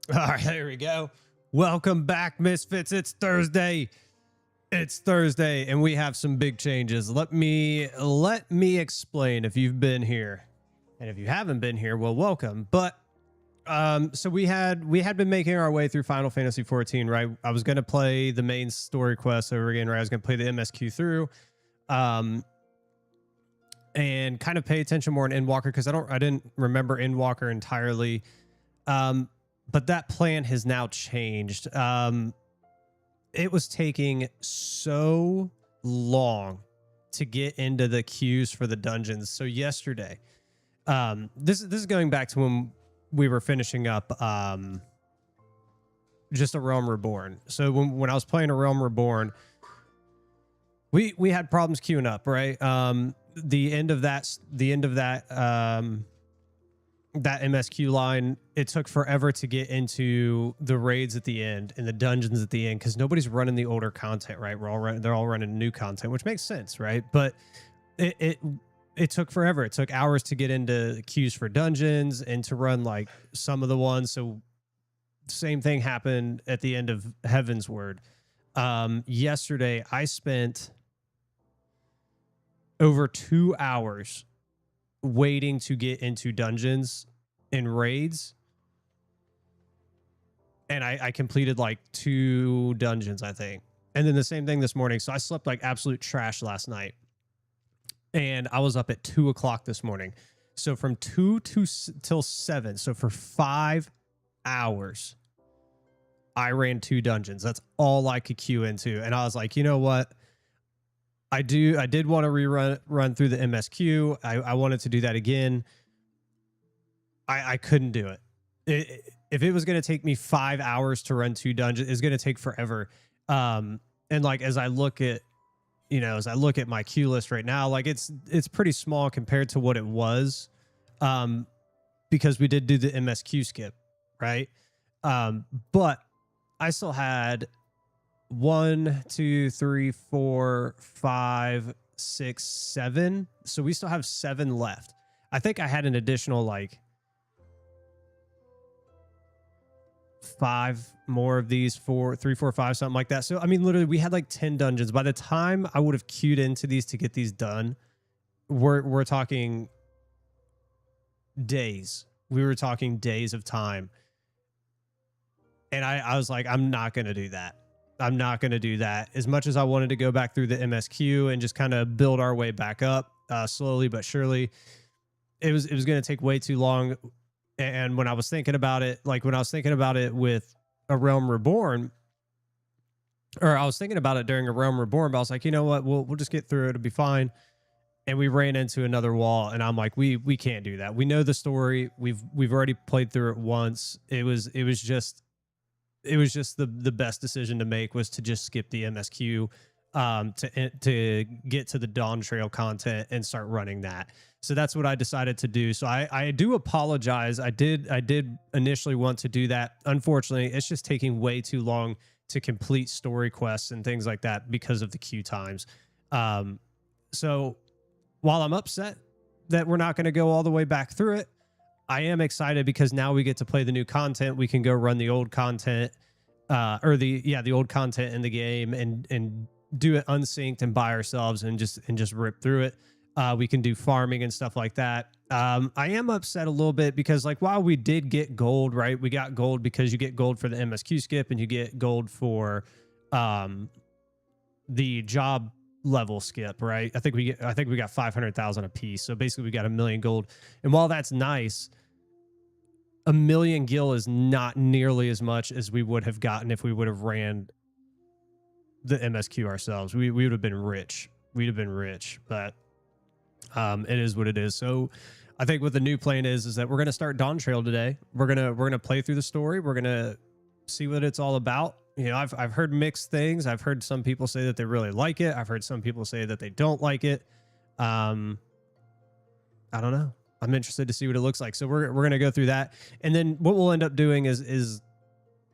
All right, there we go. Welcome back, Misfits. It's Thursday. It's Thursday, and we have some big changes. Let me explain if you've been here. And if you haven't been here, well, welcome. But so we had been making our way through Final Fantasy 14, right? I was gonna play the main story quest over again, right? I was gonna play the MSQ through. And kind of pay attention more in Endwalker because I didn't remember Endwalker entirely. But that plan has now changed. It was taking so long to get into the queues for the dungeons. So yesterday, this is going back to when we were finishing up just A Realm Reborn. So when I was playing A Realm Reborn, we had problems queuing up, right? The end of that that MSQ line, it took forever to get into the raids at the end and the dungeons at the end because nobody's running the older content, right? They're all running new content, which makes sense, right? But it took forever. It took hours to get into queues for dungeons and to run like some of the ones. So same thing happened at the end of Heaven's Word. Yesterday, I spent over 2 hours waiting to get into dungeons and raids, and I completed like 2 dungeons, I think. And then the same thing this morning. So I slept like absolute trash last night, and I was up at 2 o'clock this morning. So from 2 till 7, so for 5 hours, I ran 2 dungeons. That's all I could queue into. And I was like, you know what? I did want to run through the MSQ. I wanted to do that again. I couldn't do it. If it was going to take me 5 hours to run 2 dungeons, it's going to take forever. And like, as I look at my queue list right now, like it's pretty small compared to what it was. Because we did do the MSQ skip, right? But I still had 1, 2, 3, 4, 5, 6, 7. So we still have 7 left. I think I had an additional like 5 more of these, 3, 4, 5, something like that. So I mean, literally, we had like 10 dungeons. By the time I would have queued into these to get these done, we're talking days. We were talking days of time. And I was like, I'm not going to do that. I'm not going to do that. As much as I wanted to go back through the MSQ and just kind of build our way back up slowly but surely, it was going to take way too long. And when I was thinking about it, like when I was thinking about it with A Realm Reborn, or I was thinking about it during A Realm Reborn, but I was like, you know what? We'll just get through it. It'll be fine. And we ran into another wall, and I'm like, we can't do that. We know the story. We've already played through it once. It was just the best decision to make was to just skip the MSQ to get to the Dawntrail content and start running that. So that's what I decided to do. So I do apologize. I did initially want to do that. Unfortunately, it's just taking way too long to complete story quests and things like that because of the queue times. So while I'm upset that we're not going to go all the way back through it, I am excited because now we get to play the new content. We can go run the old content, the old content in the game and do it unsynced and by ourselves and just rip through it. We can do farming and stuff like that. I am upset a little bit because like while we did get gold, right? We got gold because you get gold for the MSQ skip and you get gold for the job level skip, right? I think we got 500,000 a piece. So basically we got 1 million gold. And while that's nice, 1 million gil is not nearly as much as we would have gotten if we would have ran the MSQ ourselves. We would have been rich. We'd have been rich, but it is what it is. So I think what the new plan is that we're going to start Dawntrail today. We're going to play through the story. We're going to see what it's all about. You know, I've heard mixed things. I've heard some people say that they really like it. I've heard some people say that they don't like it. I don't know. I'm interested to see what it looks like. So we're going to go through that. And then what we'll end up doing is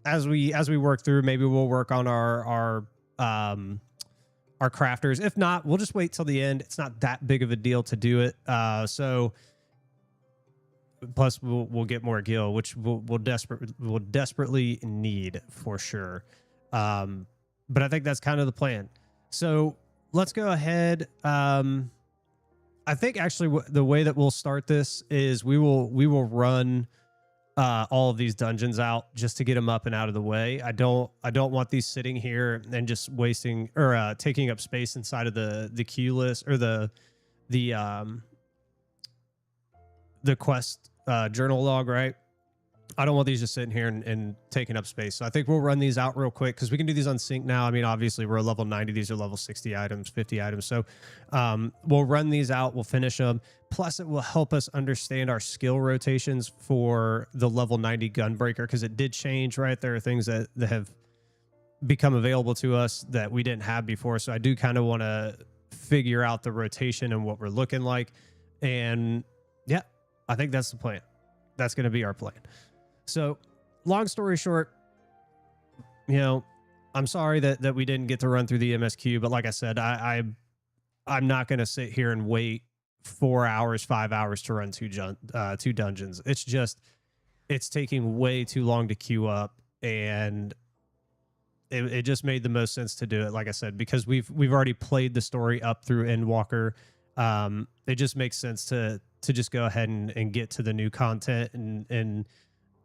as we work through, maybe we'll work on our crafters. If not, we'll just wait till the end. It's not that big of a deal to do it. So Plus, we'll get more gil, which we'll desperately need for sure. But I think that's kind of the plan. So let's go ahead. I think actually the way that we'll start this is we will run all of these dungeons out just to get them up and out of the way. I don't want these sitting here and just wasting or taking up space inside of the queue list or the quest journal log, right? I don't want these just sitting here and taking up space. So I think we'll run these out real quick because we can do these on sync now. I mean, obviously we're a level 90. These are level 60 items, 50 items. So we'll run these out. We'll finish them. Plus it will help us understand our skill rotations for the level 90 gunbreaker because it did change, right? There are things that have become available to us that we didn't have before. So I do kind of want to figure out the rotation and what we're looking like. And yeah, I think that's the plan. That's going to be our plan. So long story short, you know, I'm sorry that we didn't get to run through the MSQ, but like I said, I'm not going to sit here and wait 4 hours, 5 hours to run two dungeons. It's taking way too long to queue up, and it just made the most sense to do it. Like I said, because we've already played the story up through Endwalker. It just makes sense to just go ahead and get to the new content and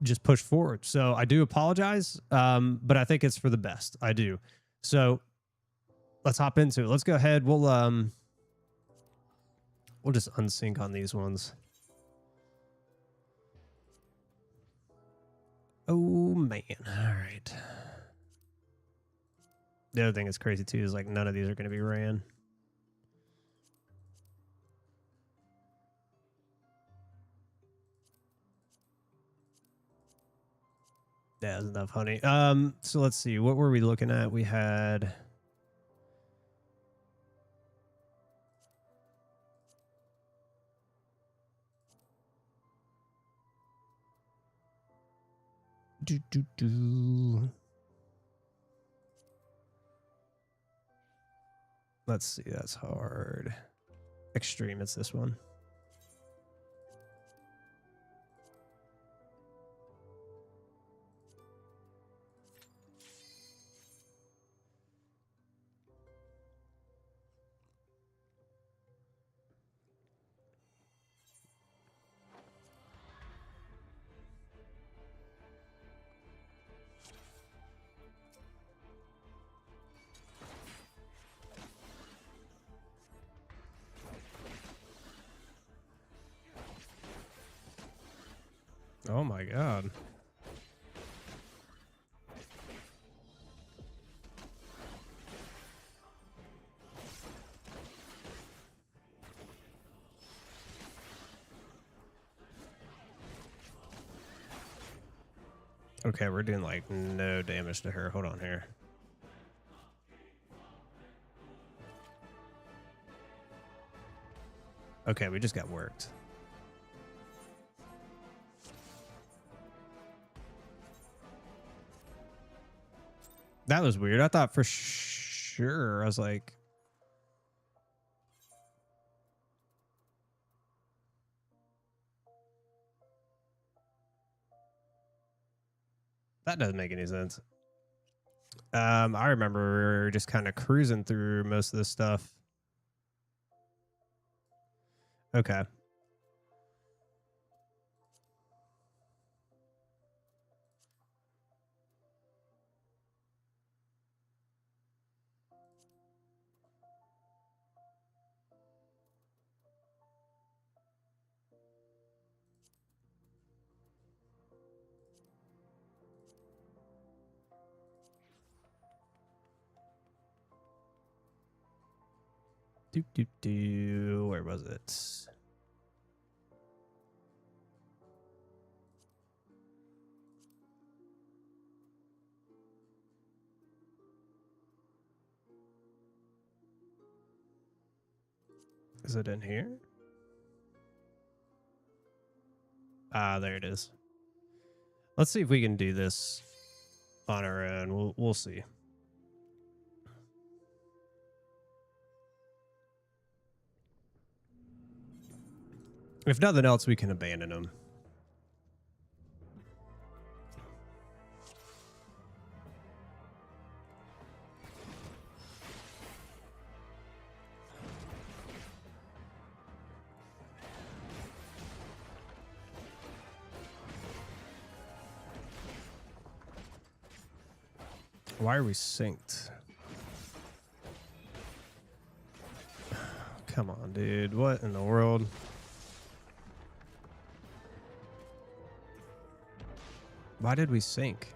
just push forward. So I do apologize, but I think it's for the best. I do. So let's hop into it. Let's go ahead. We'll just unsync on these ones. Oh man. All right. The other thing that's crazy too is like none of these are going to be ran. Yeah, that's enough, honey. So let's see. What were we looking at? We had Let's see. That's hard. Extreme. It's this one. Oh my God. Okay, we're doing like no damage to her. Hold on here. Okay, we just got worked. That was weird. I thought for sure. I was like, that doesn't make any sense. I remember we were just kind of cruising through most of this stuff. Okay. Where was it? Is it in here? Ah, there it is. Let's see if we can do this on our own. We'll see. If nothing else, we can abandon them. Why are we synced? Come on, dude. What in the world? Why did we sync?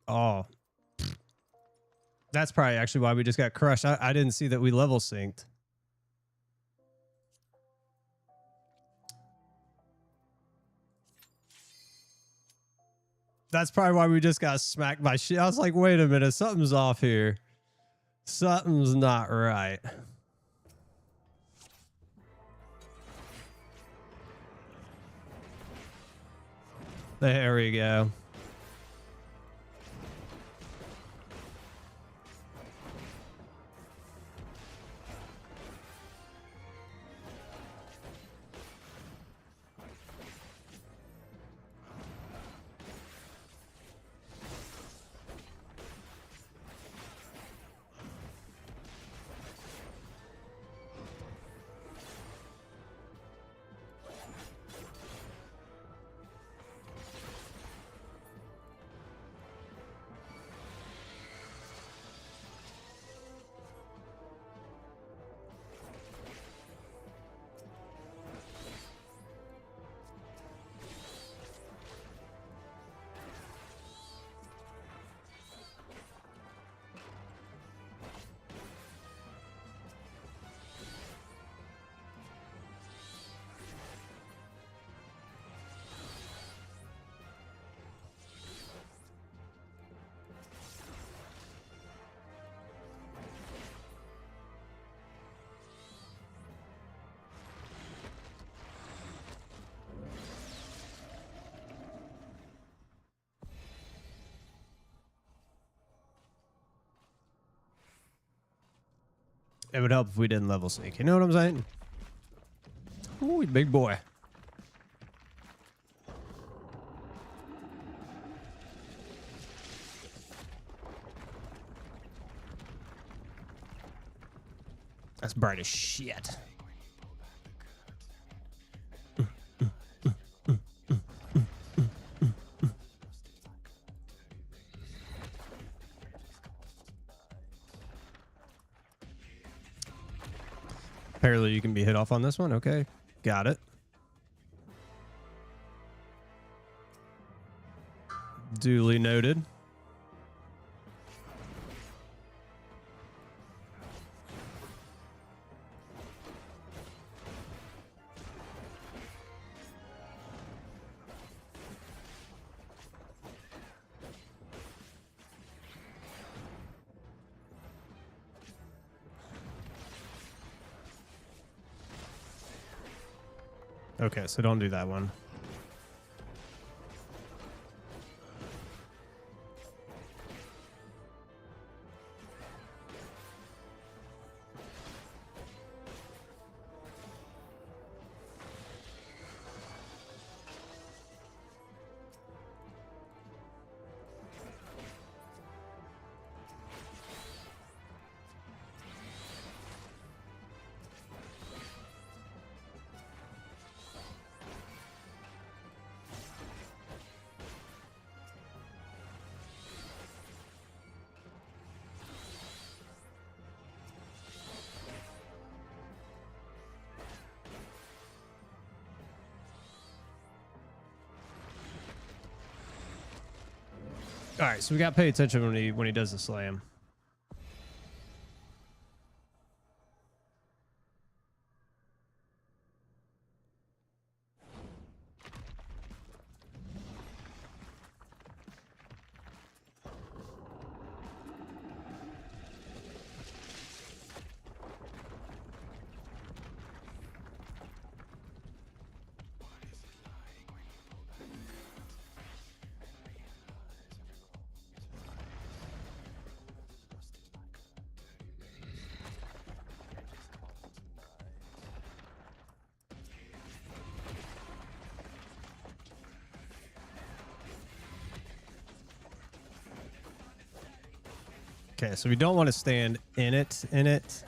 Oh. That's probably actually why we just got crushed. I didn't see that we level synced. That's probably why we just got smacked by shit. I was like, wait a minute, something's off here. Something's not right. There we go. It would help if we didn't level sync. You know what I'm saying? Ooh, big boy. That's bright as shit. Apparently you can be hit off on this one. Okay, got it. Duly noted. Okay, so don't do that one. All right, so we got to pay attention when he does the slam. Okay, so we don't want to stand in it.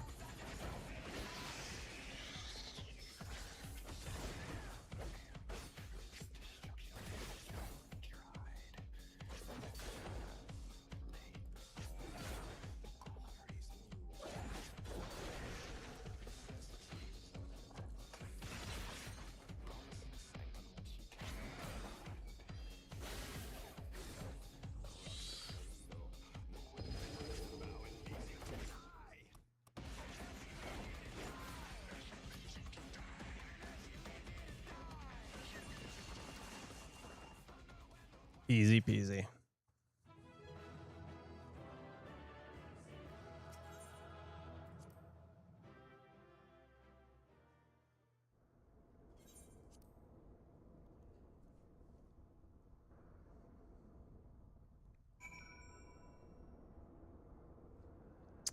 Easy peasy.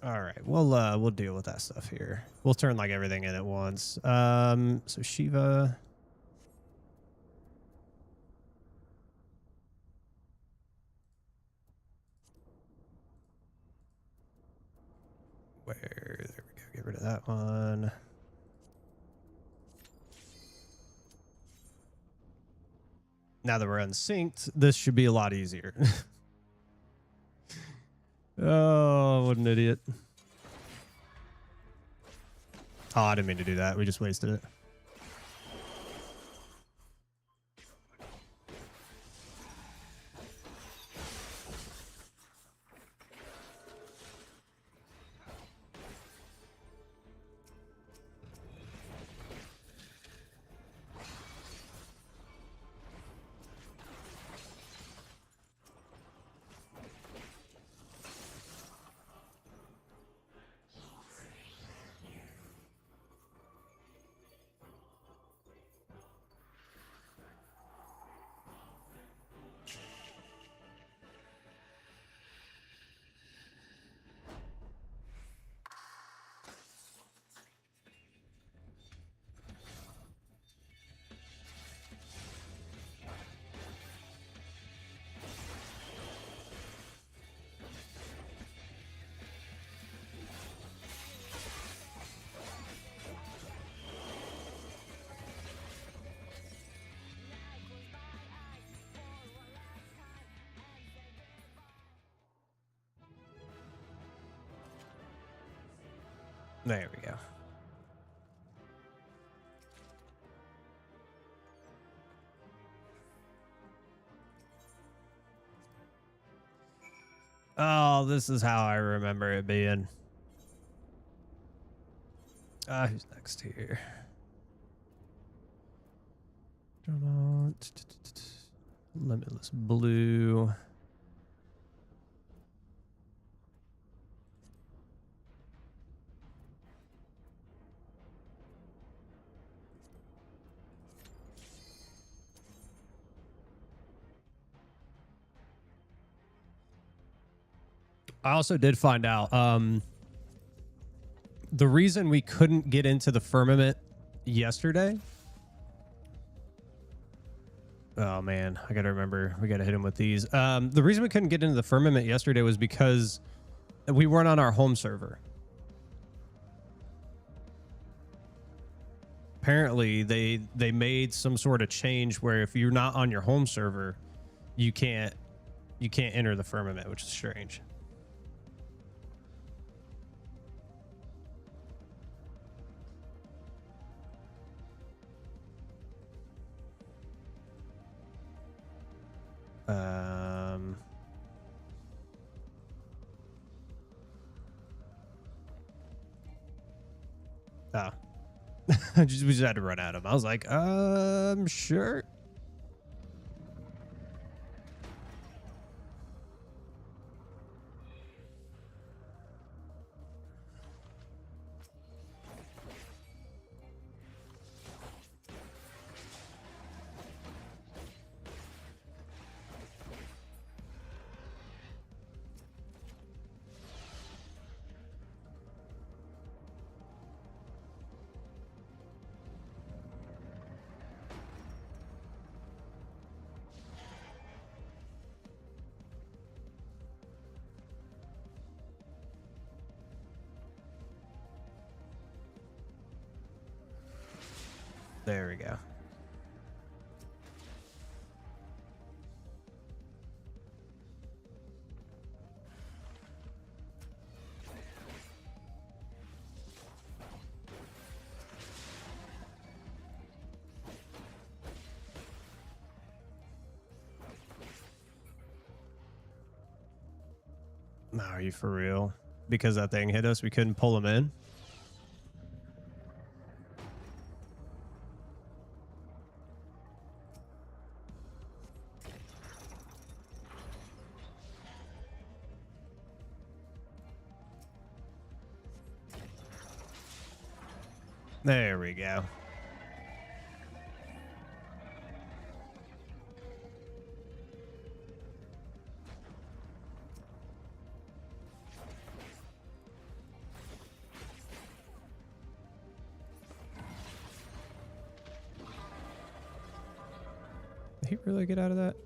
All right, we'll deal with that stuff here. We'll turn like everything in at once. So Shiva. There we go. Get rid of that one. Now that we're unsynced, this should be a lot easier. Oh, what an idiot. Oh, I didn't mean to do that. We just wasted it. There we go. Oh, this is how I remember it being. Who's next here? Limitless blue. I also did find out the reason we couldn't get into the firmament yesterday. Oh man, I gotta remember. We gotta hit him with these. The reason we couldn't get into the firmament yesterday was because we weren't on our home server. Apparently, they made some sort of change where if you're not on your home server, you can't enter the firmament, which is strange. Oh. we just had to run at him. I was like, sure. There we go. No, are you for real? Because that thing hit us, we couldn't pull him in? There we go. Did he really get out of that?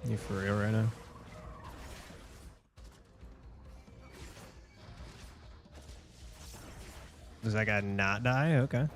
You for real right now? Does that guy not die? Okay.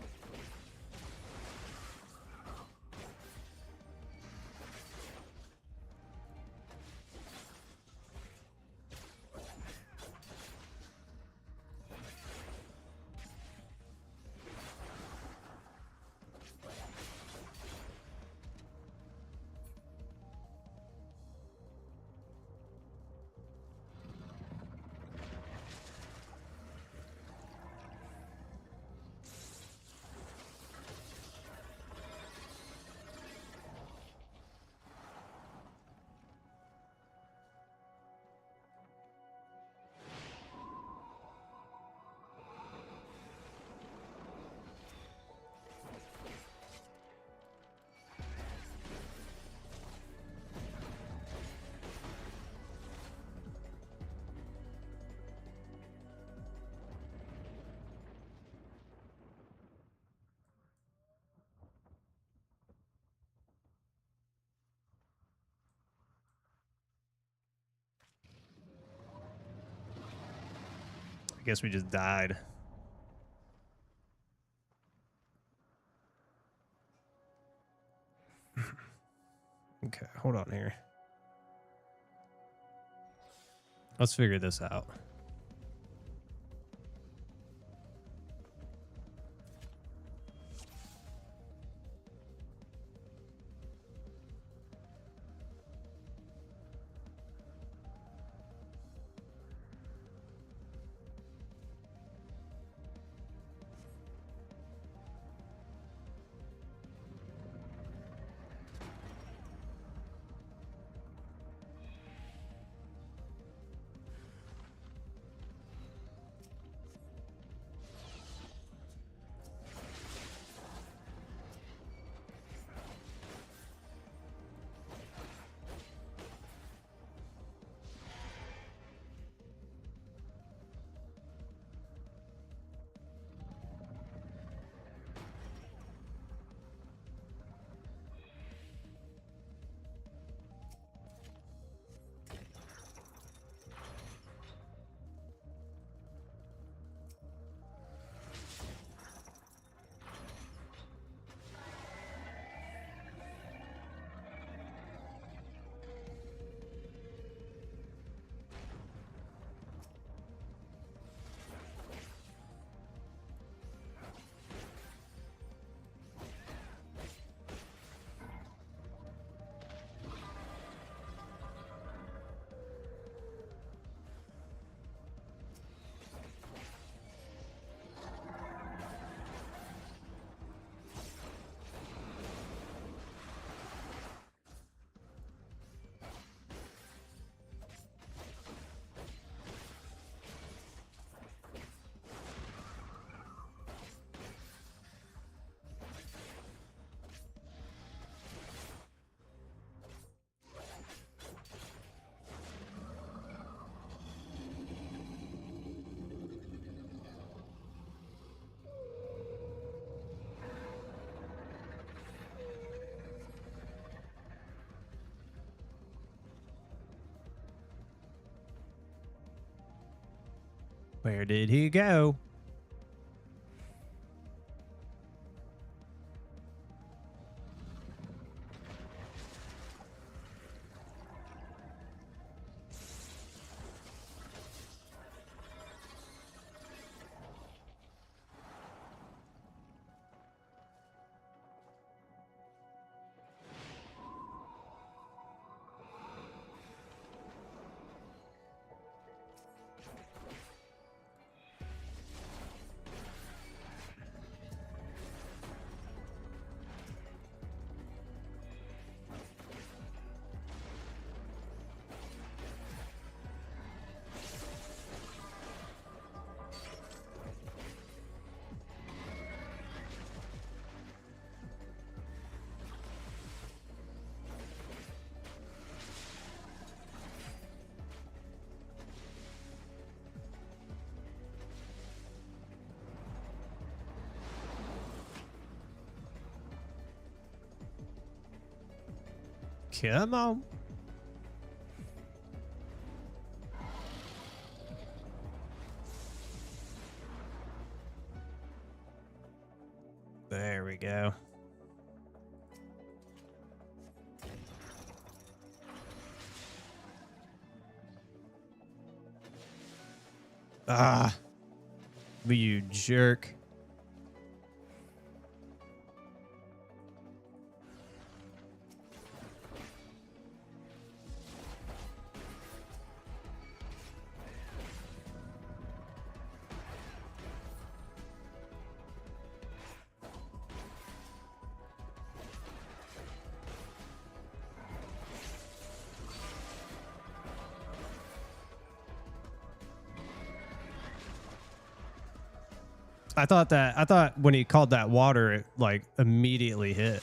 I guess we just died. Okay, hold on here. Let's figure this out. Where did he go? Come on. There we go. Ah, you jerk. I thought when he called that water, it like immediately hit.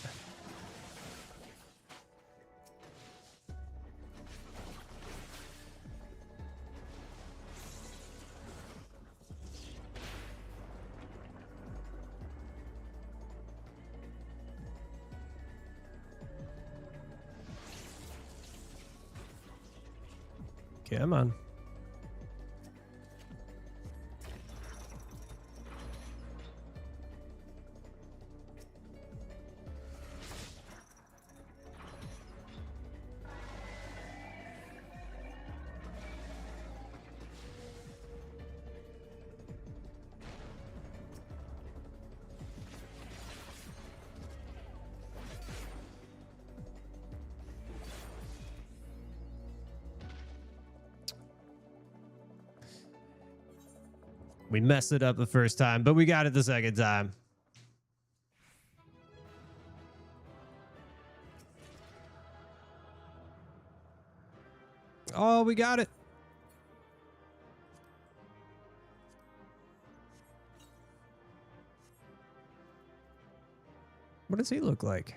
Come on. We messed it up the first time, but we got it the second time. Oh, we got it. What does he look like?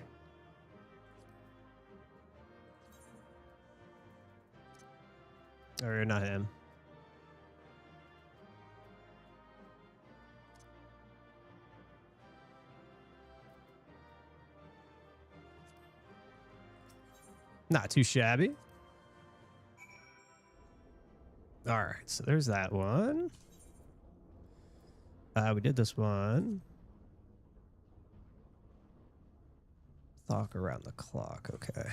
Or not him. Not too shabby. All right, so there's that one. We did this one. Talk around the clock. Okay.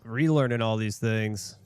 Relearning all these things.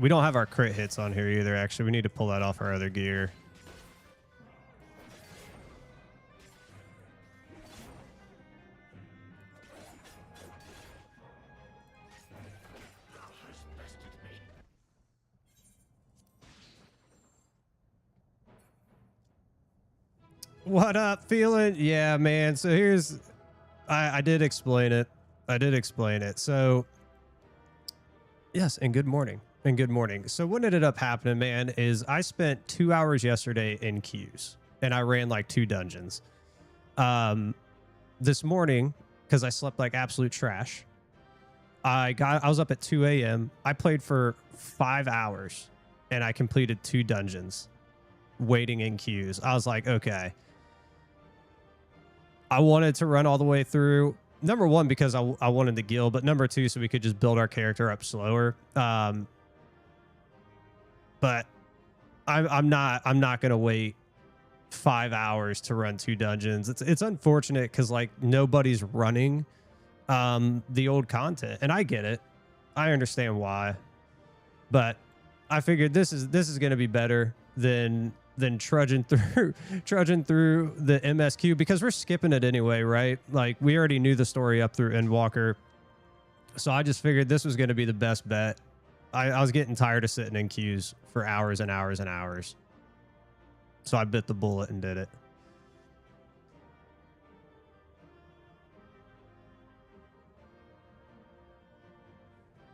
We don't have our crit hits on here either, actually. We need to pull that off our other gear. What up, feeling? Yeah, man. So here's, I did explain it. I did explain it. So yes, and good morning. And good morning. So what ended up happening, man, is I spent 2 hours yesterday in queues and I ran like 2 dungeons. This morning, because I slept like absolute trash, I was up at 2 a.m. I played for 5 hours and I completed 2 dungeons waiting in queues. I was like, okay. I wanted to run all the way through. Number one, because I wanted the guild, but number two, so we could just build our character up slower. But I'm not gonna wait 5 hours to run 2 dungeons. It's unfortunate because like nobody's running the old content, and I get it. I understand why, but I figured this is gonna be better than trudging through the MSQ, because we're skipping it anyway, right? Like we already knew the story up through Endwalker, so I just figured this was going to be the best bet. I was getting tired of sitting in queues for hours and hours and hours, so I bit the bullet and did it.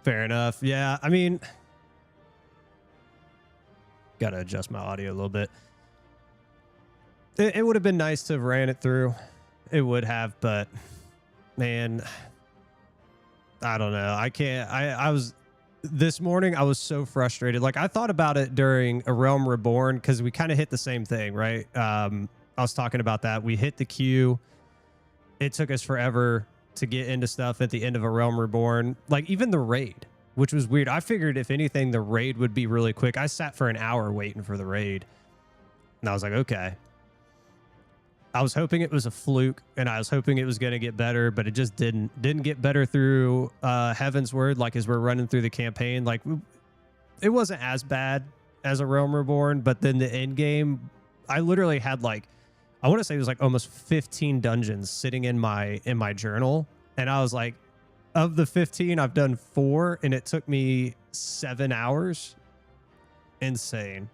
Fair enough. Yeah, I mean, got to adjust my audio a little bit. It would have been nice to have ran it through. It would have, but man, I don't know. I can't. I was, this morning, I was so frustrated. Like I thought about it during A Realm Reborn, because we kind of hit the same thing, right? I was talking about that. We hit the queue. It took us forever to get into stuff at the end of A Realm Reborn. Like even the raid, which was weird. I figured if anything, the raid would be really quick. I sat for an hour waiting for the raid, and I was like, okay. I was hoping it was a fluke, and I was hoping it was going to get better, but it just didn't get better through Heaven's Word. Like as we're running through the campaign, like it wasn't as bad as A Realm Reborn, but then the end game, I literally had like, I want to say it was like almost 15 dungeons sitting in my journal, and I was like, of the 15, I've done 4, and it took me 7 hours. Insane.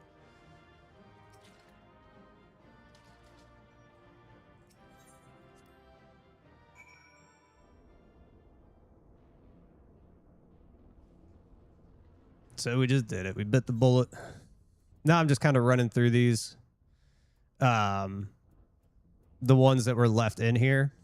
So we just did it. We bit the bullet. Now I'm just kind of running through these. The ones that were left in here.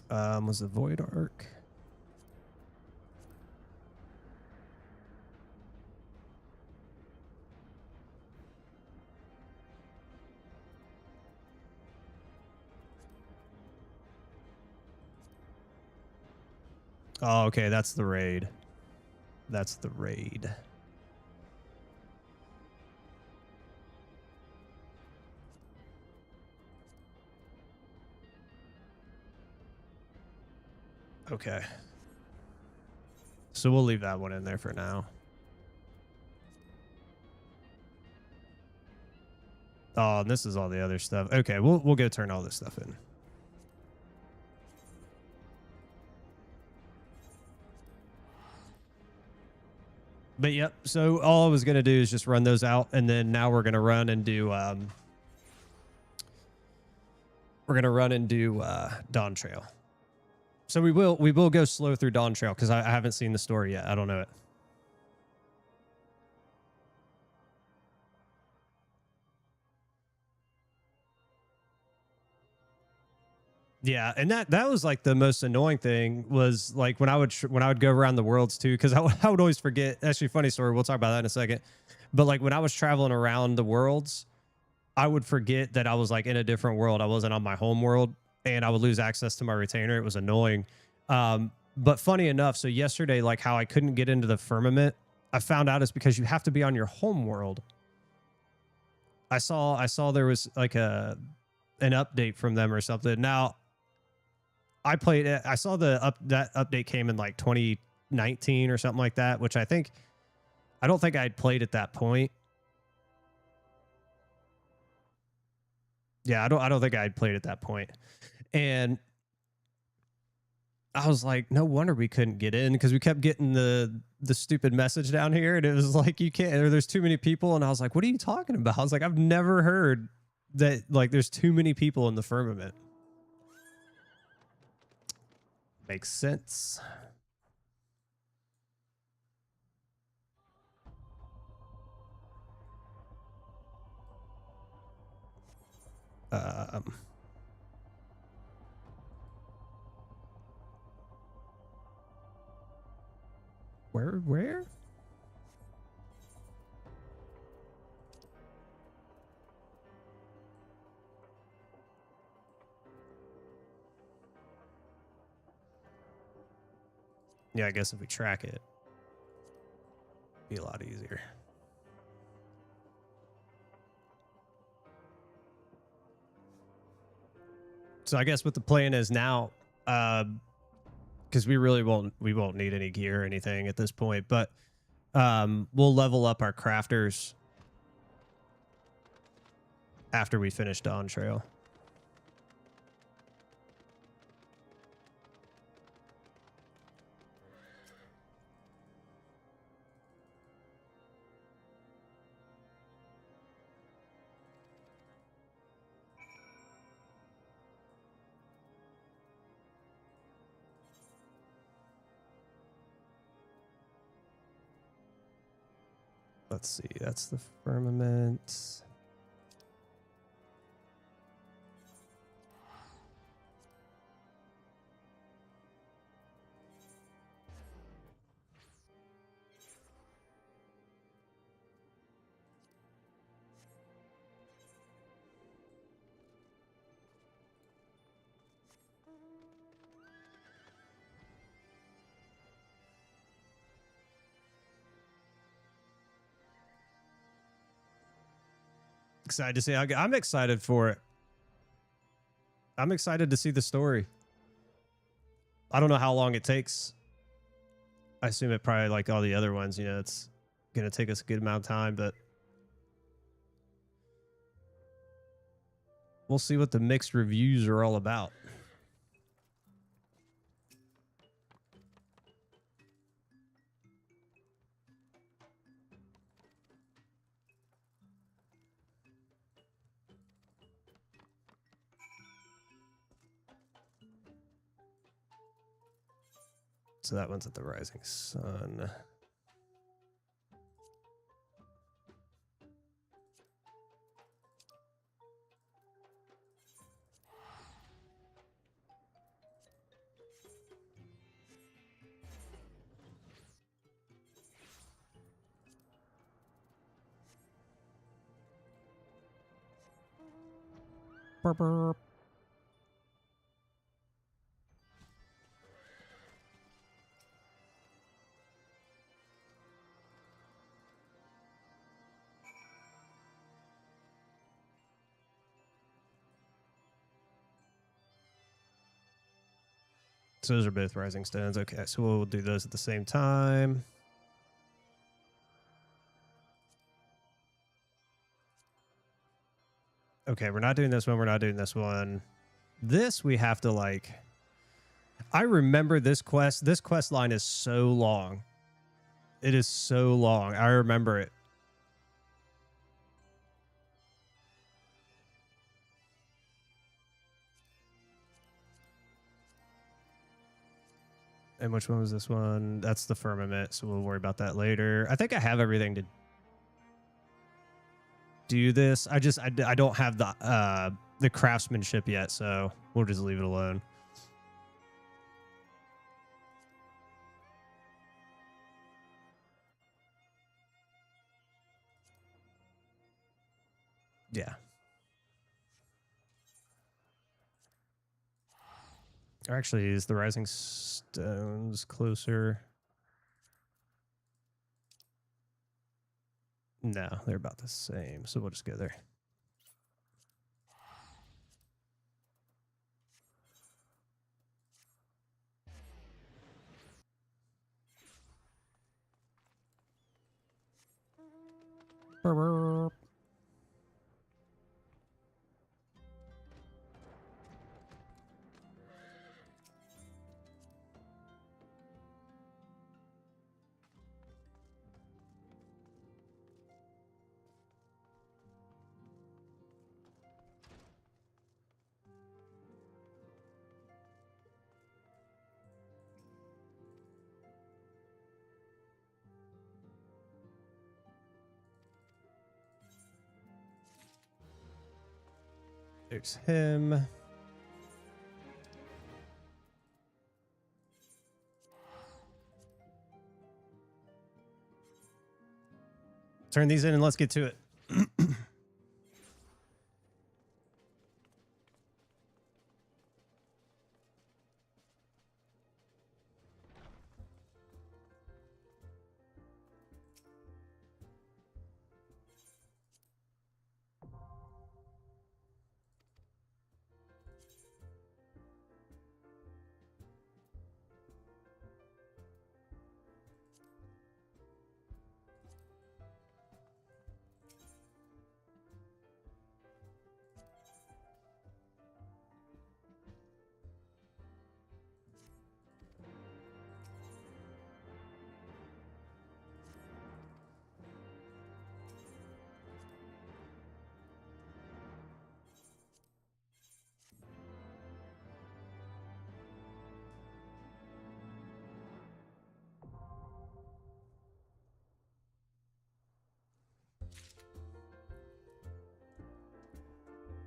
Was the Void Arc? Oh, okay, that's the raid. That's the raid. Okay. So we'll leave that one in there for now. Oh, and this is all the other stuff. Okay, we'll go turn all this stuff in. But yep, so all I was going to do is just run those out, and then now we're going to run and do Dawntrail. So we will go slow through Dawntrail, because I haven't seen the story yet. I don't know it. Yeah, and that was like the most annoying thing, was like when I would go around the worlds too, because I would always forget. Actually, funny story. We'll talk about that in a second. But like when I was traveling around the worlds, I would forget that I was like in a different world. I wasn't on my home world, and I would lose access to my retainer. It was annoying. But funny enough, so yesterday, like how I couldn't get into the firmament I found out it's because you have to be on your home world. I saw there was like an update from them or something. Now, I played it. I saw that update came in like 2019 or something like that, which I don't think I'd played at that point. Yeah, I don't think I'd played at that point. And I was like, no wonder we couldn't get in, because we kept getting the stupid message down here, and it was like, you can't, or there's too many people. And I was like, what are you talking about? I was like, I've never heard that, like, there's too many people in the firmament. Makes sense. Where? Yeah, I guess if we track it, it'd be a lot easier. So I guess what the plan is now, because we won't need any gear or anything at this point, but we'll level up our crafters after we finish Dawntrail. Let's see, that's the firmament. Excited to see. I'm excited for it. I'm excited to see the story. I don't know how long it takes. I assume it probably, like all the other ones, you know, it's going to take us a good amount of time, but we'll see what the mixed reviews are all about. So that one's at the Rising Sun. Burp, burp. So those are both Rising Stones. Okay, so we'll do those at the same time. Okay, we're not doing this one. We're not doing this one. This we have to, like... I remember this quest. This quest line is so long. It is so long. I remember it. And which one was this one? That's the firmament, so we'll worry about that later. I think I have everything to do this. I don't have the craftsmanship yet, so we'll just leave it alone. Yeah. Or actually, is the Rising Stones closer? No, they're about the same. So we'll just go there. There's him. Turn these in and let's get to it.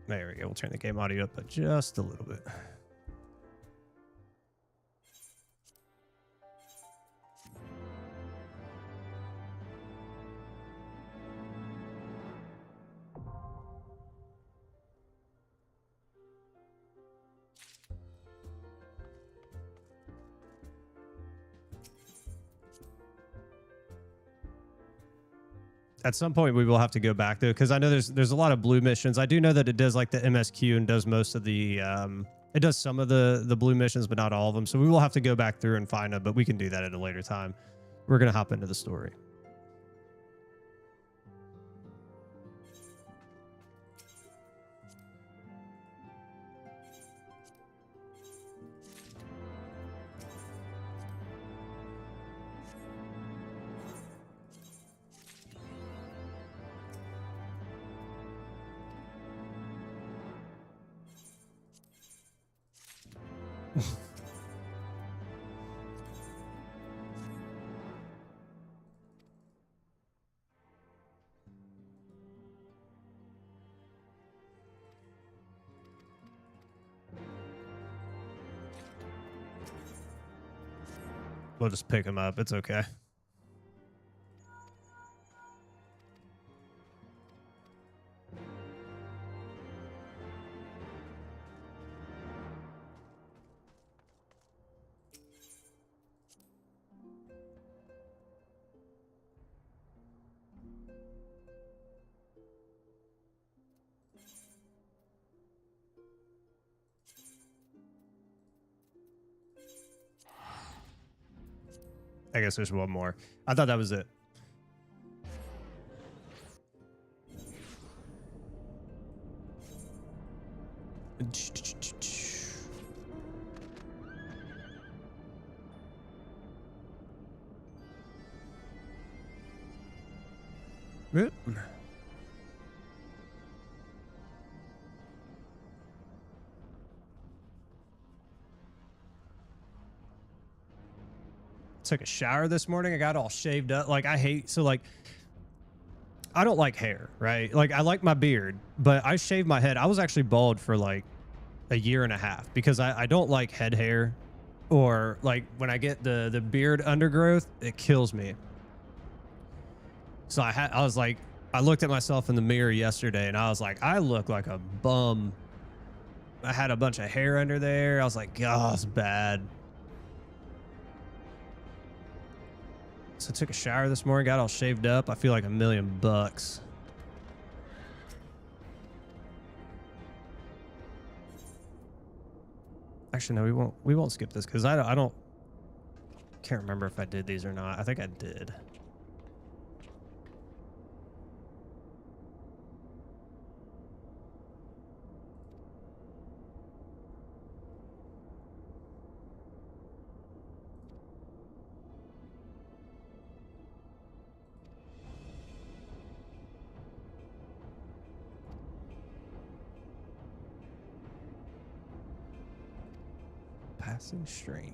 There we go. We'll turn the game audio up just a little bit. At some point we will have to go back though, because I know there's a lot of blue missions. I do know that it does like the MSQ and does most of the it does some of the blue missions, but not all of them. So we will have to go back through and find them, but we can do that at a later time. We're gonna hop into the story. We'll just pick him up. It's okay. I guess there's one more. I thought that was it. Took a shower this morning. I got all shaved up. Like I don't like hair, right? Like I like my beard, but I shaved my head. I was actually bald for like a year and a half because I don't like head hair, or like when I get the beard undergrowth, it kills me. So I was like, I looked at myself in the mirror yesterday and I was like, I look like a bum. I had a bunch of hair under there. I was like, oh, it's bad. So I took a shower this morning, got all shaved up. I feel like $1,000,000. Actually, no, we won't skip this because I don't can't remember if I did these or not. I think I did. Passing strange.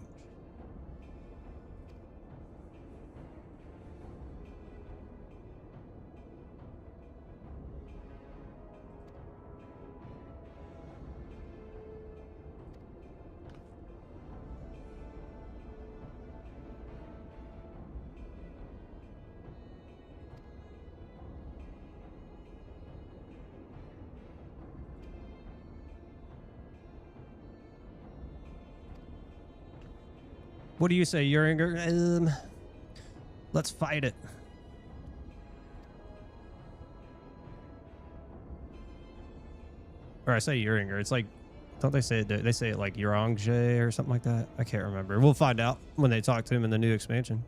What do you say, Uringer? Let's fight it. Or I say Uringer. It's like, don't they say it? They say it like Urangje or something like that. I can't remember. We'll find out when they talk to him in the new expansion.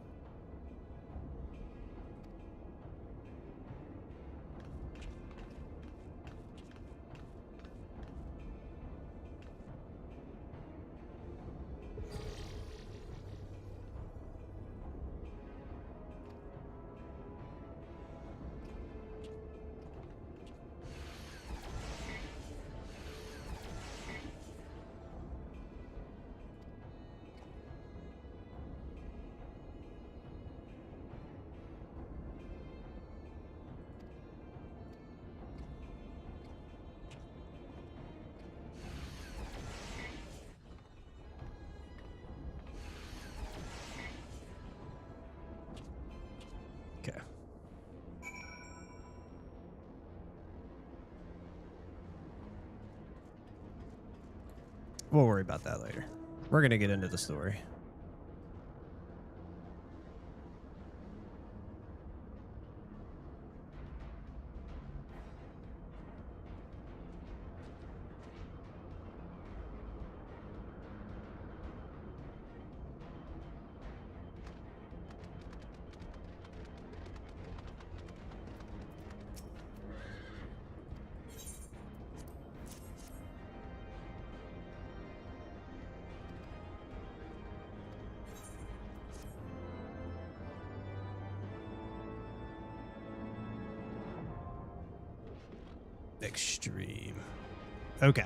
Okay. We'll worry about that later. We're going to get into the story. Extreme. Okay.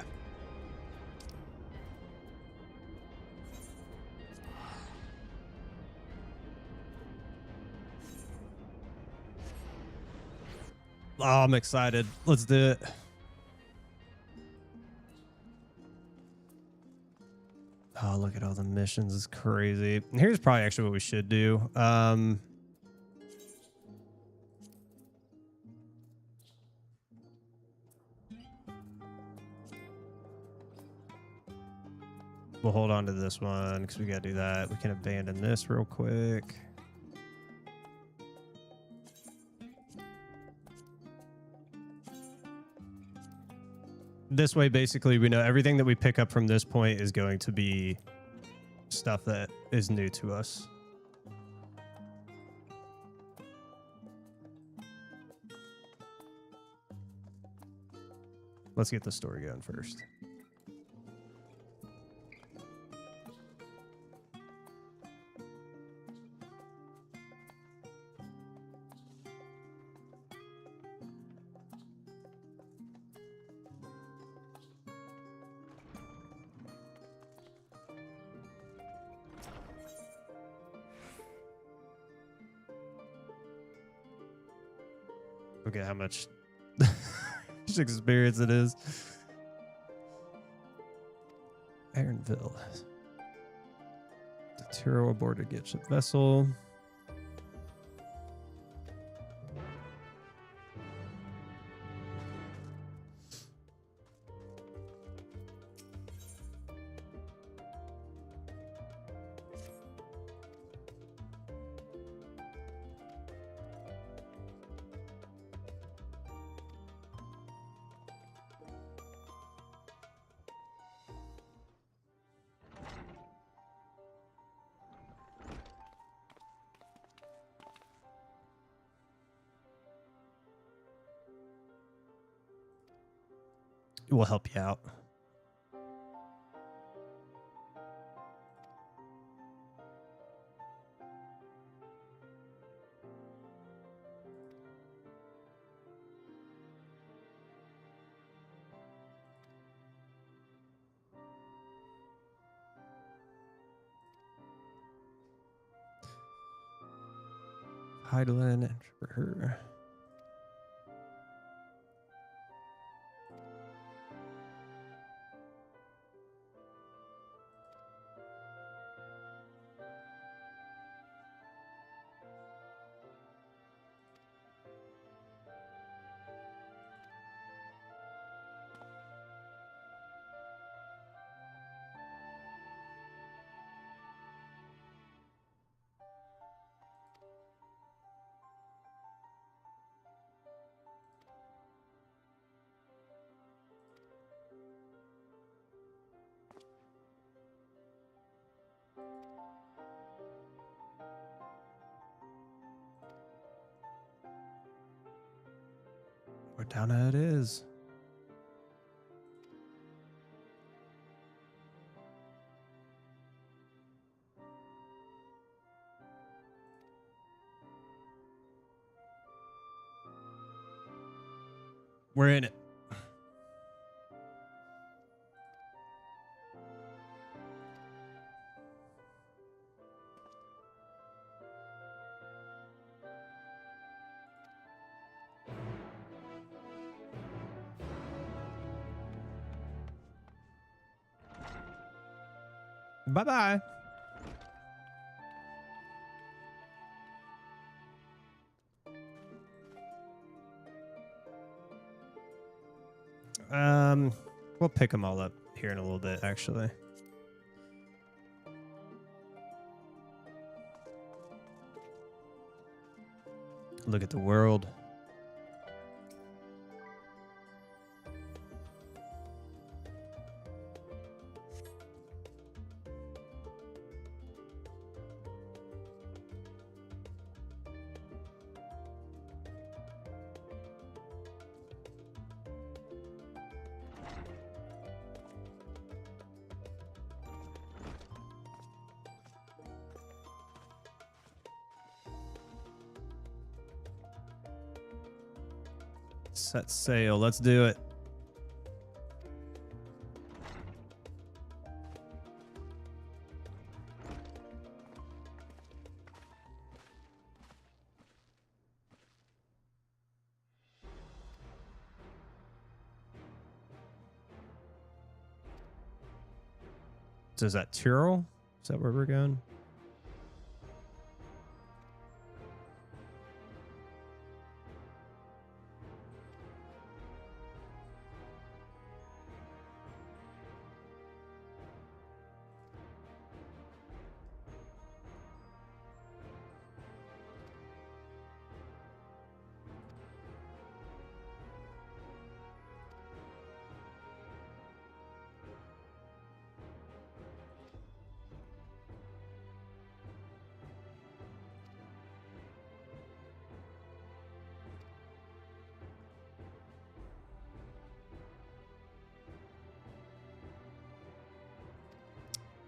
Oh, I'm excited. Let's do it. Oh, look at all the missions. It's crazy. Here's probably actually what we should do. We'll hold on to this one because we got to do that. We can abandon this real quick. This way, basically, we know everything that we pick up from this point is going to be stuff that is new to us. Let's get the story going first. Look at how much experience it is. Ironville. Turo aboard a get ship vessel. will help you out. Heidelin for her. We're down how it is. We're in it. Bye-bye. We'll pick them all up here in a little bit, actually. Look at the world. Set sail. Let's do it. So is that Tyrrell? Is that where we're going?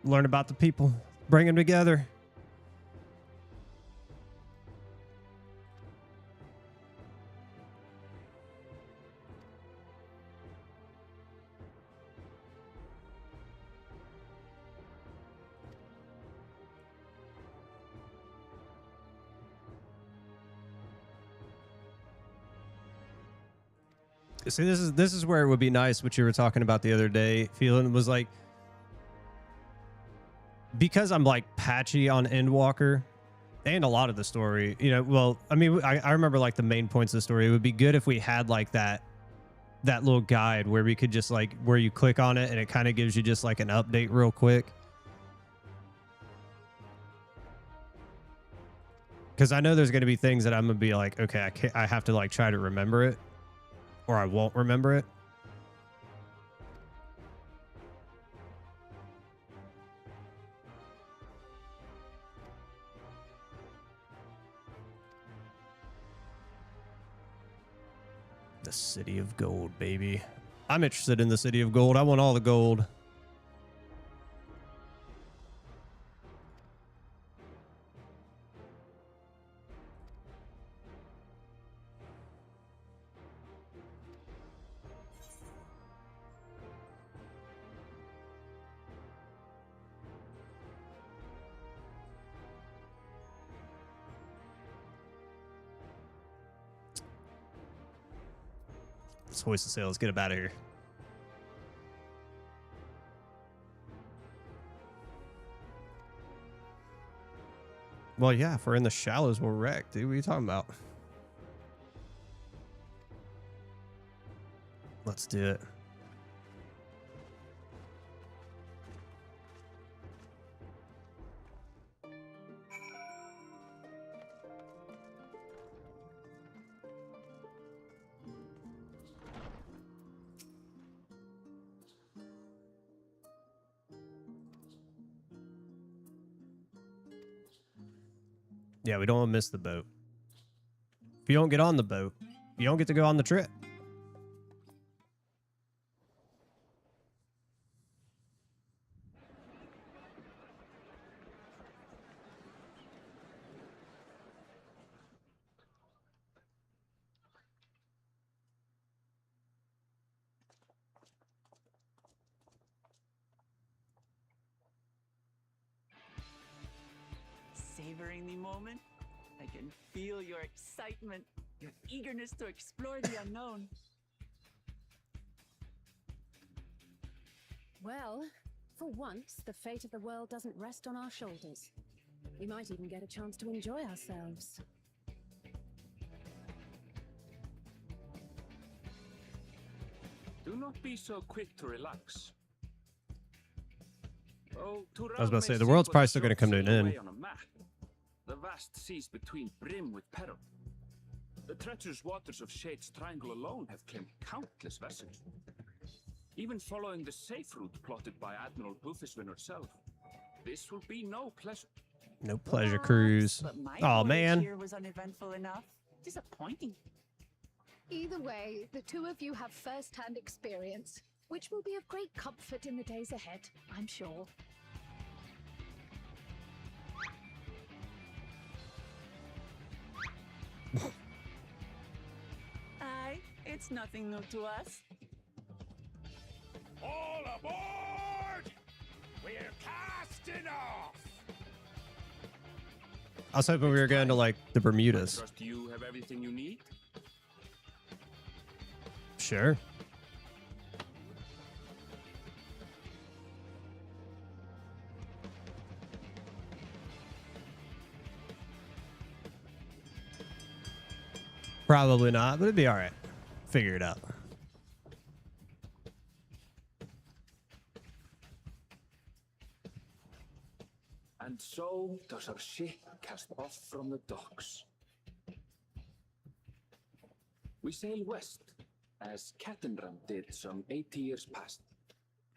Learn about the people, bring them together. See, this is where it would be nice, what you were talking about the other day. Feeling was like, because I'm like patchy on Endwalker and a lot of the story, you know, well, I mean, I remember like the main points of the story. It would be good if we had like that little guide where we could just like, where you click on it and it kind of gives you just like an update real quick. Because I know there's going to be things that I'm going to be like, okay, I have to like try to remember it, or I won't remember it. The city of gold, baby. I'm interested in the city of gold. I want all the gold. Let's hoist the sail. Let's get up out of here. Well, yeah, if we're in the shallows, we're wrecked, dude. What are you talking about? Let's do it. Yeah, we don't want to miss the boat. If you don't get on the boat, you don't get to go on the trip. Savoring the moment, I can feel your excitement, your eagerness to explore the unknown. Well, for once, the fate of the world doesn't rest on our shoulders. We might even get a chance to enjoy ourselves. Do not be so quick to relax. Oh, I was about to say, the world's probably still going to come to an end. The vast seas between brim with peril. The treacherous waters of Shade's Triangle alone have claimed countless vessels. Even following the safe route plotted by Admiral Bufiswin herself, this will be no pleasure. No pleasure cruise. But my Oh, voyage man. here was uneventful enough. Disappointing. Either way, the two of you have first-hand experience, which will be of great comfort in the days ahead, I'm sure. Aye, it's nothing new to us. All aboard! We're casting off! I was hoping we were going to, like, the Bermudas. Trust you have everything you need? Sure. Probably not, but it'd be all right. Figure it out. And so does our ship cast off from the docks. We sail west, as Cattenram did some 80 years past,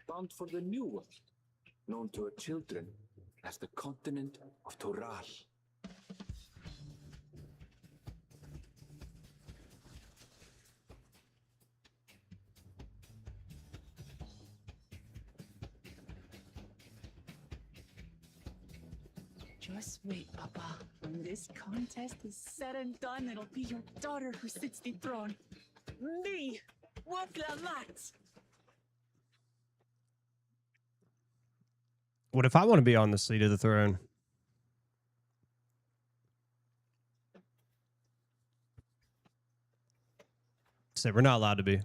bound for the New World, known to her children as the continent of Toral. Just wait, Papa. When this contest is said and done, it'll be your daughter who sits the throne. Me! Waklamat! What if I want to be on the seat of the throne? Say we're not allowed to be.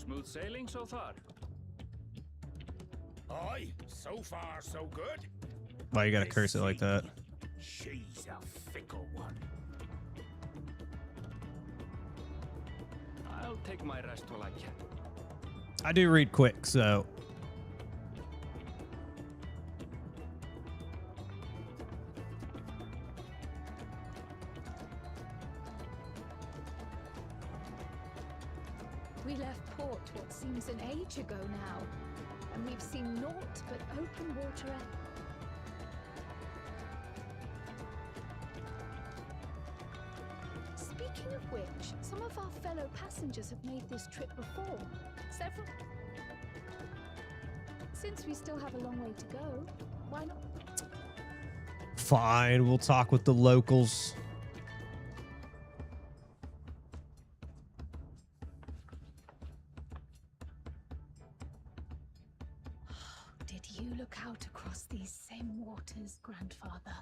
Smooth sailing so far? Aye, so far so good. Why you gotta curse it like that? She's a fickle one. I'll take my rest while I can. I do read quick, so. We left port what seems an age ago now, and we've seen naught but open water. Speaking of which, some of our fellow passengers have made this trip before. Several. Since we still have a long way to go, why not? Fine, we'll talk with the locals. Did you look out across these same waters, grandfather?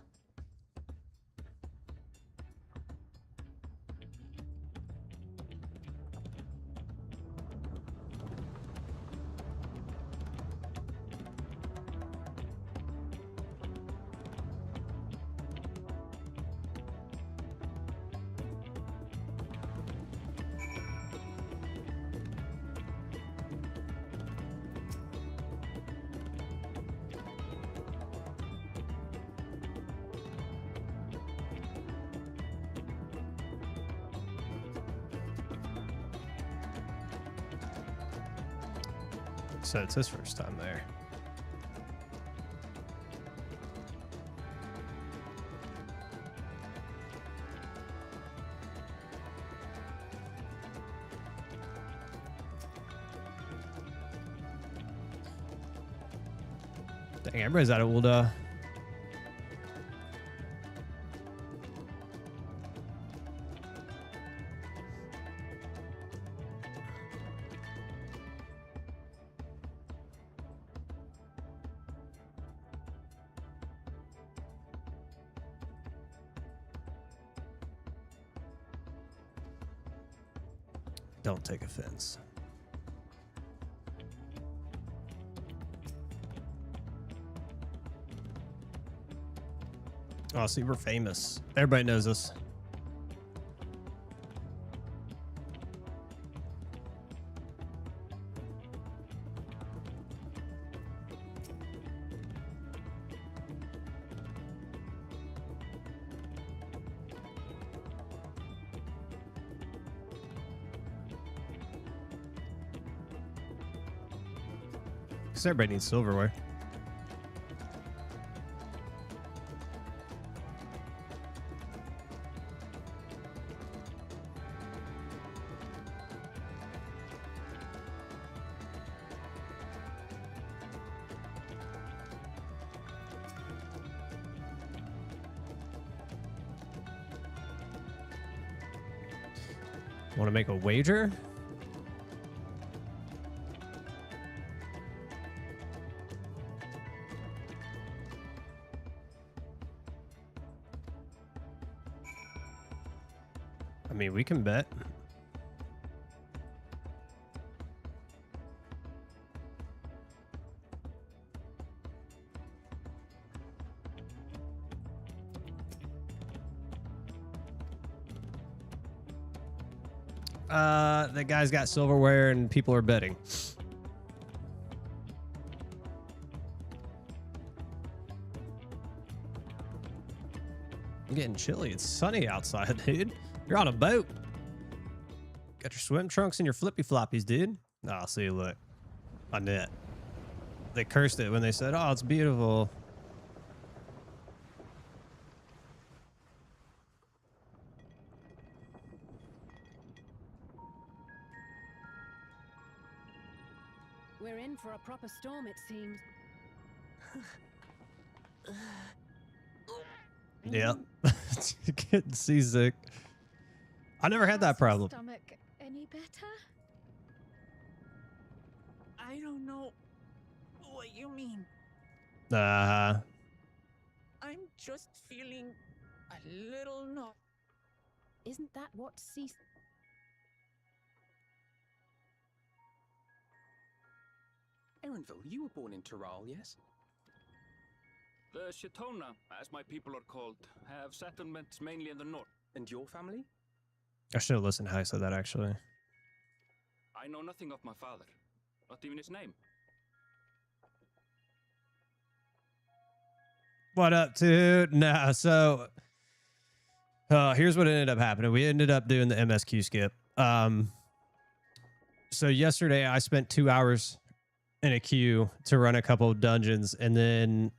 So it's his first time there. Dang, everybody's out of Ulda. Don't take offense. Oh, see, we're famous. Everybody knows us. Because everybody needs silverware. Want to make a wager? I mean, we can bet. The guy's got silverware and people are betting. I'm getting chilly. It's sunny outside, dude. You're on a boat. Got your swim trunks and your flippy floppies, dude. Oh, see, look. On net. They cursed it when they said, oh, it's beautiful. We're in for a proper storm, it seems. Yep. Getting seasick. I never had that problem. Stomach any better? I don't know what you mean. Uh-huh. I'm just feeling a little numb. Isn't that what ceased? Erinville, you were born in Tyrol, yes? The Shatona, as my people are called, have settlements mainly in the north. And your family? I should have listened to how I said that, actually. I know nothing of my father, not even his name. What up, dude? Nah, so here's what ended up happening. We ended up doing the MSQ skip. So yesterday I spent 2 hours in a queue to run a couple of dungeons, and then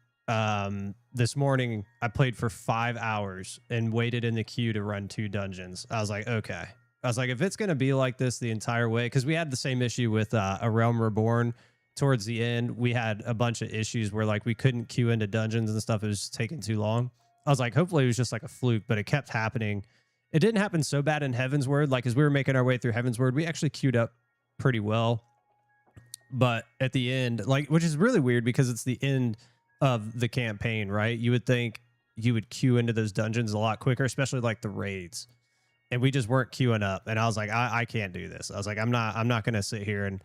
this morning I played for 5 hours and waited in the queue to run 2 dungeons. I was like, okay. I was like, if it's gonna be like this the entire way, because we had the same issue with A Realm Reborn. Towards the end, we had a bunch of issues where like we couldn't queue into dungeons and stuff. It was taking too long. I was like, hopefully it was just like a fluke, but it kept happening. It didn't happen so bad in Heaven's Word. Like as we were making our way through Heaven's Word, we actually queued up pretty well. But at the end, like, which is really weird because it's the end of the campaign, right? You would think you would queue into those dungeons a lot quicker, especially like the raids. And we just weren't queuing up. And I was like, I can't do this. I was like, I'm not going to sit here and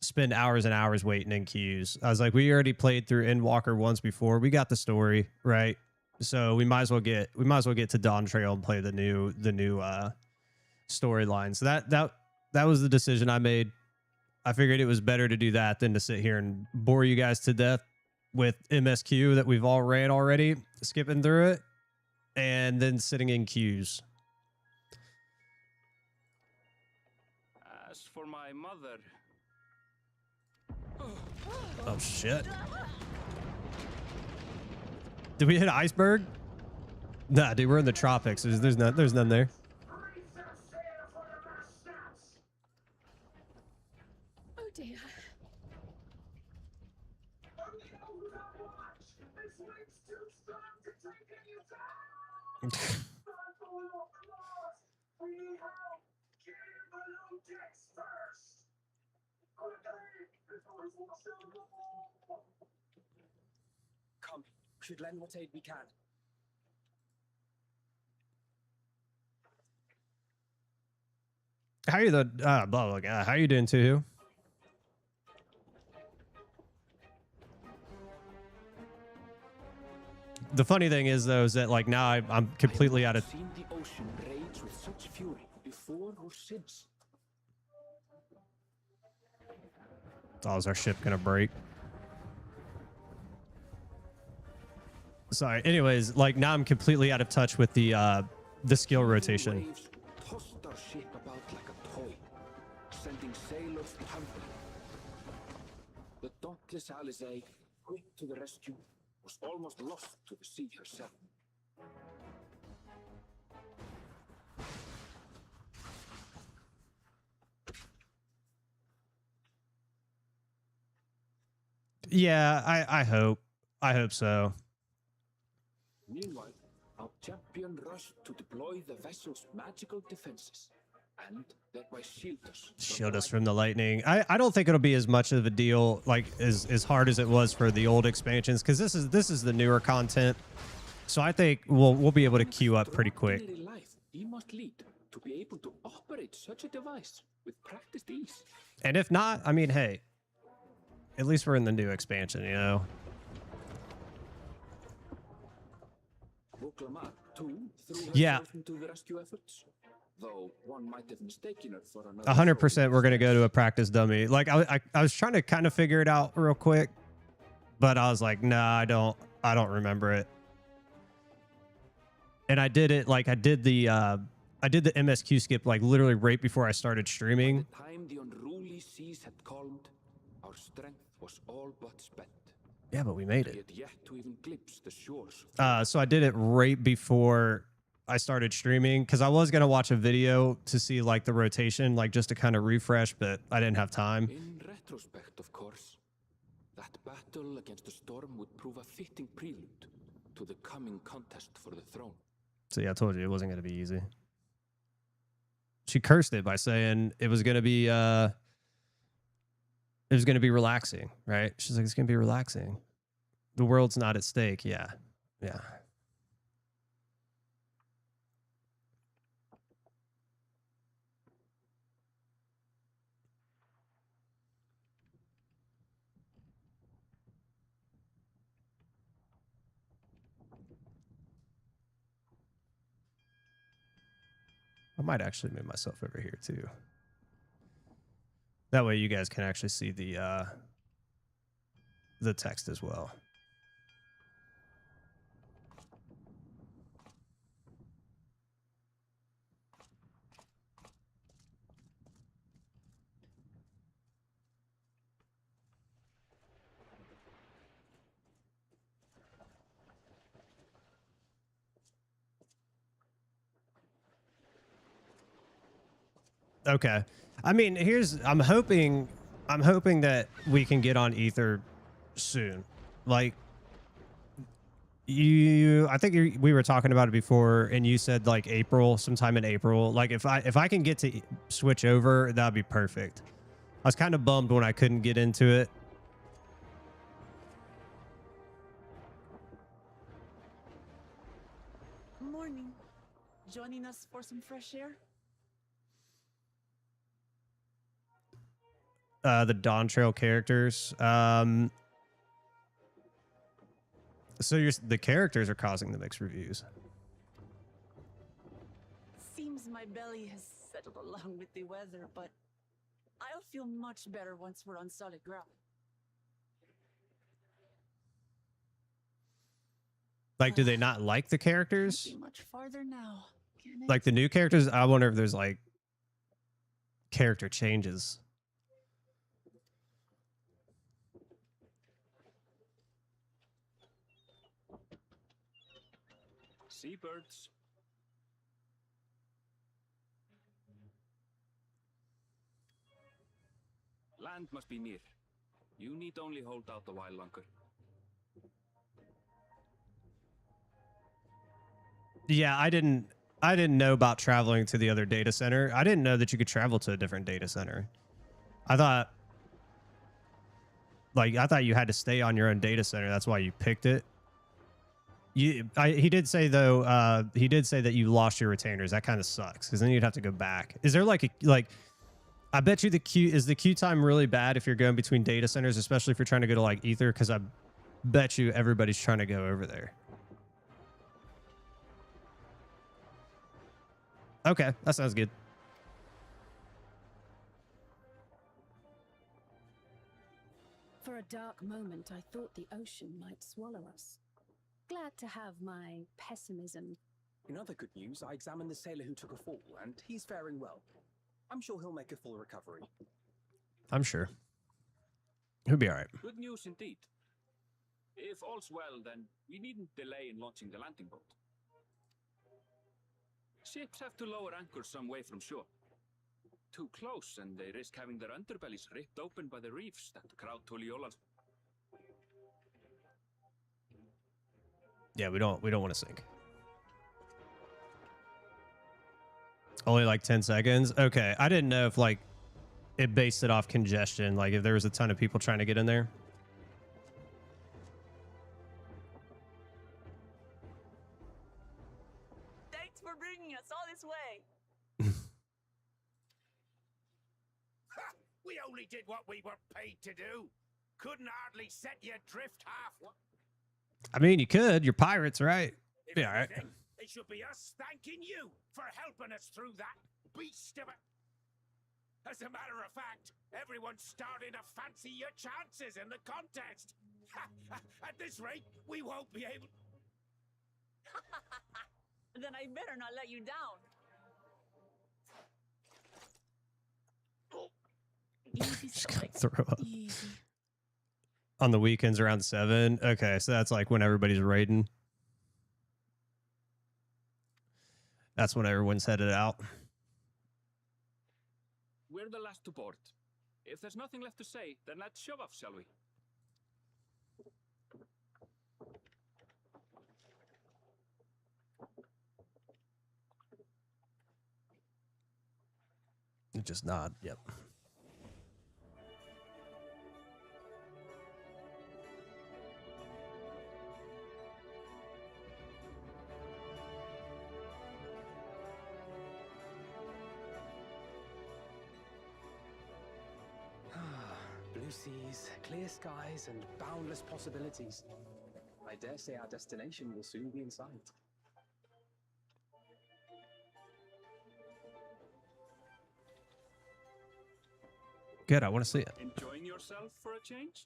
spend hours and hours waiting in queues. I was like, we already played through Endwalker once before. We got the story, right? So we might as well get to Dawntrail and play the new storyline. So that was the decision I made. I figured it was better to do that than to sit here and bore you guys to death with MSQ that we've all ran already, skipping through it, and then sitting in queues. As for my mother... Oh, shit. Did we hit iceberg? Nah, dude, we're in the tropics. There's none there. Oh dear. Come, should lend what aid we can. How are you blah, blah, blah. How are you doing, too? The funny thing is, though, is that like now I'm completely out of. Seen the ocean rage with such fury before or since. Oh, is our ship gonna break? Sorry. Anyways, like now I'm completely out of touch with the skill rotation. Waves tossed our ship about like a toy, sending sailors tumbling. The dauntless Alizé, quick to the rescue, was almost lost to the sea herself. Yeah, I hope so. Meanwhile, our champion rushed to deploy the vessel's magical defenses and thereby Shield us from the lightning. I don't think it'll be as much of a deal, like as hard as it was for the old expansions, because this is the newer content. So I think we'll be able to queue up pretty quick. Life he must lead to be able to operate such a device with practiced ease. And if not, I mean, hey, at least we're in the new expansion, you know. Yeah. Into the rescue efforts, though one might have mistaken it for another. 100% we're gonna go to a practice dummy. Like I was trying to kind of figure it out real quick, but I was like, nah, I don't remember it. And I did it like I did the MSQ skip like literally right before I started streaming. By the time the unruly seas had calmed, our strength was all but spent. Yeah, but we made We it. had yet to even glimpse the shores. So I did it right before I started streaming because I was gonna watch a video to see like the rotation, like just to kind of refresh, but I didn't have time. In retrospect, of course, that battle against the storm would prove a fitting prelude to the coming contest for the throne. So yeah, I told you it wasn't gonna be easy. She cursed it by saying it was gonna be relaxing, right? She's like, it's gonna be relaxing. The world's not at stake. Yeah. Yeah. I might actually move myself over here too. That way you guys can actually see the text as well. Okay. I mean, I'm hoping that we can get on Ether soon. Like I think we were talking about it before and you said like April, sometime in April. Like if I can get to switch over, that'd be perfect. I was kind of bummed when I couldn't get into it. Morning. Joining us for some fresh air? The Dawntrail characters. So the characters are causing the mixed reviews. Seems my belly has settled along with the weather, but I'll feel much better once we're on solid ground. Like, do they not like the characters? Can't be much farther now, can it? Like the new characters? I wonder if there's like character changes. Seabirds. Land must be near. You need only hold out a while longer. Yeah, I didn't know about traveling to the other data center. I didn't know that you could travel to a different data center. I thought you had to stay on your own data center. That's why you picked it. He did say though, he did say that you lost your retainers. That kind of sucks because then you'd have to go back. Is there like I bet you the queue time really bad if you're going between data centers, especially if you're trying to go to like Ether, because I bet you everybody's trying to go over there. Okay, that sounds good. For a dark moment, I thought the ocean might swallow us. Glad to have my pessimism. In other good news, I examined the sailor who took a fall, and he's faring well. I'm sure he'll make a full recovery. I'm sure. He'll be all right. Good news indeed. If all's well, then we needn't delay in launching the landing boat. Ships have to lower anchor some way from shore. Too close, and they risk having their underbellies ripped open by the reefs that crowd Tuliola's. Yeah, we don't want to sink. Only like 10 seconds. Okay, I didn't know if like it based it off congestion, like if there was a ton of people trying to get in there. Thanks for bringing us all this way. We only did what we were paid to do. Couldn't hardly set you adrift half. I mean, you could. You're pirates, right? If Yeah, all right. anything, it should be us thanking you for helping us through that beast of a... As a matter of fact, everyone's starting to fancy your chances in the contest. At this rate, we won't be able... Then I better not let you down. Easy Just gonna strike. throw up. Easy. On the weekends around 7. Okay, so that's like when everybody's raiding. That's when everyone's headed out. We're the last to board. If there's nothing left to say, then let's shove off, shall we? Just nod. Yep. Blue seas, clear skies, and boundless possibilities. I dare say our destination will soon be in sight. Good. I want to see it. Enjoying yourself for a change?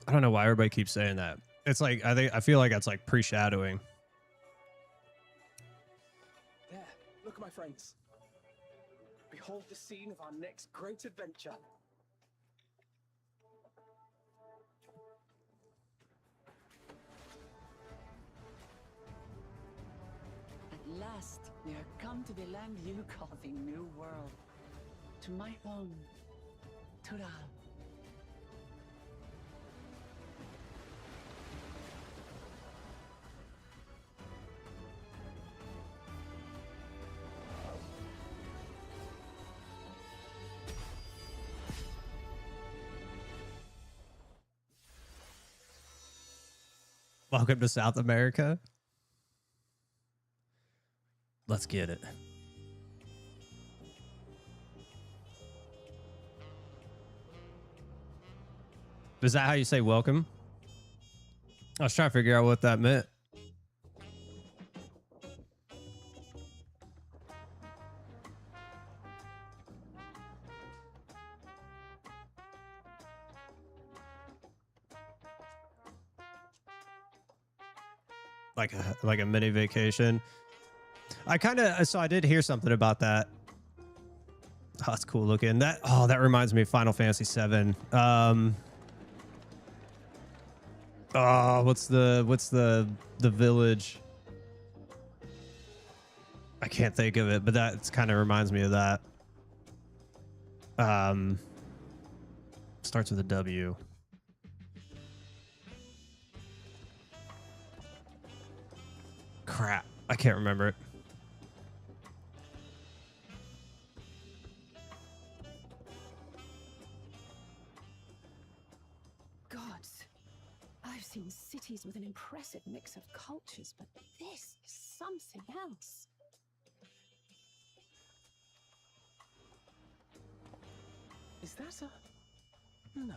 I don't know why everybody keeps saying that. It's like I feel like it's like pre-shadowing. There, look at my friends. Behold the scene of our next great adventure. At last, we are come to the land you call the New World. To my home, Tural. Welcome to South America. Let's get it. Is that how you say welcome? I was trying to figure out what that meant. Like a mini vacation. I did hear something about that. Oh, that's cool looking. That reminds me of Final Fantasy VII. What's the village? I can't think of it, but that kind of reminds me of that. Starts with a W. Crap, I can't remember it. Gods, I've seen cities with an impressive mix of cultures, but this is something else. Is that a... No.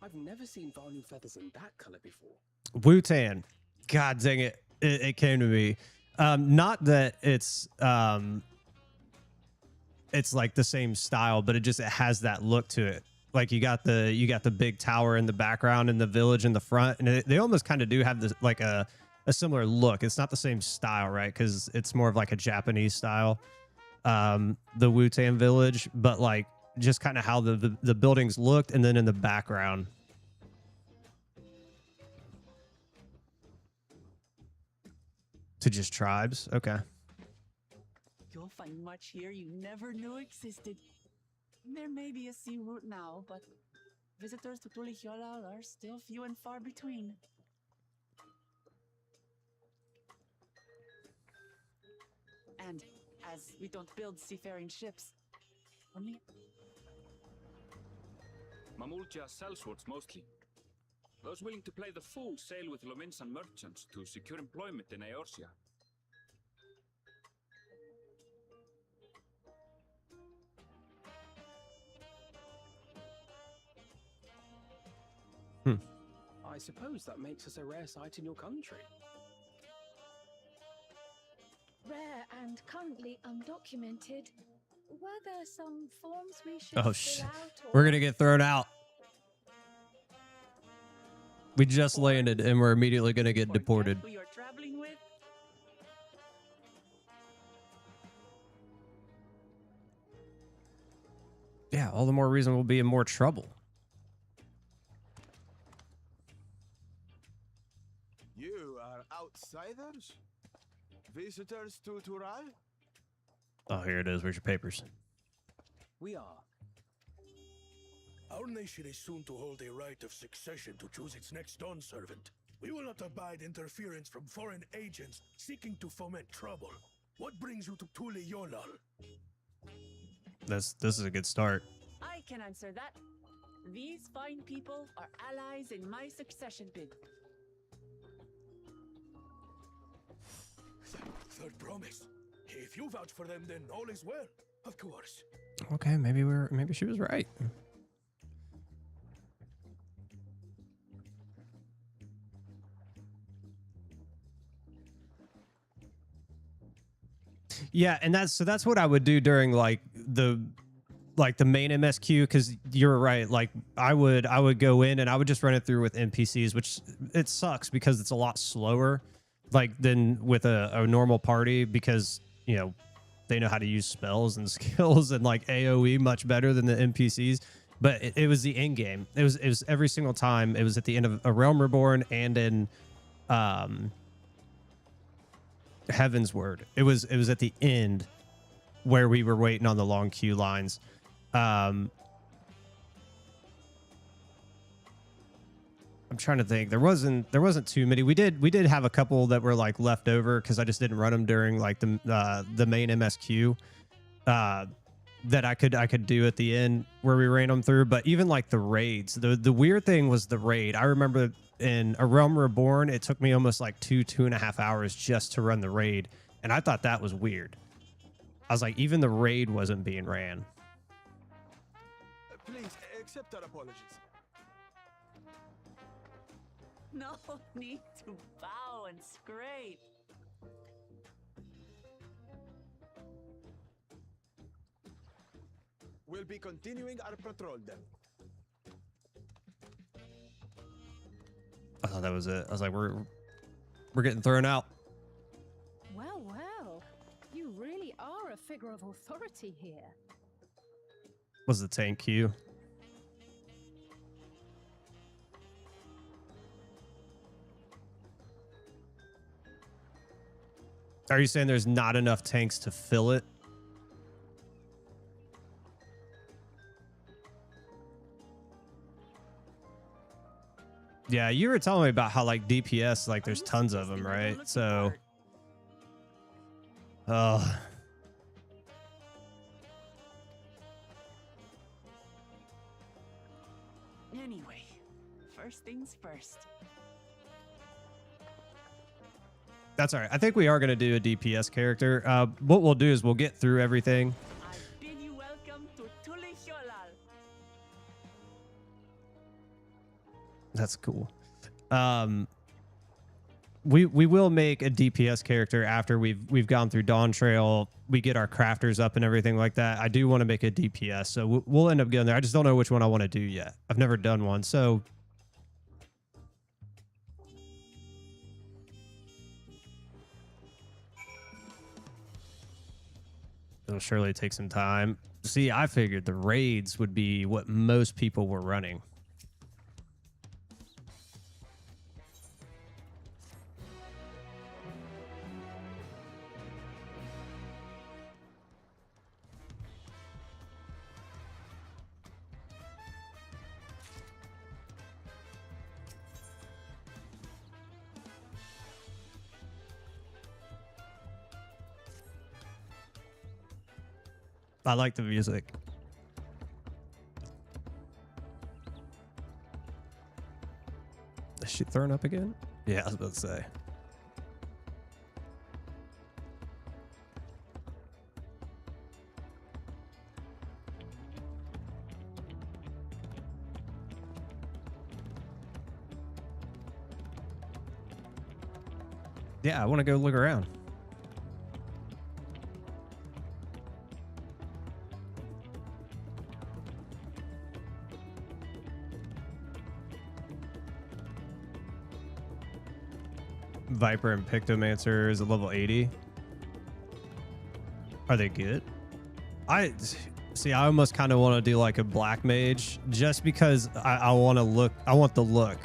I've never seen Vanu feathers in that color before. Wu-Tan. God dang it. It came to me. Not that it's like the same style, but it has that look to it. Like you got the big tower in the background and the village in the front, and they almost kind of do have this like a similar look. It's not the same style, right? Because it's more of like a Japanese style, the Wu-Tan village, but like just kind of how the buildings looked, and then in the background. To just tribes? Okay. You'll find much here you never knew existed. There may be a sea route now, but visitors to Tulihiola are still few and far between. And as we don't build seafaring ships, only... Mamulja sellswords mostly. Those willing to play the fool sail with Lominsan merchants to secure employment in Eorzea. I suppose that makes us a rare sight in your country. Rare and currently undocumented. Were there some forms we should Oh fill shit. out? We're gonna get thrown out. We just landed and we're immediately gonna get deported. Who you're traveling with? Yeah, all the more reason we'll be in more trouble. You are outsiders? Visitors to Tural? Oh, here it is. Where's your papers? We are. Our nation is soon to hold a right of succession to choose its next dawn servant. We will not abide interference from foreign agents seeking to foment trouble. What brings you to Tulihiola? This is a good start. I can answer that. These fine people are allies in my succession bid. Third promise. If you vouch for them, then all is well. Of course. Okay, maybe she was right. Yeah, and that's what I would do during like the main MSQ, because you're right. Like I would go in and I would just run it through with NPCs, which it sucks because it's a lot slower like than with a normal party, because you know they know how to use spells and skills and like AoE much better than the NPCs. But it was the end game. It was every single time. It was at the end of A Realm Reborn and in Heaven's Word. It was at the end where we were waiting on the long queue lines. I'm trying to think. There wasn't too many. We did have a couple that were like left over because I just didn't run them during like the main MSQ that I could do at the end where we ran them through. But even like the raids, the weird thing was the raid. I remember in A Realm Reborn, it took me almost like 2.5 hours just to run the raid, and I thought that was weird. I was like, even the raid wasn't being ran. Please accept our apologies. No need to bow and scrape. We'll be continuing our patrol then. I thought that was it. I was like, we're getting thrown out. Well, well, you really are a figure of authority here. Was the tank queue? Are you saying there's not enough tanks to fill it? Yeah, you were telling me about how like DPS, like there's tons of them, right? So, Anyway, first things first. that's all right. I think we are going to do a DPS character. What we'll do is we'll get through everything. I bid you welcome to Tulihyolal. That's cool. We will make a DPS character after we've gone through Dawntrail. We get our crafters up and everything like that. I do want to make a DPS, so we'll end up getting there. I just don't know which one I want to do yet. I've never done one, so it'll surely take some time. See, I figured the raids would be what most people were running. I like the music. Is she throwing up again? Yeah, I was about to say. Yeah, I want to go look around. Viper and Pictomancer is at level 80. Are they good? I almost kind of want to do like a black mage just because I want to look. I want the look.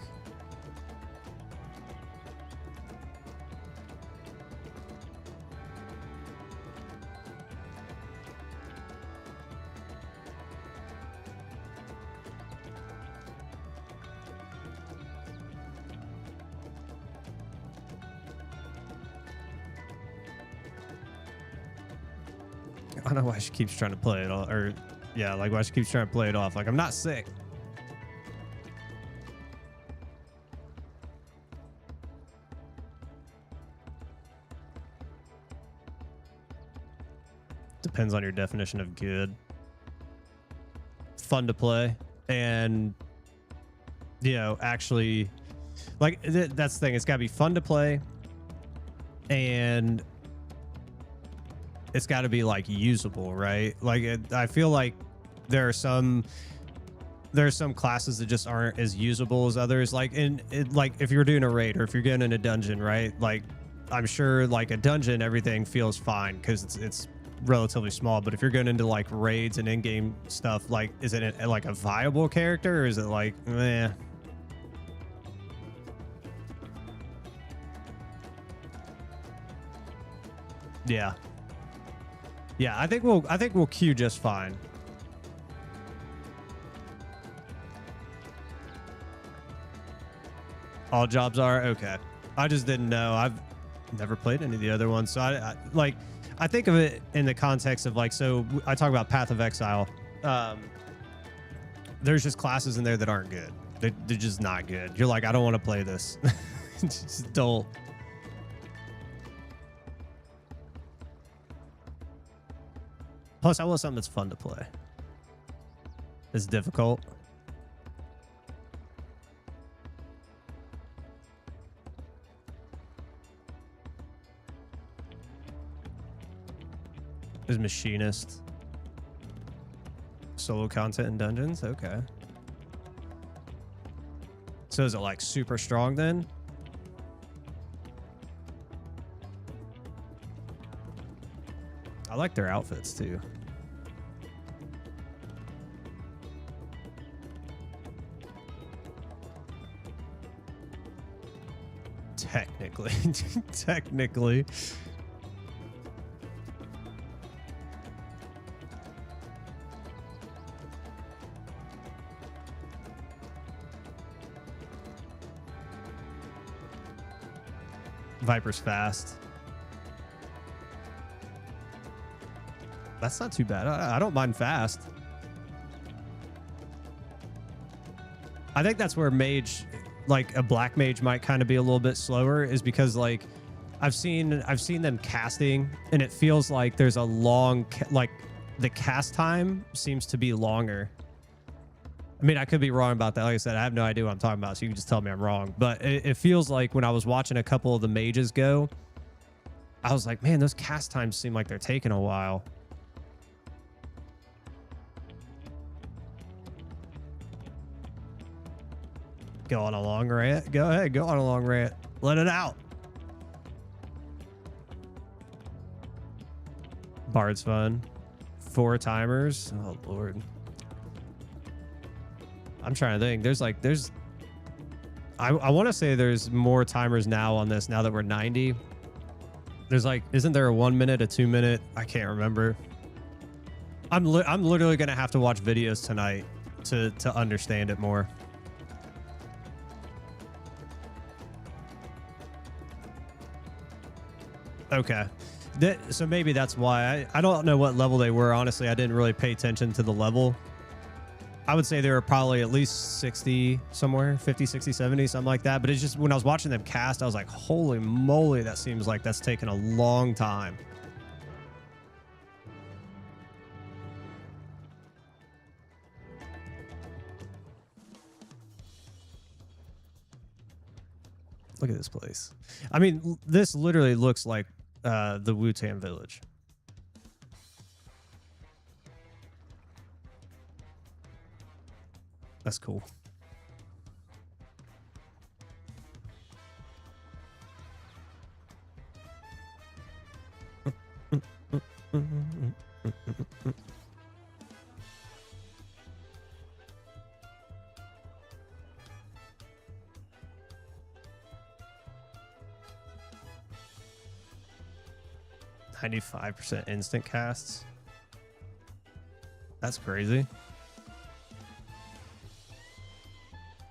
I don't know why she keeps trying to play it off, or yeah, like why she keeps trying to play it off. Like, I'm not sick. Depends on your definition of good. Fun to play, and you know, actually, like that's the thing. It's got to be fun to play, and it's got to be like usable, right? Like I feel like there are some classes that just aren't as usable as others. Like like if you're doing a raid or if you're getting in a dungeon, right? Like I'm sure like a dungeon, everything feels fine because it's relatively small. But if you're going into like raids and in-game stuff, like is it like a viable character or is it like meh? Yeah. Yeah, I think we'll queue just fine. All jobs are okay. I just didn't know. I've never played any of the other ones, so I think of it in the context of like, so I talk about Path of Exile. There's just classes in there that aren't good. They're just not good. You're like, I don't want to play this. Just don't. Plus, I want something that's fun to play. It's difficult. There's Machinist. Solo content in dungeons? Okay. So is it like super strong then? I like their outfits too. Technically. Technically. Viper's fast. That's not too bad. I don't mind fast. I think that's where mage, like a black mage, might kind of be a little bit slower, is because like I've seen them casting, and it feels like there's a long like the cast time seems to be longer. I mean, I could be wrong about that. Like I said, I have no idea what I'm talking about, so you can just tell me I'm wrong. But it feels like when I was watching a couple of the mages go, I was like, man, those cast times seem like they're taking a while. Go on a long rant. Go ahead, go on a long rant. Let it out. Bard's fun. 4 timers. Oh, Lord. I'm trying to think. I want to say there's more timers now on this now that we're 90. There's like, isn't there a 1 minute, a 2 minute? I can't remember. I'm literally going to have to watch videos tonight to understand it more. Okay. So maybe that's why. I don't know what level they were. Honestly, I didn't really pay attention to the level. I would say they were probably at least 60 somewhere, 50, 60, 70, something like that. But it's just when I was watching them cast, I was like, holy moly, that seems like that's taken a long time. Look at this place. I mean, this literally looks like the Wu-Tang Village. That's cool. %, instant casts. That's crazy.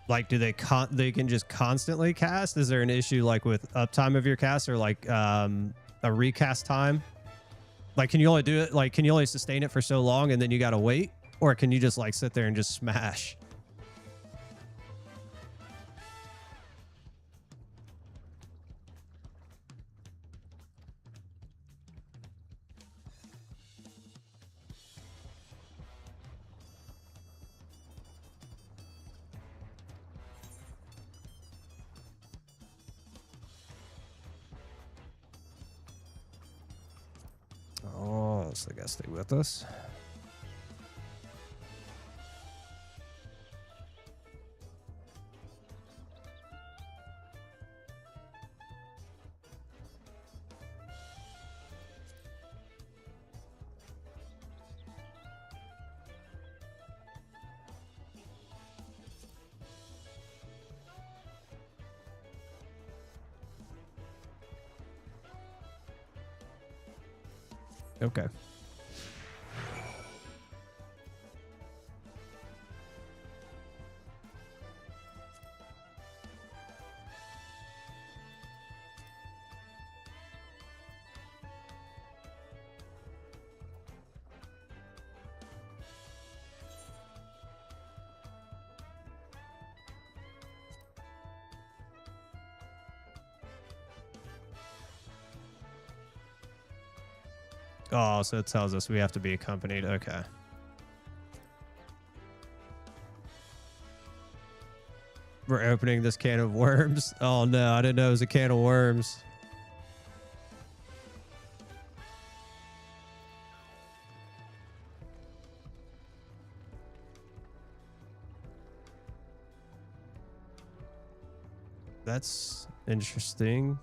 Like, do they can just constantly cast? Is there an issue like with uptime of your cast, or like a recast time? Like, can you only do it? Like, can you only sustain it for so long and then you gotta wait, or can you just like sit there and just smash? honestly gotta stay with us. Okay. Oh, so it tells us we have to be accompanied. Okay. We're opening this can of worms. Oh no, I didn't know it was a can of worms. That's interesting.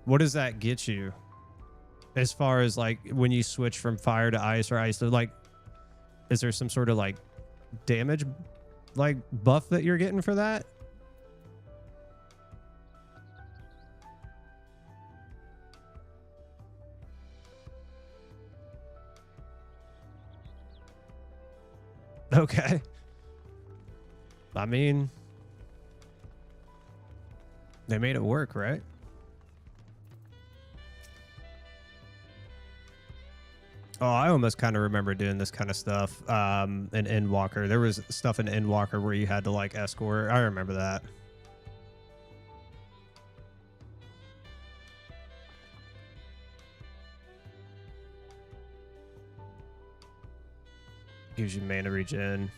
What does that get you? As far as like when you switch from fire to ice or ice to like, is there some sort of like damage like buff that you're getting for that? Okay. I mean, they made it work, right? Oh, I almost kind of remember doing this kind of stuff in Endwalker. There was stuff in Endwalker where you had to like escort. I remember that. Gives you mana regen.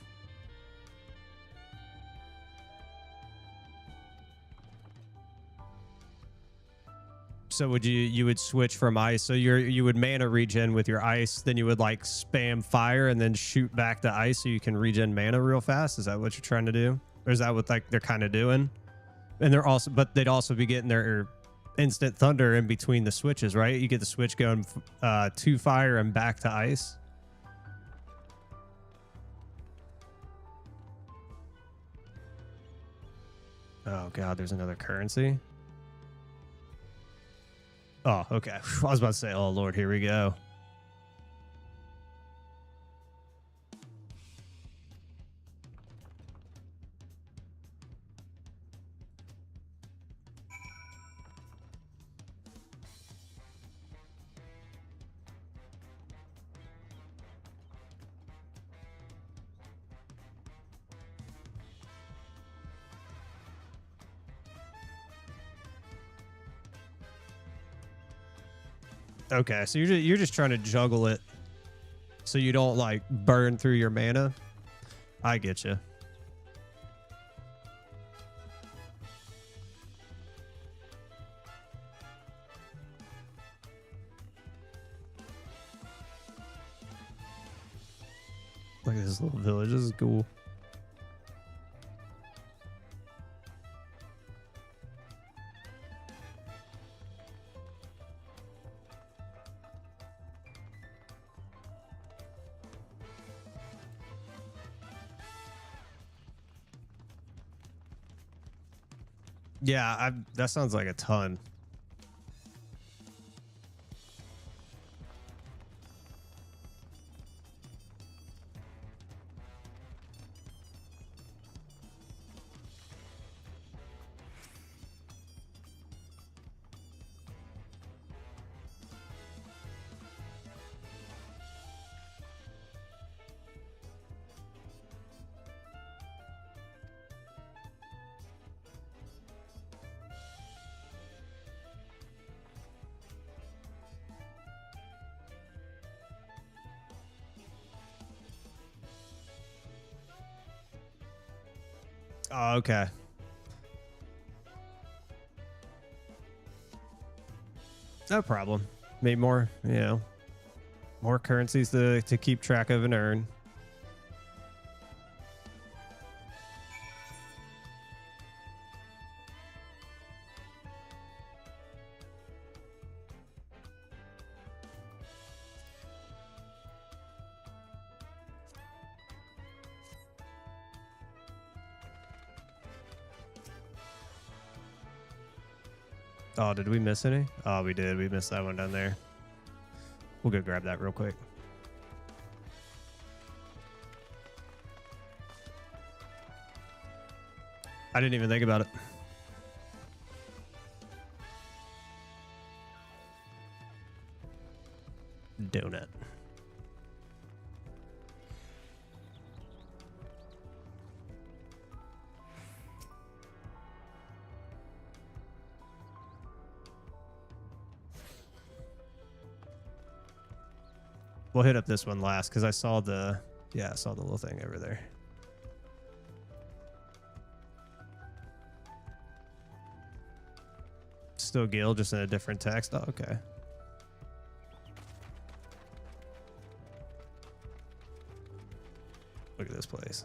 So would you would switch from ice? So you would mana regen with your ice, then you would like spam fire and then shoot back to ice so you can regen mana real fast. Is that what you're trying to do? Or is that what like they're kind of doing? And they're also, but they'd also be getting their instant thunder in between the switches, right? You get the switch going to fire and back to ice. Oh god, there's another currency. Oh, okay. I was about to say, oh Lord, here we go. Okay, so you're just trying to juggle it so you don't like burn through your mana. I get you. Look at this little village. This is cool. Yeah, that sounds like a ton. Oh, okay. No problem. Maybe more, you know. More currencies to keep track of and earn. Oh, did we miss any? Oh, we did. We missed that one down there. We'll go grab that real quick. I didn't even think about it. Donut. We'll hit up this one last because I saw the, yeah, I saw the little thing over there. Still Gil, just in a different text. Oh, okay. Look at this place.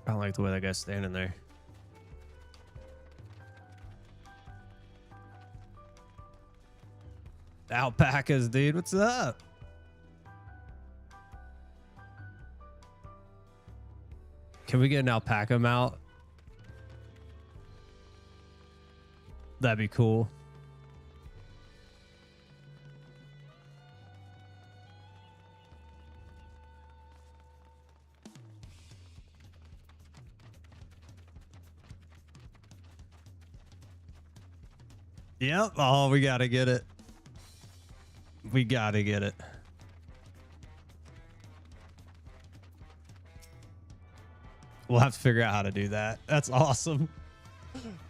I don't like the way that guy's standing there. Alpacas, dude. What's up? Can we get an alpaca mount? That'd be cool. Yep. Oh, we gotta get it. We gotta get it. We'll have to figure out how to do that. That's awesome.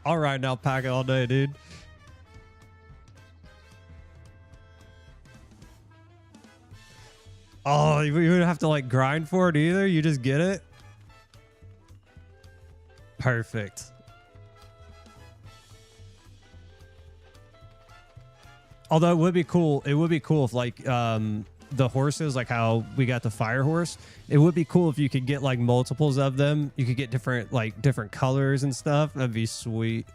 All right, now pack it all day, dude. Oh, you don't have to like grind for it either. You just get it. Perfect. Although it would be cool. It would be cool if like the horses, like how we got the fire horse. It would be cool if you could get like multiples of them. You could get different colors and stuff. That'd be sweet.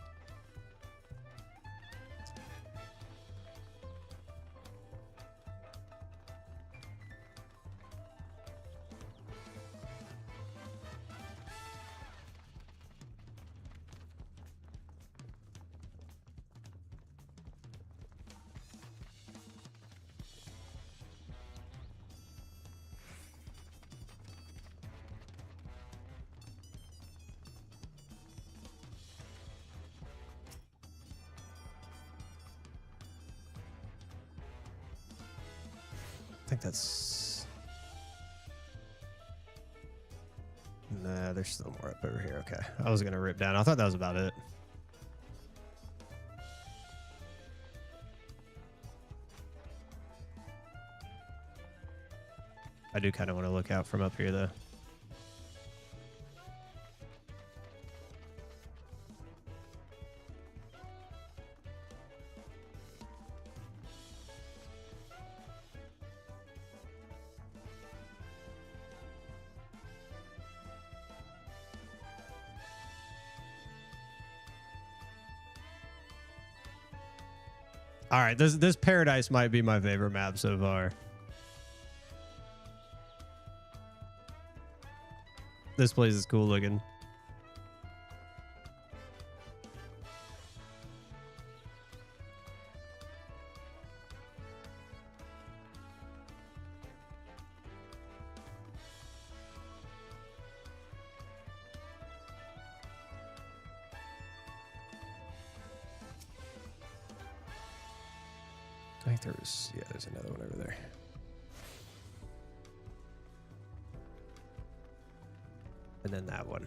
I think that's... Nah, there's still more up over here. Okay. I was going to rip down. I thought that was about it. I do kind of want to look out from up here, though. All right, this Paradise might be my favorite map so far. This place is cool looking. I think there was, yeah, there's another one over there. And then that one.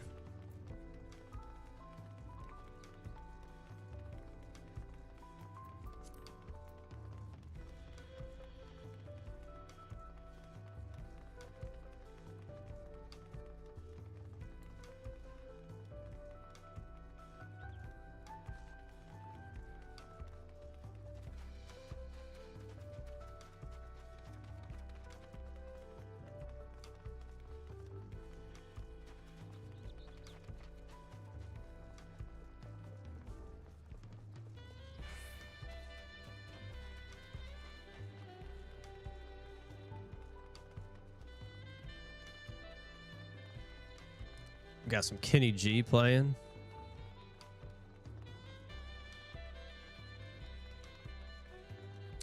Got some Kenny G playing.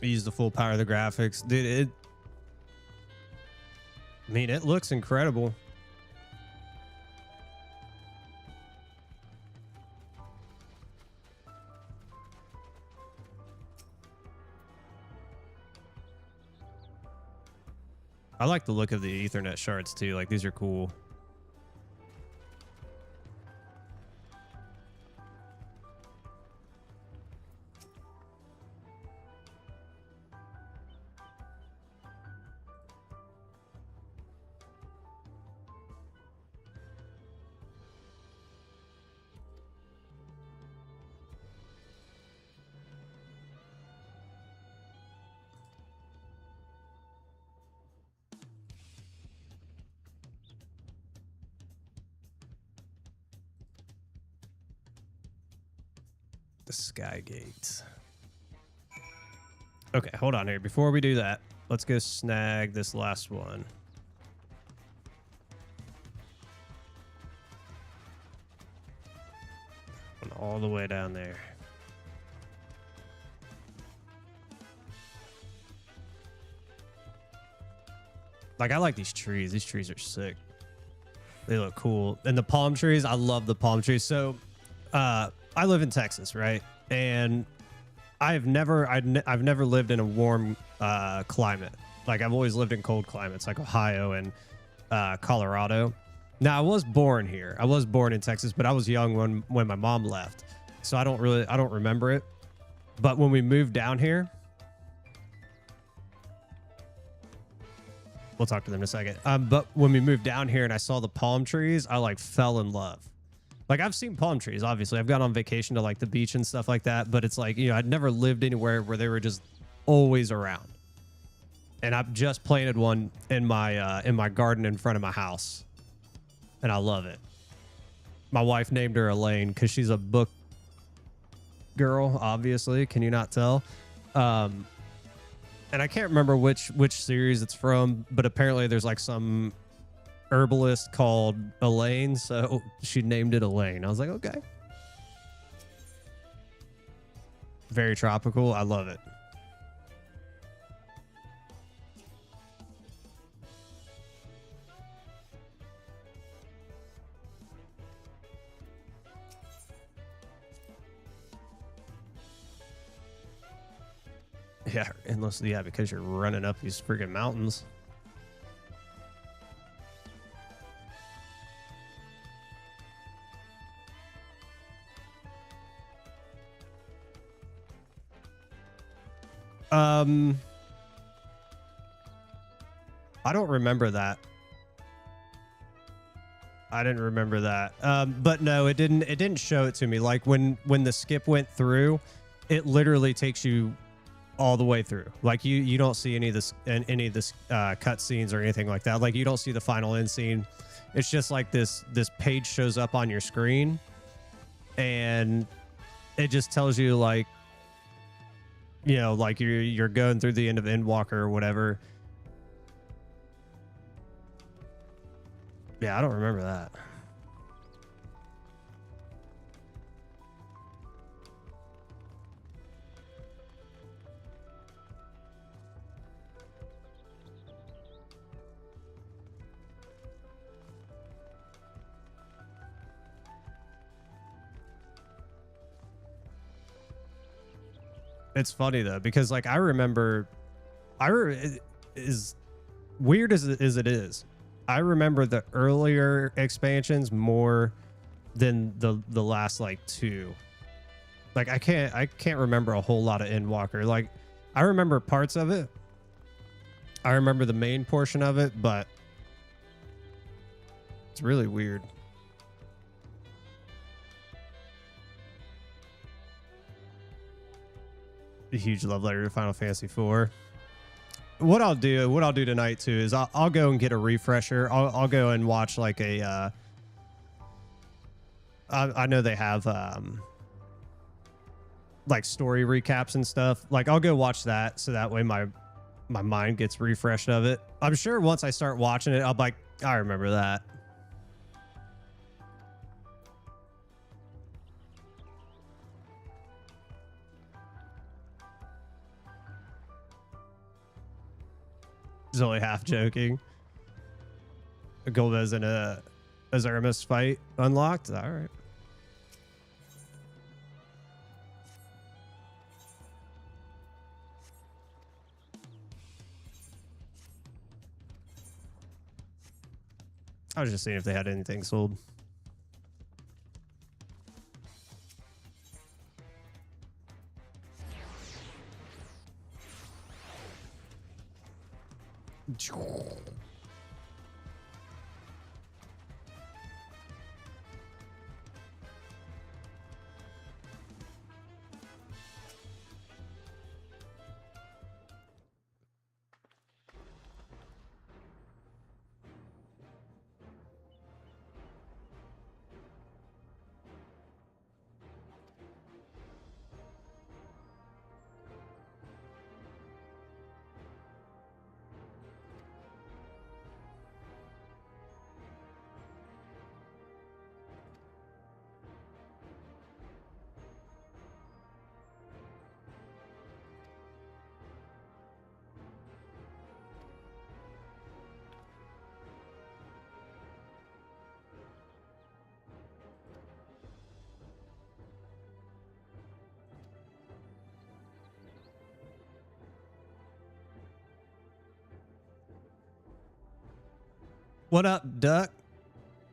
Use the full power of the graphics. Dude, I mean, it looks incredible. I like the look of the Ethernet shards too. Like, these are cool. The Skygate. Okay, hold on here. Before we do that, let's go snag this last one. Going all the way down there. Like, I like these trees. These trees are sick. They look cool. And the palm trees, I love the palm trees. So, I live in Texas, right? And I've never lived in a warm climate. Like, I've always lived in cold climates, like Ohio and Colorado. Now, I was born here. I was born in Texas, but I was young when my mom left, so I don't remember it. But when we moved down here, we'll talk to them in a second. But when we moved down here and I saw the palm trees, I like fell in love. Like, I've seen palm trees, obviously. I've gone on vacation to like the beach and stuff like that, but it's like, you know, I'd never lived anywhere where they were just always around. And I've just planted one in my garden in front of my house, and I love it. My wife named her Elaine because she's a book girl, obviously. Can you not tell? And I can't remember which series it's from, but apparently there's like some herbalist called Elaine, so she named it Elaine. I was like, okay. Very tropical. I love it. Yeah, endlessly. Yeah, because you're running up these freaking mountains. I don't remember that. I didn't remember that. But no, it didn't show it to me. Like when the skip went through, it literally takes you all the way through. Like you don't see any of this cut scenes or anything like that. Like you don't see the final end scene. It's just like this page shows up on your screen, and it just tells you like, you know, like you're going through the end of Endwalker or whatever. Yeah, I don't remember that. It's funny though, because like I remember, as weird as it is, I remember the earlier expansions more than the last like two. Like I can't remember a whole lot of Endwalker. Like I remember parts of it. I remember the main portion of it, but it's really weird. A huge love letter to Final Fantasy IV. What I'll do tonight too is I'll go and get a refresher. I'll go and watch like a I know they have like story recaps and stuff. Like I'll go watch that so that way my mind gets refreshed of it. I'm sure once I start watching it, I'll be like, I remember that. He's only half joking. Golbez in a Azuramus fight unlocked. All right. I was just seeing if they had anything sold. What up, Duck?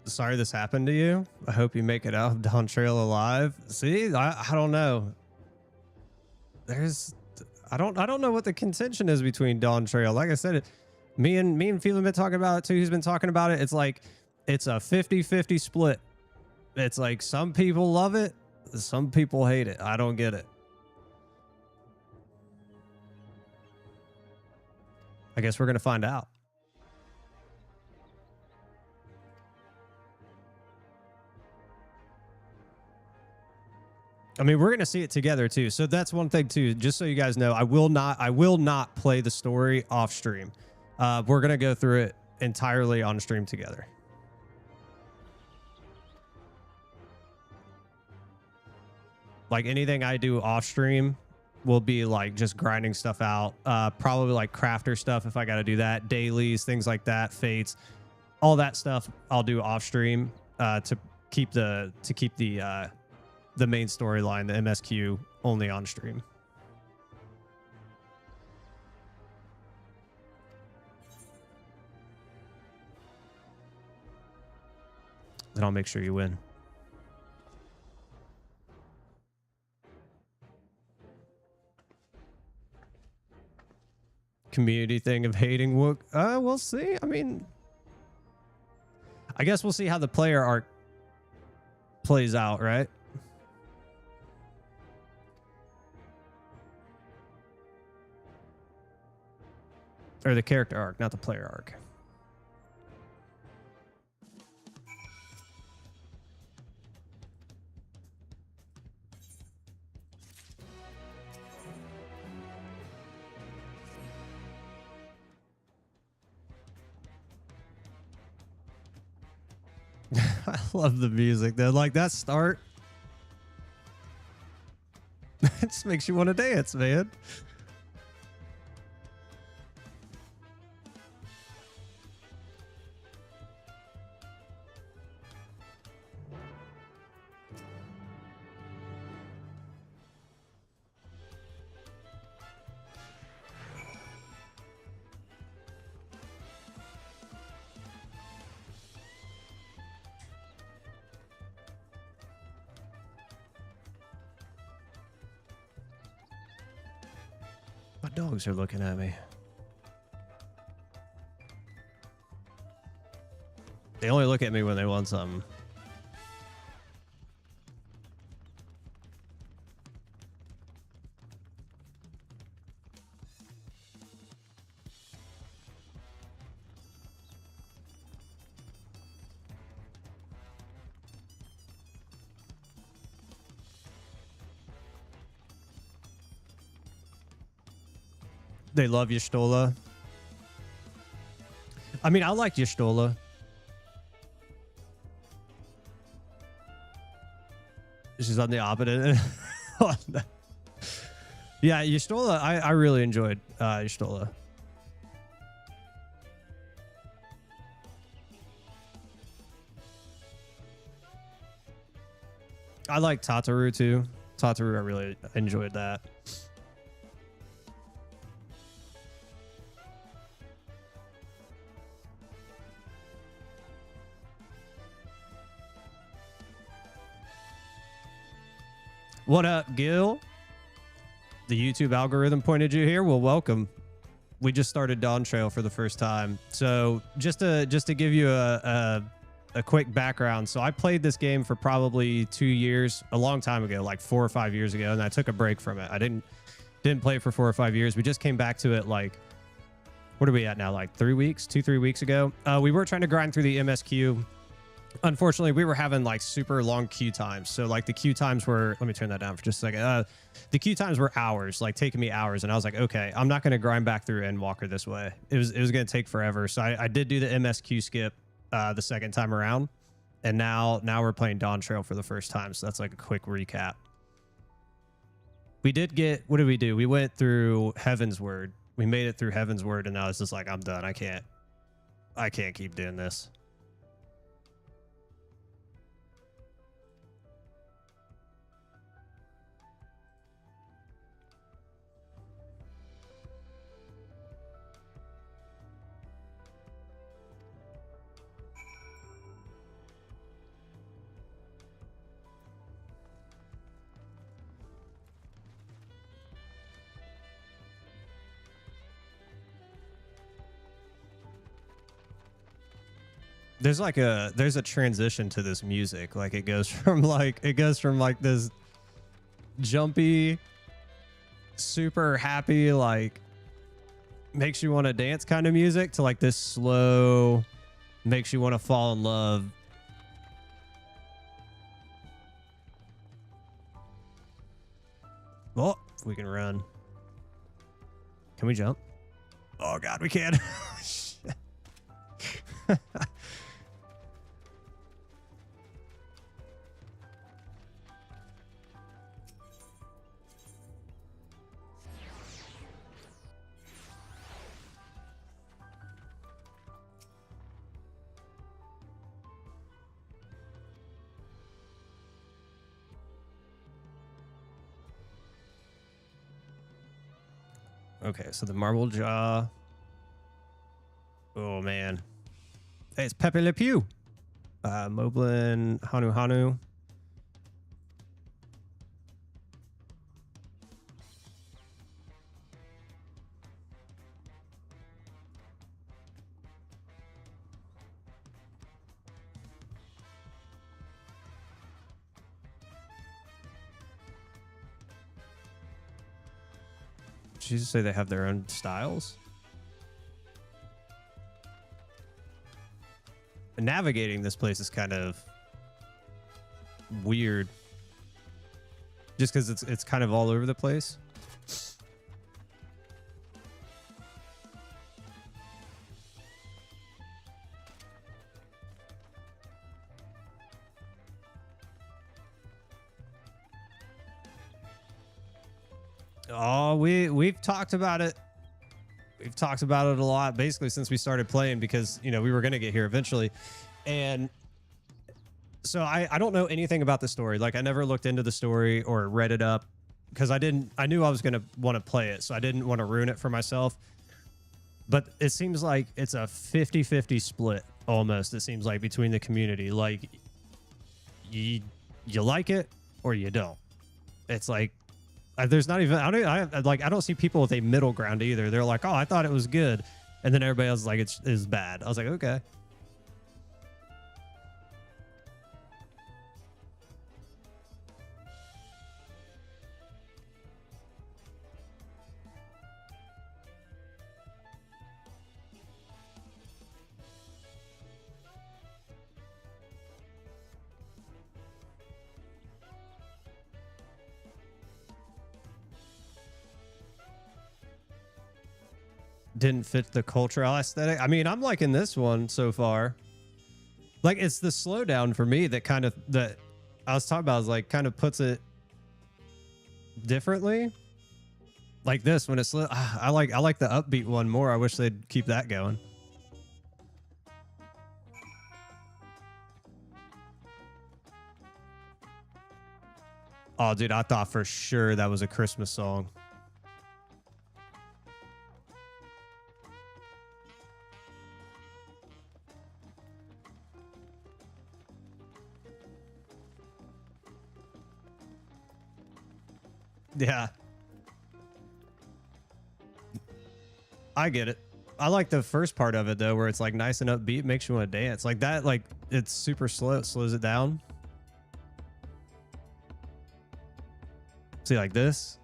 Sorry this happened to you. I hope you make it out of Dawntrail alive. See, I don't know. I don't know what the contention is between Dawntrail. Like I said, me and Phelan been talking about it too. He's been talking about it. It's like it's a 50-50 split. It's like some people love it, some people hate it. I don't get it. I guess we're gonna find out. I mean, we're going to see it together too. So that's one thing too, just so you guys know, I will not play the story off stream. We're going to go through it entirely on stream together. Like anything I do off stream will be like just grinding stuff out. Probably like crafter stuff if I got to do that, dailies, things like that, fates, all that stuff I'll do off stream to keep the main storyline, the MSQ, only on stream. Then I'll make sure you win. Community thing of hating Wook. We'll see. I mean, I guess we'll see how the player arc plays out, right? Or the character arc, not the player arc. I love the music. Though, like that start. It just makes you want to dance, man. My dogs are looking at me. They only look at me when they want something. They love Y'shtola. I mean, I like Y'shtola. She's on the opposite. Yeah, Y'shtola, I really enjoyed Y'shtola. I like Tataru too. Tataru, I really enjoyed that. What up, Gil? The YouTube algorithm pointed you here. Well, welcome. We just started Dawntrail for the first time. So just to give you a quick background. So I played this game for probably 2 years, a long time ago, like 4 or 5 years ago, and I took a break from it. I didn't play it for 4 or 5 years. We just came back to it like, what are we at now? Like 3 weeks, 2-3 weeks ago. We were trying to grind through the MSQ. Unfortunately, we were having like super long queue times. So like the queue times were, let me turn that down for just a second. The queue times were hours, like taking me hours. And I was like, okay, I'm not going to grind back through Endwalker this way. It was going to take forever. So I did do the MSQ skip the second time around. And now we're playing Dawntrail for the first time. So that's like a quick recap. We did get, what did we do? We went through Heaven's Word. We made it through Heaven's Word. And now it's just like, I'm done. I can't keep doing this. There's a transition to this music. Like it goes from like this jumpy, super happy, like makes you want to dance kind of music to like this slow, makes you want to fall in love. Well, if we can run. Can we jump? Oh God, we can. Shit. Okay, so the marble jaw. Oh man. Hey, it's Pepe Le Pew. Moblin, Hanu Hanu. Did you just say they have their own styles? Navigating this place is kind of weird. Just because it's kind of all over the place. Oh, we've talked about it. We've talked about it a lot, basically since we started playing, because we were going to get here eventually. And so I don't know anything about the story. Like I never looked into the story or read it up because I knew I was going to want to play it. So I didn't want to ruin it for myself. But it seems like it's a 50-50 split almost. It seems like between the community, like you like it or you don't. It's like, There's not even I don't see people with a middle ground either. They're like, oh, I thought it was good, and then everybody else is like it's bad. I was like, okay. Didn't fit the cultural aesthetic. I mean, I'm liking this one so far. Like, it's the slowdown for me that kind of that I was talking about is like kind of puts it differently. Like this when it's slow. I like the upbeat one more. I wish they'd keep that going. Oh, dude, I thought for sure that was a Christmas song. Yeah. I get it. I like the first part of it though, where it's like nice and upbeat, makes you want to dance. Like that, like it's super slow, it slows it down. See, like this.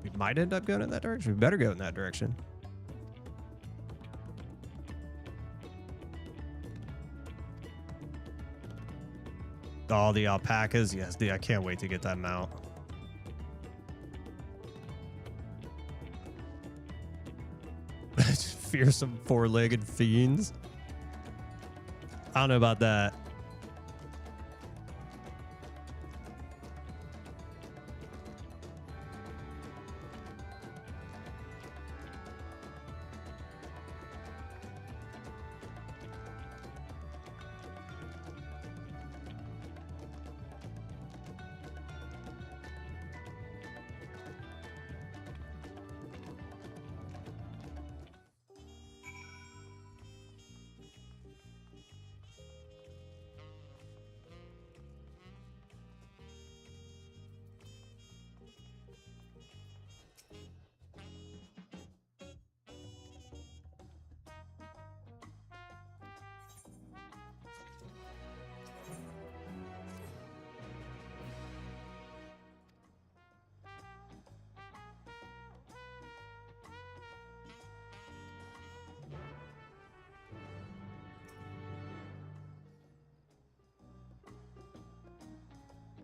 We might end up going in that direction. We better go in that direction. All the alpacas. Yes, dude, I can't wait to get that mount. Fearsome four-legged fiends. I don't know about that.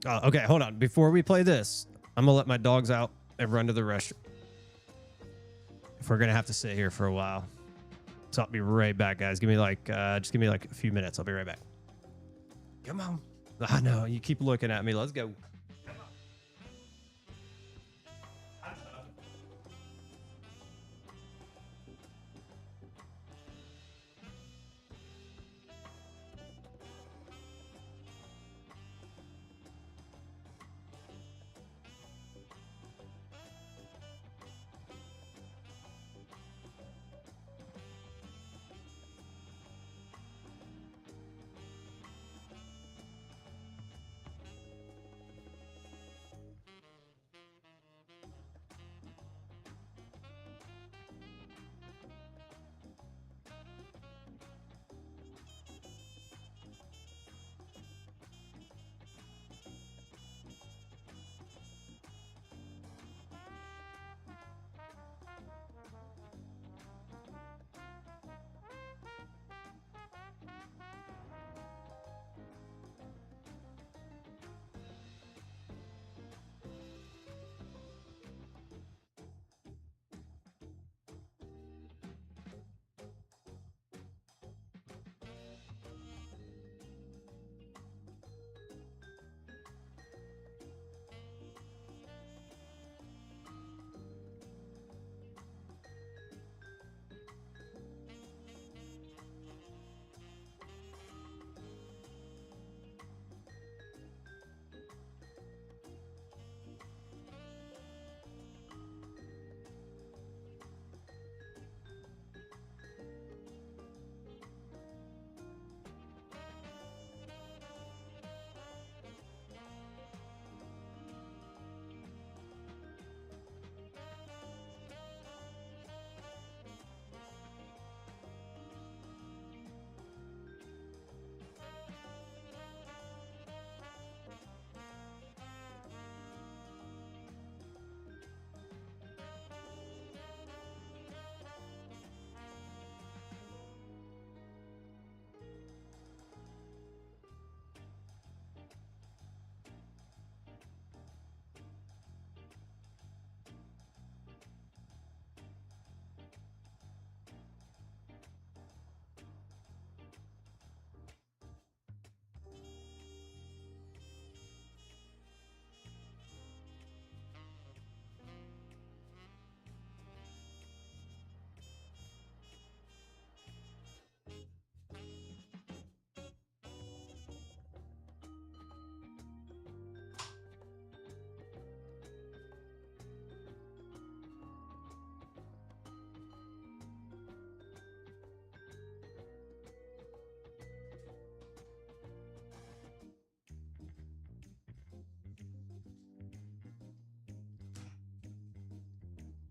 Oh, okay, hold on. Before we play this, I'm gonna let my dogs out and run to the restroom. If we're gonna have to sit here for a while, so I'll be right back, guys. Give me like, just give me like a few minutes. I'll be right back. Come on. I know you keep looking at me. Let's go.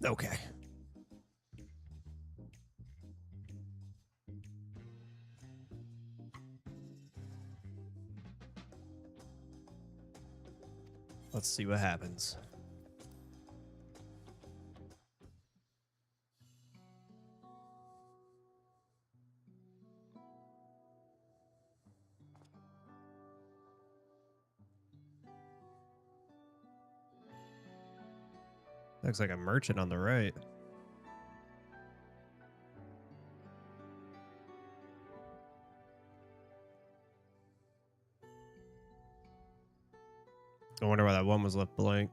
Okay. Let's see what happens. Looks like a merchant on the right. I wonder why that one was left blank.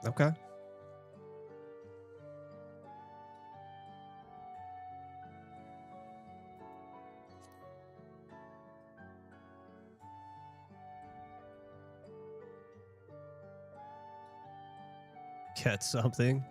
Okay. Get something.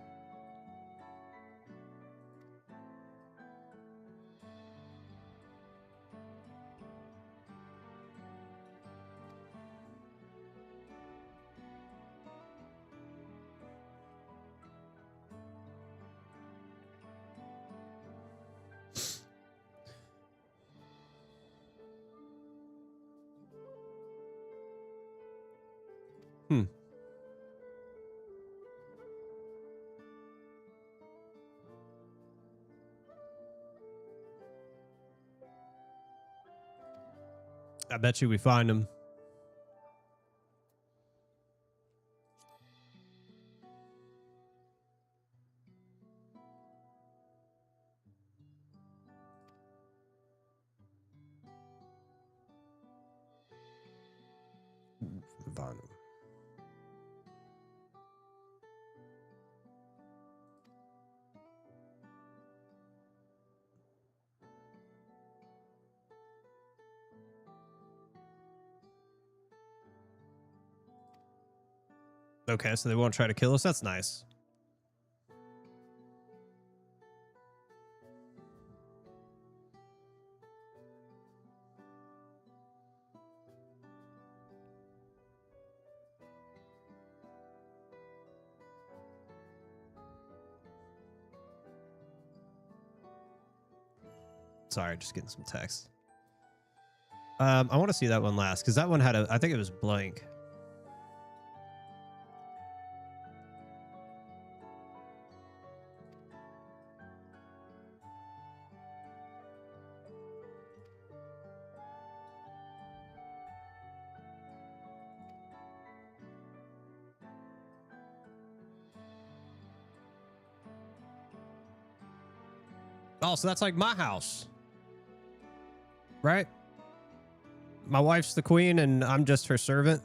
I bet you we find him. Find him. Okay, so they won't try to kill us. That's nice. Sorry, just getting some text. I want to see that one last because that one had a, I think it was blank. Oh, so that's like my house, right? My wife's the queen and I'm just her servant.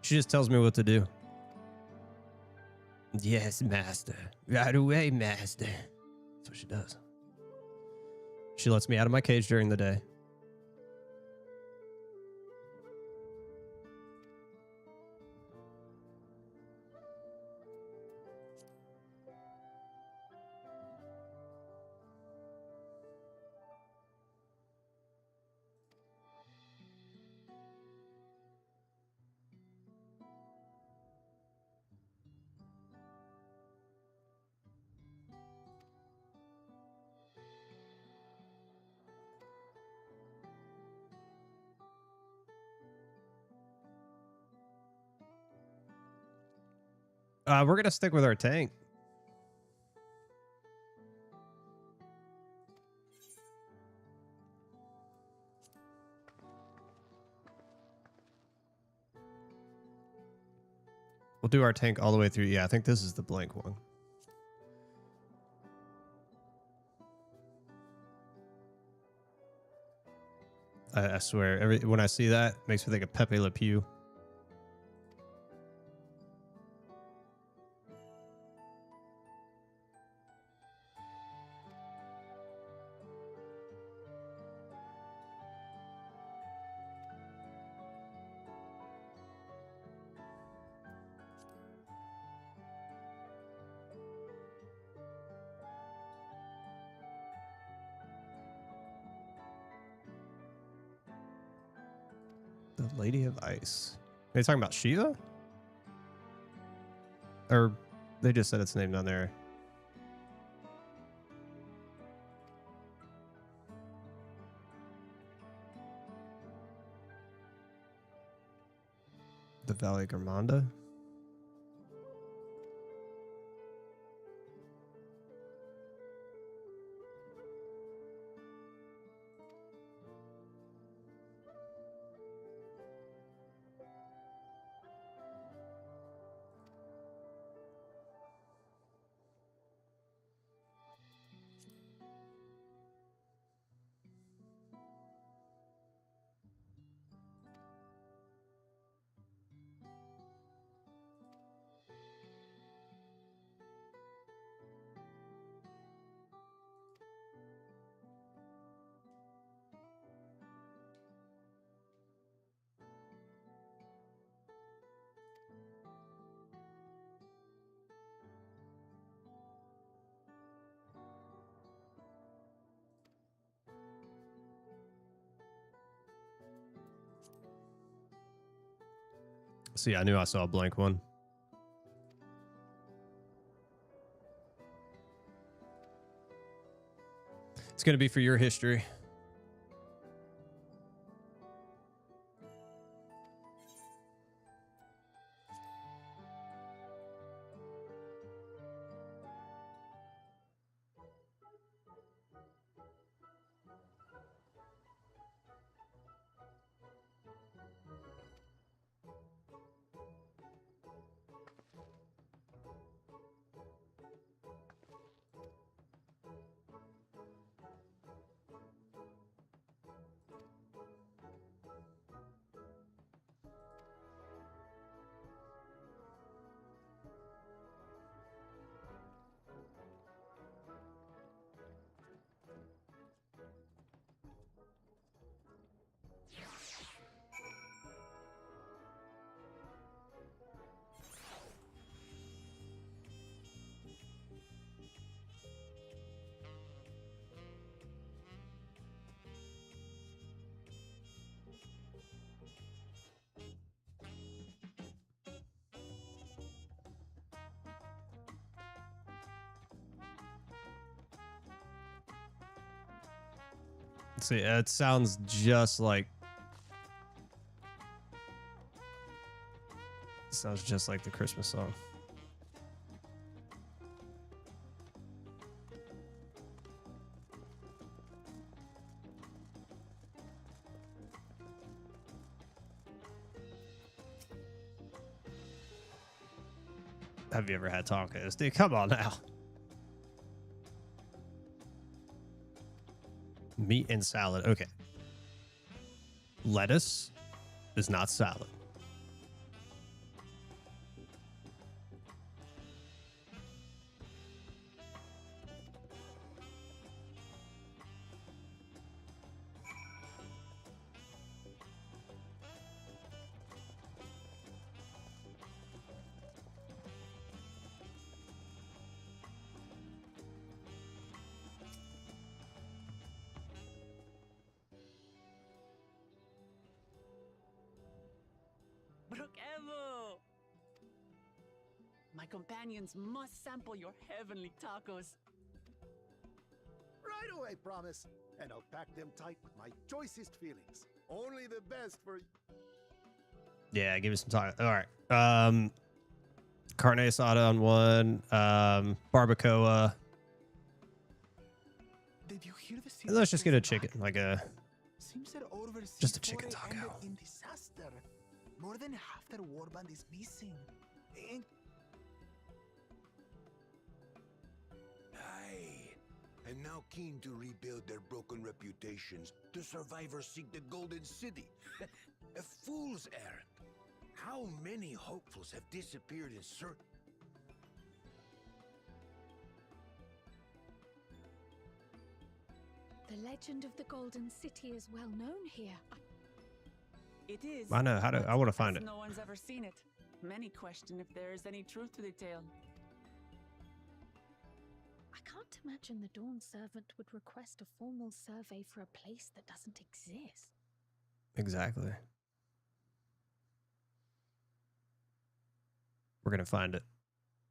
She just tells me what to do. Yes, master. Right away, master. That's what she does. She lets me out of my cage during the day. We're going to stick with our tank. We'll do our tank all the way through. Yeah, I think this is the blank one. I swear, when I see that, it makes me think of Pepe Le Pew. The Lady of Ice. Are they talking about Shiva? Or they just said its name down there. The Valley of Garmanda? See, I knew I saw a blank one. It's going to be for your history. See, it sounds just like the Christmas song. Have you ever had tacos, dude? Come on now. Meat and salad. Okay. Lettuce is not salad. Evo! My companions must sample your heavenly tacos. Right away, promise. And I'll pack them tight with my choicest feelings. Only the best for... Yeah, give me some time. All right. Carne asada on one. Barbacoa. Did you hear the And let's just get a chicken, like a... Seems that overseas Just a chicken foray taco. ended in disaster. More than half their warband is missing. Aye, and now keen to rebuild their broken reputation. nations, the survivors seek the Golden City. A fool's errand. How many hopefuls have disappeared in search? The legend of the Golden City is well known here. It is. I know how to. I want to find as it. No one's ever seen it. Many question if there is any truth to the tale. I can't imagine the Dawn Servant would request a formal survey for a place that doesn't exist. Exactly. We're gonna find it.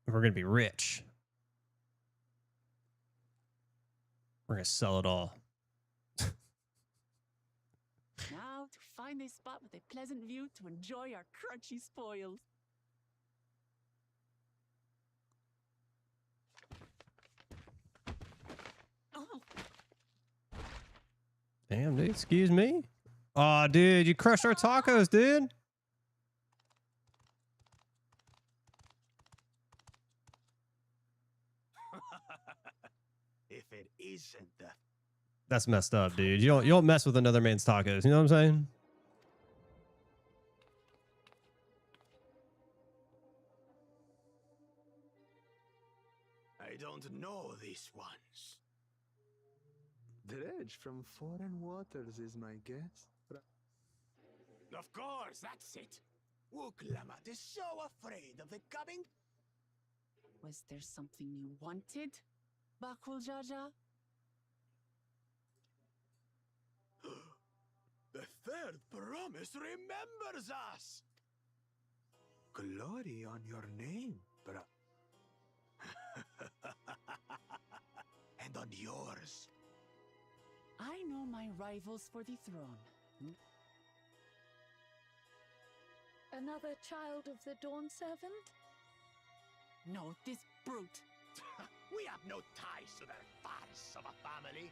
We're gonna be rich. We're gonna sell it all. Now to find a spot with a pleasant view to enjoy our crunchy spoils. Oh, Damn, dude. Excuse me. Aw, dude, you crushed our tacos, dude. If it isn't the... That's messed up, dude. You don't mess with another man's tacos. You know what I'm saying? I don't know these ones. Dredge from foreign waters is my guess. Of course, that's it. Wuklamat is so afraid of the coming... was there something you wanted, Bakul Jaja? The third promise remembers us! Glory on your name, bro. And on yours. I know my rivals for the throne. Another child of the Dawn Servant? No, this brute. We have no ties to the farce of a family,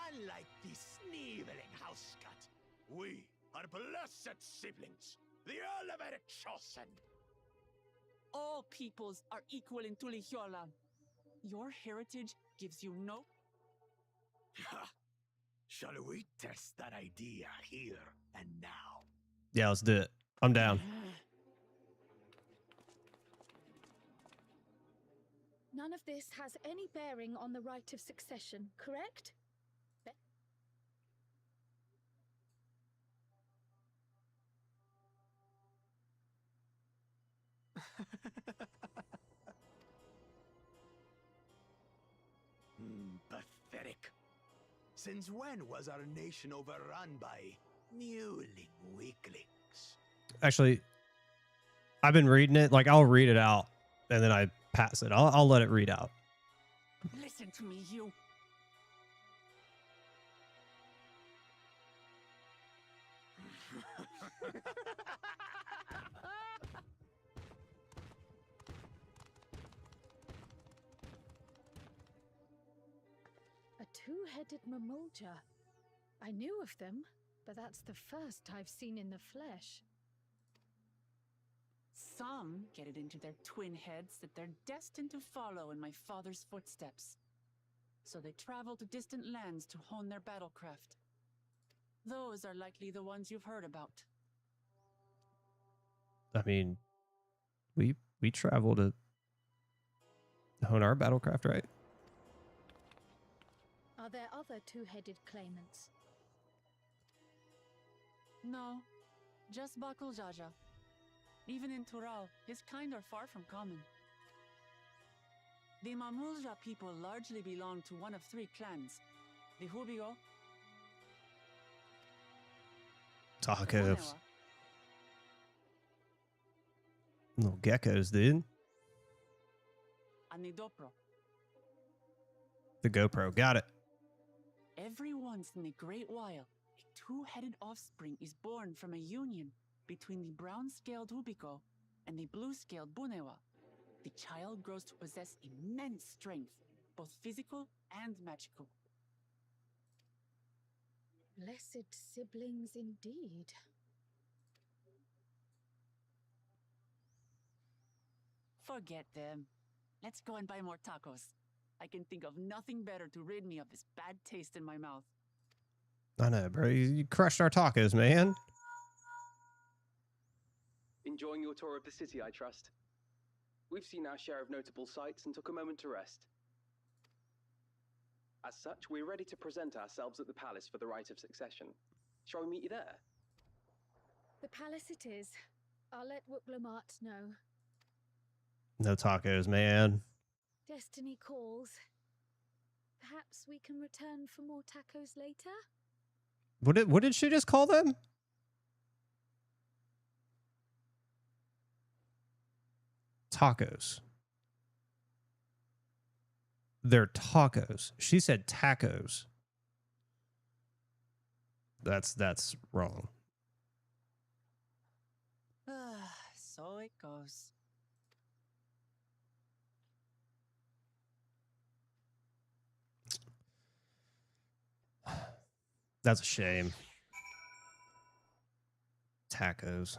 unlike the sneevling house cut. We are blessed siblings, the elevated chosen. All peoples are equal in Tulihiola. Your heritage gives you no... Shall we test that idea here and now? Yeah, let's do it. I'm down. None of this has any bearing on the right of succession, correct? Pathetic. Since when was our nation overrun by mewling weaklings? Actually, I've been reading it. Like, I'll read it out and then I pass it. I'll let it read out. Listen to me, you. A two-headed mamulja. I knew of them, but that's the first I've seen in the flesh. Some get it into their twin heads that they're destined to follow in my father's footsteps. So they travel to distant lands to hone their battlecraft. Those are likely the ones you've heard about. I mean, we travel to hone our battlecraft, right? Are there other two-headed claimants? No, just Bakul Jaja. Even in Tural, his kind are far from common. The Mamulja people largely belong to one of three clans. The Hubigo, Tacos. Little geckos, dude. and the Dopro. The GoPro. Got it. Every once in the great while, a two-headed offspring is born from a union between the brown-scaled Hubico and the blue-scaled Bunewa. The child grows to possess immense strength, both physical and magical. Blessed siblings indeed. Forget them. Let's go and buy more tacos. I can think of nothing better to rid me of this bad taste in my mouth. I know, bro. You crushed our tacos, man. Enjoying your tour of the city, I trust. We've seen our share of notable sights and took a moment to rest. As such, we're ready to present ourselves at the palace for the rite of succession. Shall we meet you there? The palace it is. I'll let Wooklamart know. No tacos, man. Destiny calls. Perhaps we can return for more tacos later? What did she just call them? Tacos. They're tacos. She said tacos. That's wrong. So it goes. That's a shame. Tacos.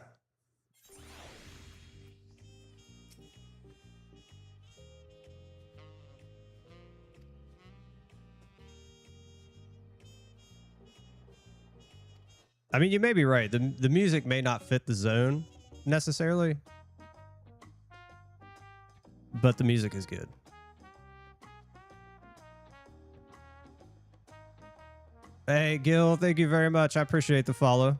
I mean, you may be right. The music may not fit the zone necessarily, but the music is good. Hey, Gil, thank you very much. I appreciate the follow.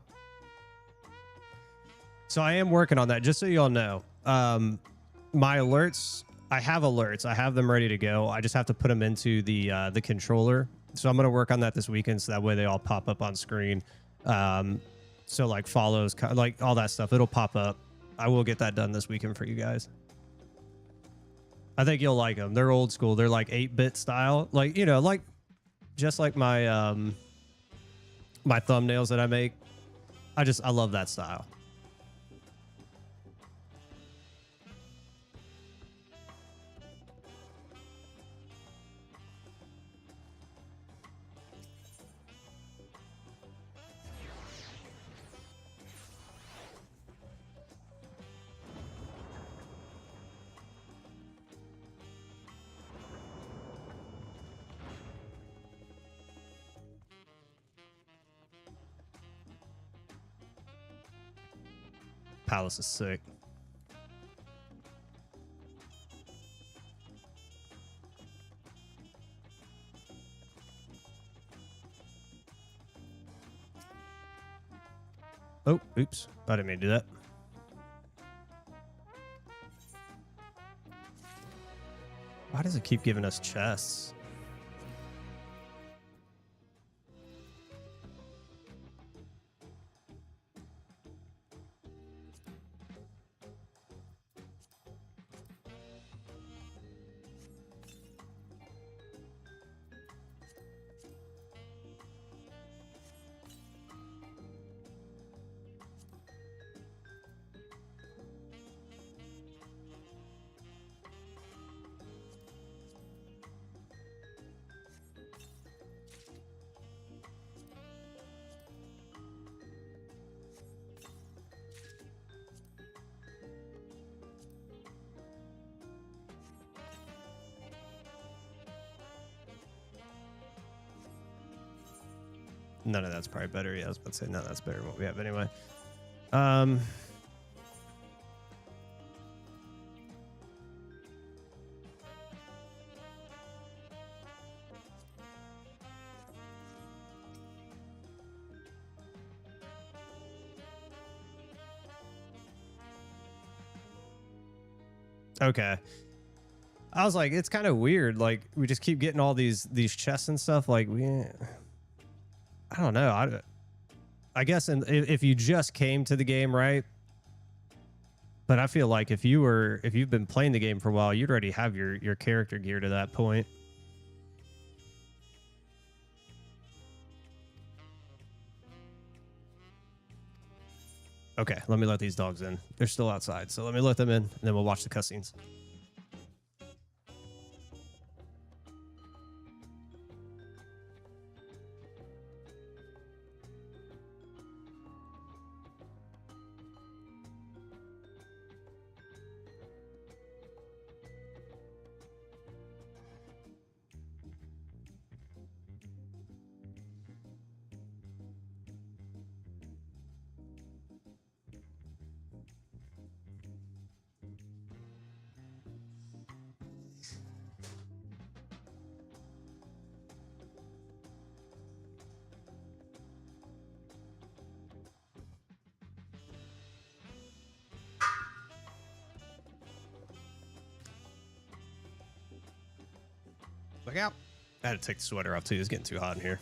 So I am working on that, just so you all know. My alerts, I have alerts. I have them ready to go. I just have to put them into the controller. So I'm going to work on that this weekend, so that way they all pop up on screen. So like follows, like all that stuff, it'll pop up. I will get that done this weekend for you guys. I think you'll like them. They're old school. They're like 8-bit style. Like, you know, like just like my my thumbnails that I make. I love that style. Palace is sick. Oh, oops. I didn't mean to do that. Why does it keep giving us chests? None of that's probably better. Yeah, I was about to say, no, that's better than what we have anyway. Okay. I was like, it's kind of weird. Like, we just keep getting all these chests and stuff. Like, I don't know. I guess if you just came to the game, right? But I feel like if you've been playing the game for a while, you'd already have your character gear to that point. Okay, let me let these dogs in. They're still outside, so let me let them in, and then we'll watch the cutscenes. Look out. I had to take the sweater off too. It's getting too hot in here.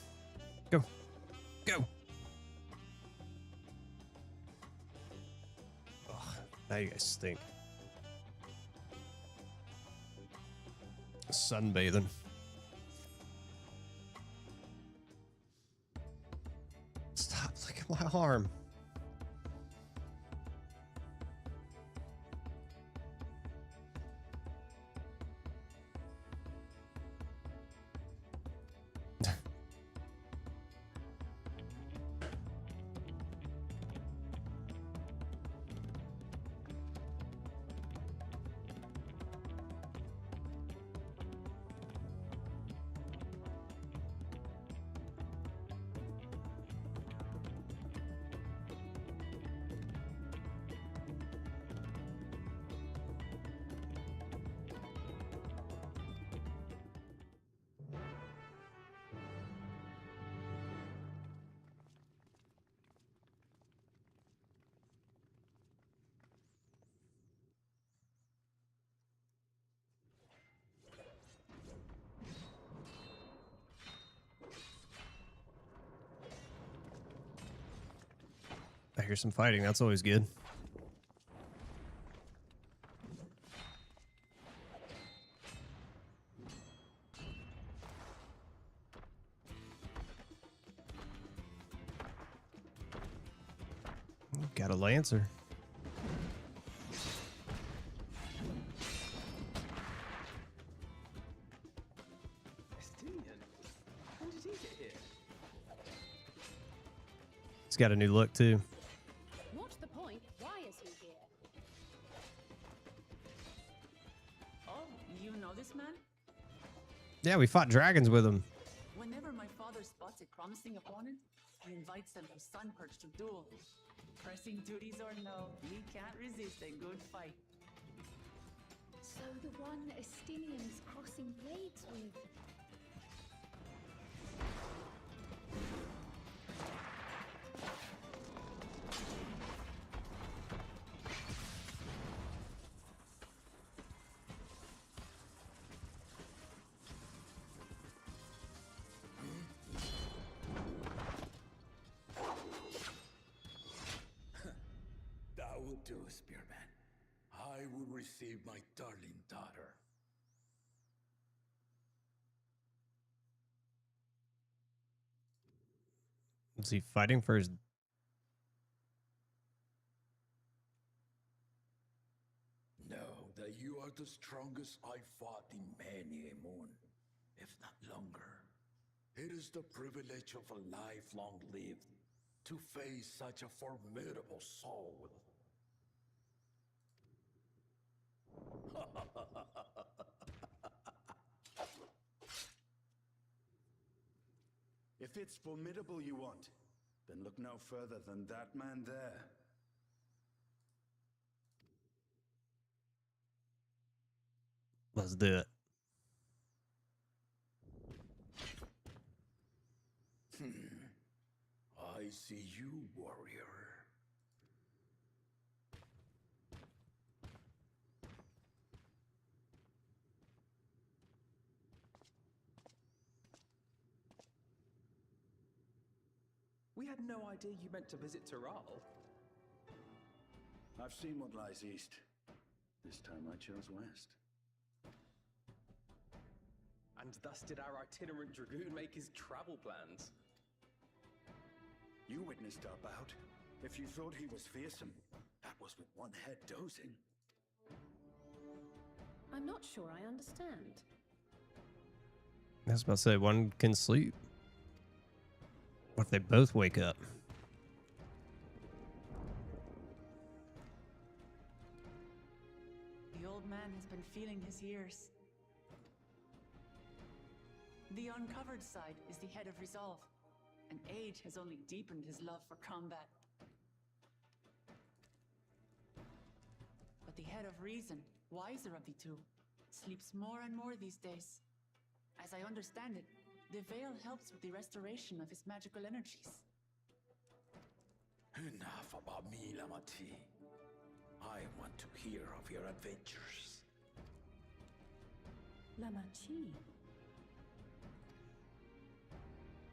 Go. Go. Ugh, now you guys stink. Sunbathing. Stop. Look at my arm. I hear some fighting. That's always good. Got a Lancer. When did he get here? He's got a new look too. What's the point? Why is he here? Oh, you know this man? Yeah, we fought dragons with him. Whenever my father spots a promising opponent, he invites them to Sunperch to duel. Pressing duties or no, he can't resist a good fight. So the one Estinian's crossing blades with. That will do, Spearman. I will receive my darling daughter. Is he fighting for his... Know that you are the strongest I fought in many a moon, if not longer. It is the privilege of a life long lived to face such a formidable soul. If it's formidable you want, then look no further than that man there. Let's do it. I see you, warrior. We had no idea you meant to visit Tyrrell. I've seen what lies east. This time I chose west. And thus did our itinerant dragoon make his travel plans. You witnessed our bout. If you thought he was fearsome, that was with one head dozing. I'm not sure I understand. I was about to say, one can sleep. What if they both wake up? The old man has been feeling his years. The uncovered side is the head of resolve, and age has only deepened his love for combat. But the head of reason, wiser of the two, sleeps more and more these days. As I understand it, the veil helps with the restoration of his magical energies. Enough about me, Lamati. I want to hear of your adventures. Lamachi.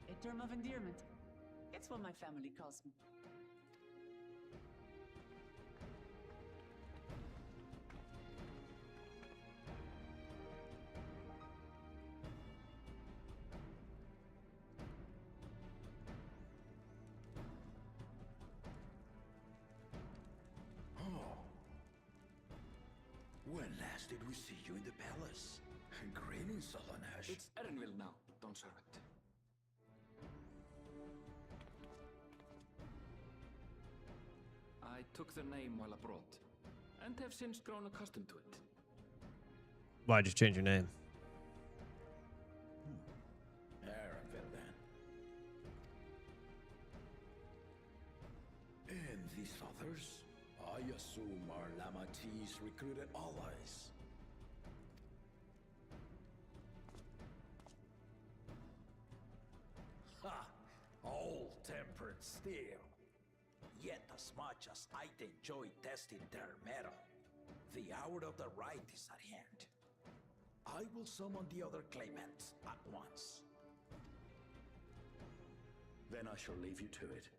A term of endearment. It's what my family calls me. When last did we see you in the palace? Greetings, Salonash. It's Erenville now, Don Servant. I took the name while abroad, and have since grown accustomed to it. Why'd you change your name? Erenville, then. And these others? I assume are Lamati's recruited allies. Ha! All-tempered steel. Yet as much as I enjoy testing their metal, the hour of the right is at hand. I will summon the other claimants at once. Then I shall leave you to it.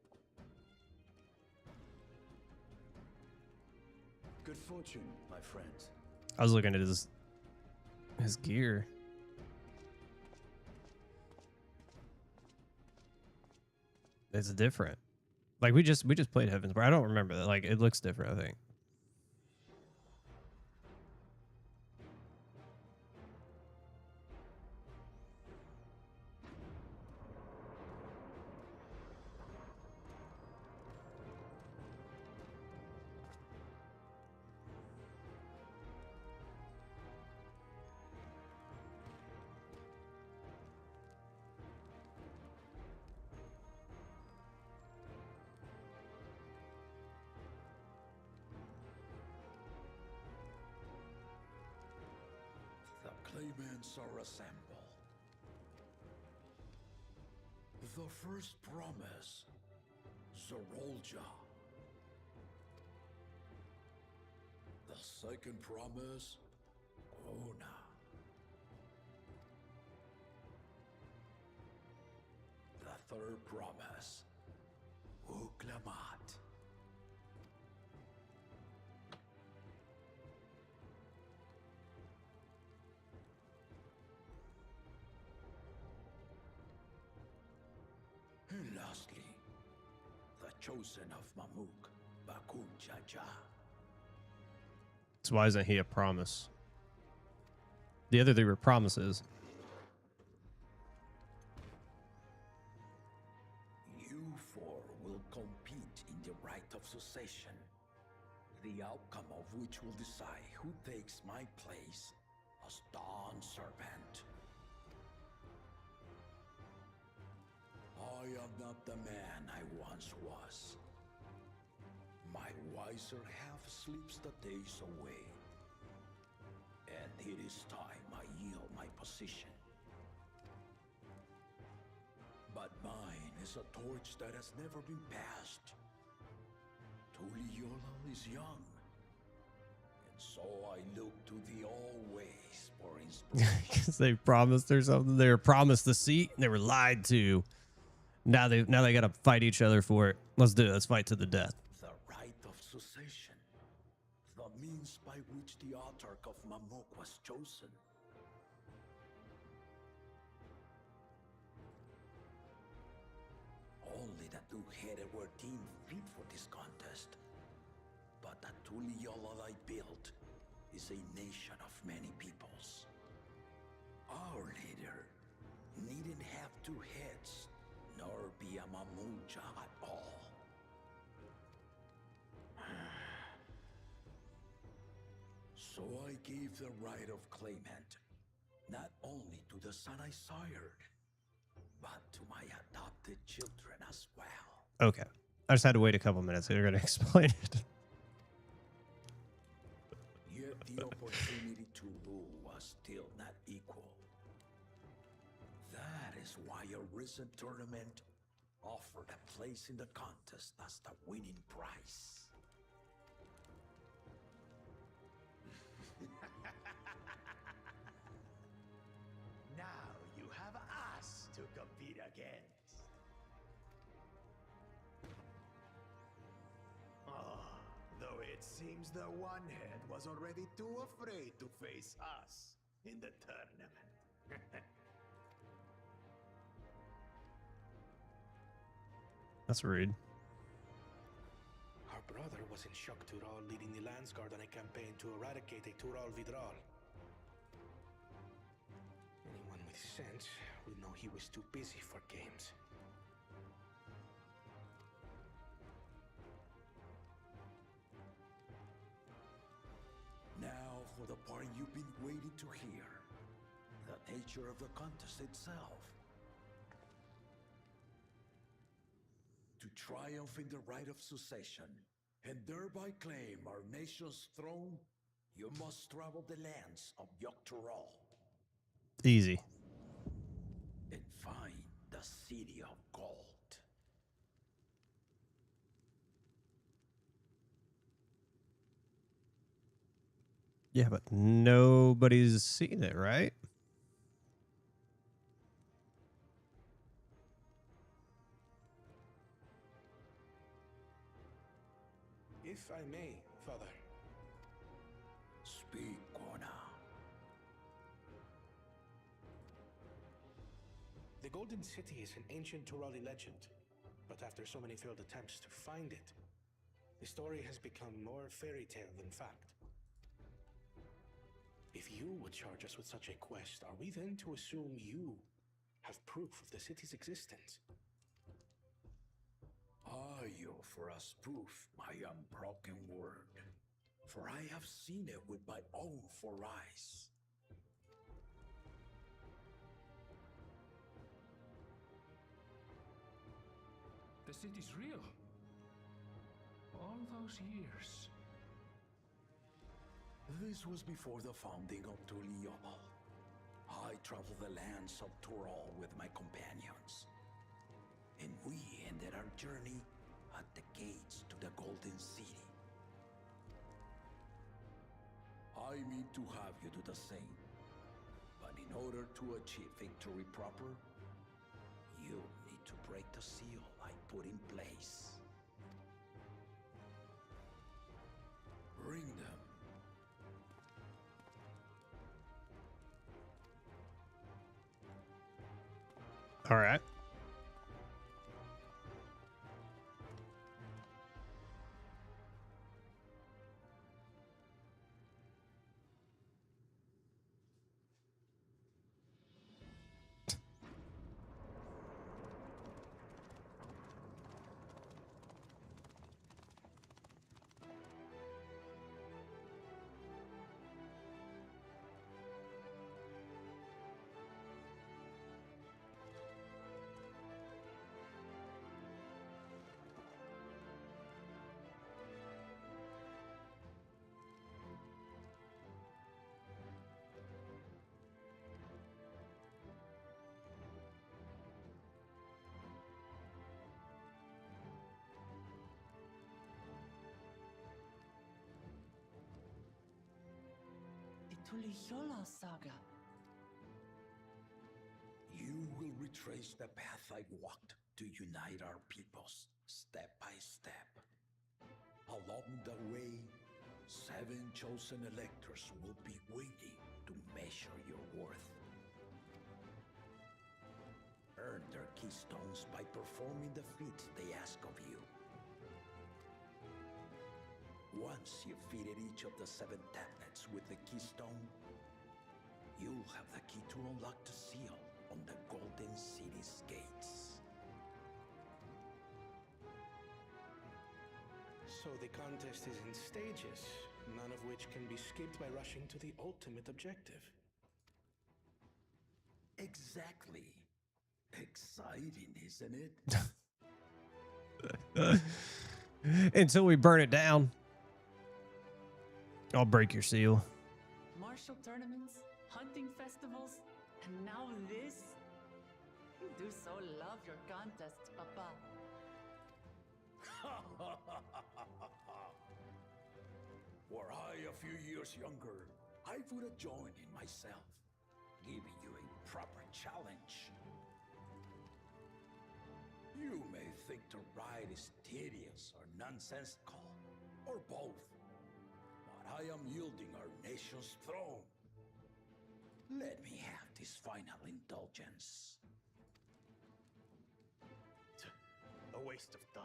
Good fortune, my friends. I was looking at his gear. It's different. Like we just played Heaven's Bar. I don't remember that. Like it looks different, I think. Claimants are assembled. The first promise, Zorolja. The second promise, Ona. The third promise, Uklamat. And lastly, the chosen of Mamuk, Bakun Jaja. So why isn't he a promise? The other three were promises. You four will compete in the right of succession, the outcome of which will decide who takes my place as Dawn Servant. I am not the man I once was. My wiser half sleeps the days away. And it is time I yield my position. But mine is a torch that has never been passed. Tuliola is young. And so I look to the always for inspiration. Because they promised or something. They were promised the seat and they were lied to. Now they gotta fight each other for it. Let's do it. Let's fight to the death. The right of succession. The means by which the autarch of Mamuk was chosen. Only the two-headed were deemed fit for this contest. But the Tuliola I built is a nation of many peoples. Our leader needn't have two heads, nor be a Mamuja at all. So I gave the right of claimant, not only to the son I sired, but to my adopted children as well. Okay. I just had to wait a couple minutes. They're gonna explain it. Yet the opportunity to rule was still not equal. That is why a recent tournament offered a place in the contest as the winning prize. Now you have us to compete against. It seems the one head was already too afraid to face us in the tournament. That's rude. Our brother was in Shock Tural leading the Landsguard on a campaign to eradicate a Tural Vidral. Anyone with sense would know he was too busy for games. Now for the part you've been waiting to hear. The nature of the contest itself. To triumph in the right of succession, and thereby claim our nation's throne, you must travel the lands of Yogg-Tural. Easy. And find the City of Gold. Yeah, but nobody's seen it, right? If I may, Father. Speak, Kona. The Golden City is an ancient Turali legend, but after so many failed attempts to find it, the story has become more fairy tale than fact. If you would charge us with such a quest, are we then to assume you have proof of the city's existence? Are you for us proof my unbroken word? For I have seen it with my own 4 eyes. The city's real. All those years. This was before the founding of Tuliobal. I traveled the lands of Tural with my companions. And we ended our journey at the gates to the Golden City. I mean to have you do the same. But in order to achieve victory proper, you need to break the seal I put in place. Bring them. All right. Tuliyola saga. You will retrace the path I walked to unite our peoples, step by step. Along the way, 7 chosen electors will be waiting to measure your worth. Earn their keystones by performing the feats they ask of you. Once you've fitted each of the 7 tablets with the keystone, you'll have the key to unlock the seal on the Golden City's gates. So the contest is in stages, none of which can be skipped by rushing to the ultimate objective. Exactly. Exciting, isn't it? Until we burn it down. I'll break your seal. Martial tournaments, hunting festivals, and now this? You do so love your contests, Papa. Were I a few years younger, I would have joined in myself, giving you a proper challenge. You may think the ride is tedious or nonsensical, or both. I am yielding our nation's throne. Let me have this final indulgence. A waste of time.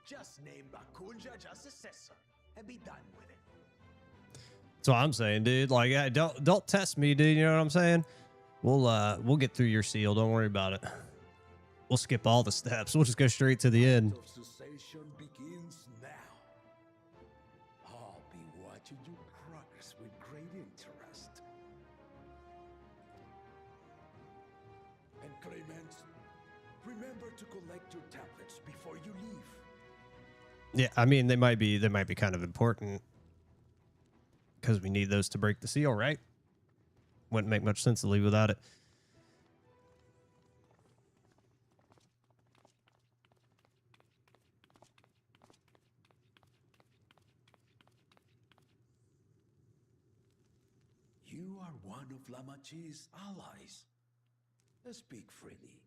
Just name Bakunja just successor and be done with it. That's what I'm saying, dude. Like, yeah, don't test me, dude. You know what I'm saying? We'll get through your seal. Don't worry about it. We'll skip all the steps. We'll just go straight to the end. Succession begins now. I'll be watching your progress with great interest. And Clemens, remember to collect your tablets before you leave. Yeah, I mean they might be kind of important because we need those to break the seal, right? Wouldn't make much sense to leave without it. You are one of Lamachi's allies. Speak freely.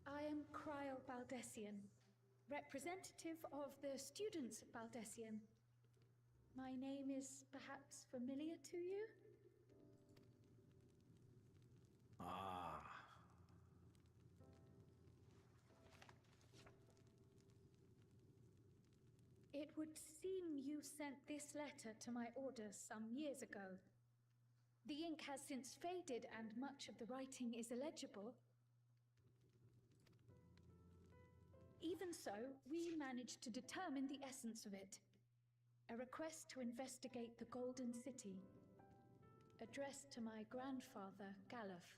I am Cryle Baldessian, representative of the students at Baldessian. My name is perhaps familiar to you? Ah. It would seem you sent this letter to my orders some years ago. The ink has since faded and much of the writing is illegible. Even so, we managed to determine the essence of it. A request to investigate the Golden City, addressed to my grandfather, Galuf.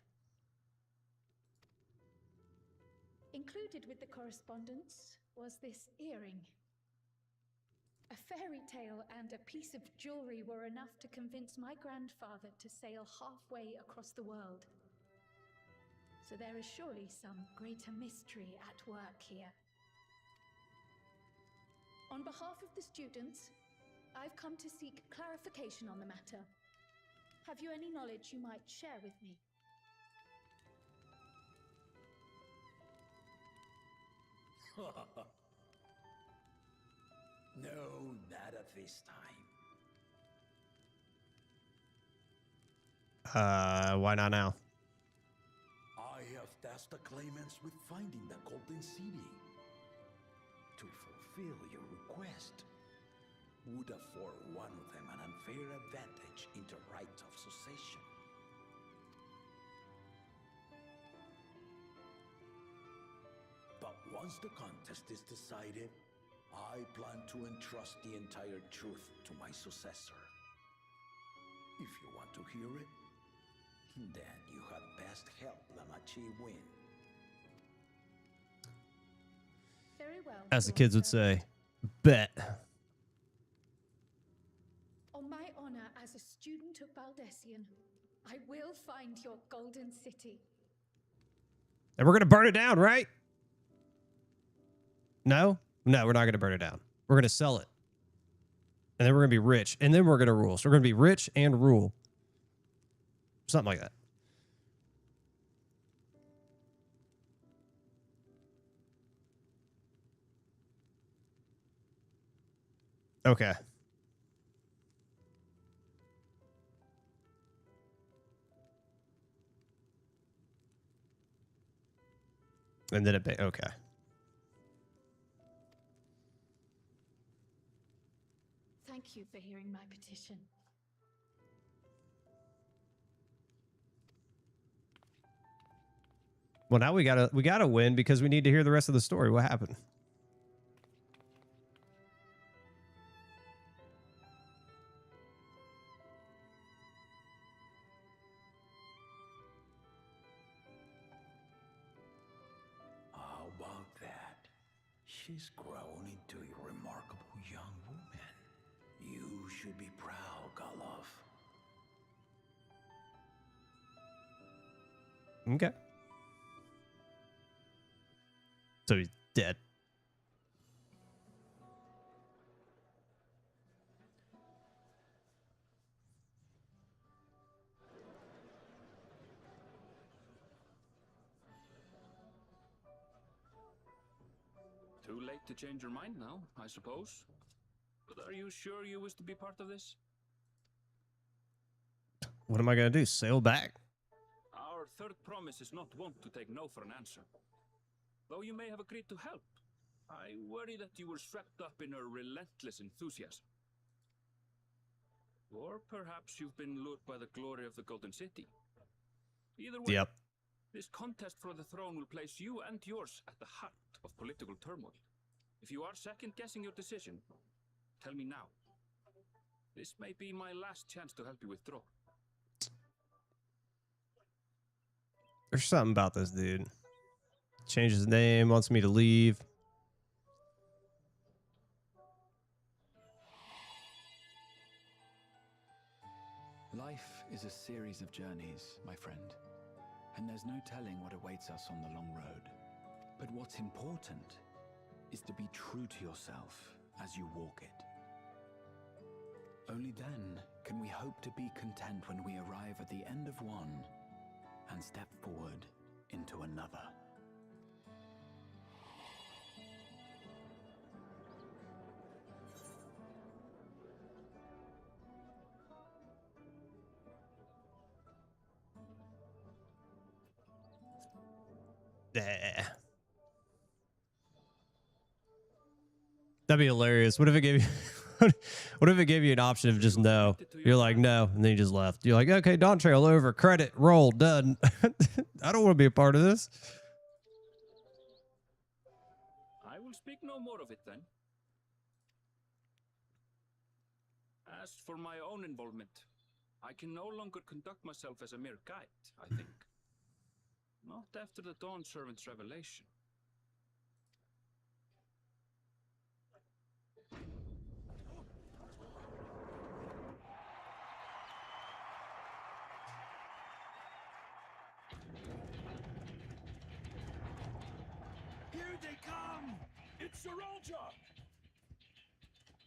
Included with the correspondence was this earring. A fairy tale and a piece of jewelry were enough to convince my grandfather to sail halfway across the world. So there is surely some greater mystery at work here. On behalf of the students, I've come to seek clarification on the matter. Have you any knowledge you might share with me? No, not at this time. Why not now? I have tasked the claimants with finding the Golden City. To fulfill your request would afford one of them an unfair advantage in the right of succession. But once the contest is decided, I plan to entrust the entire truth to my successor. If you want to hear it, then you had best help Lamachi win. Very well. As the kids would say, bet. On my honor as a student of Baldessian, I will find your Golden City. And we're going to burn it down, right? No? No, we're not going to burn it down. We're going to sell it. And then we're going to be rich. And then we're going to rule. So we're going to be rich and rule. Something like that. Okay. And then it, okay. Thank you for hearing my petition. Well, now we gotta win because we need to hear the rest of the story. What happened? How about that? She's grown into a remarkable young woman. You should be proud, Galuf. Okay. So he's dead. Too late to change your mind now, I suppose. But are you sure you wish to be part of this? What am I going to do? Sail back? Our third promise is not wont to take no for an answer. Though you may have agreed to help, I worry that you were swept up in a relentless enthusiasm. Or perhaps you've been lured by the glory of the Golden City. Either way, Yep. this contest for the throne will place you and yours at the heart of political turmoil. If you are second-guessing your decision, tell me now. This may be my last chance to help you withdraw. There's something about this dude. Changed his name, wants me to leave. Life is a series of journeys, my friend, and there's no telling what awaits us on the long road. But what's important is to be true to yourself as you walk it. Only then can we hope to be content when we arrive at the end of one and step forward into another. That'd be hilarious. What if it gave you what if it gave you an option of just no? You're like, no, and then you just left. You're like, okay, Dawntrail over, credit, roll, done. I don't want to be a part of this. I will speak no more of it then. As for my own involvement, I can no longer conduct myself as a mere guide, I think. Not after the Dawn Servant's revelation. Here they come! It's Saralja!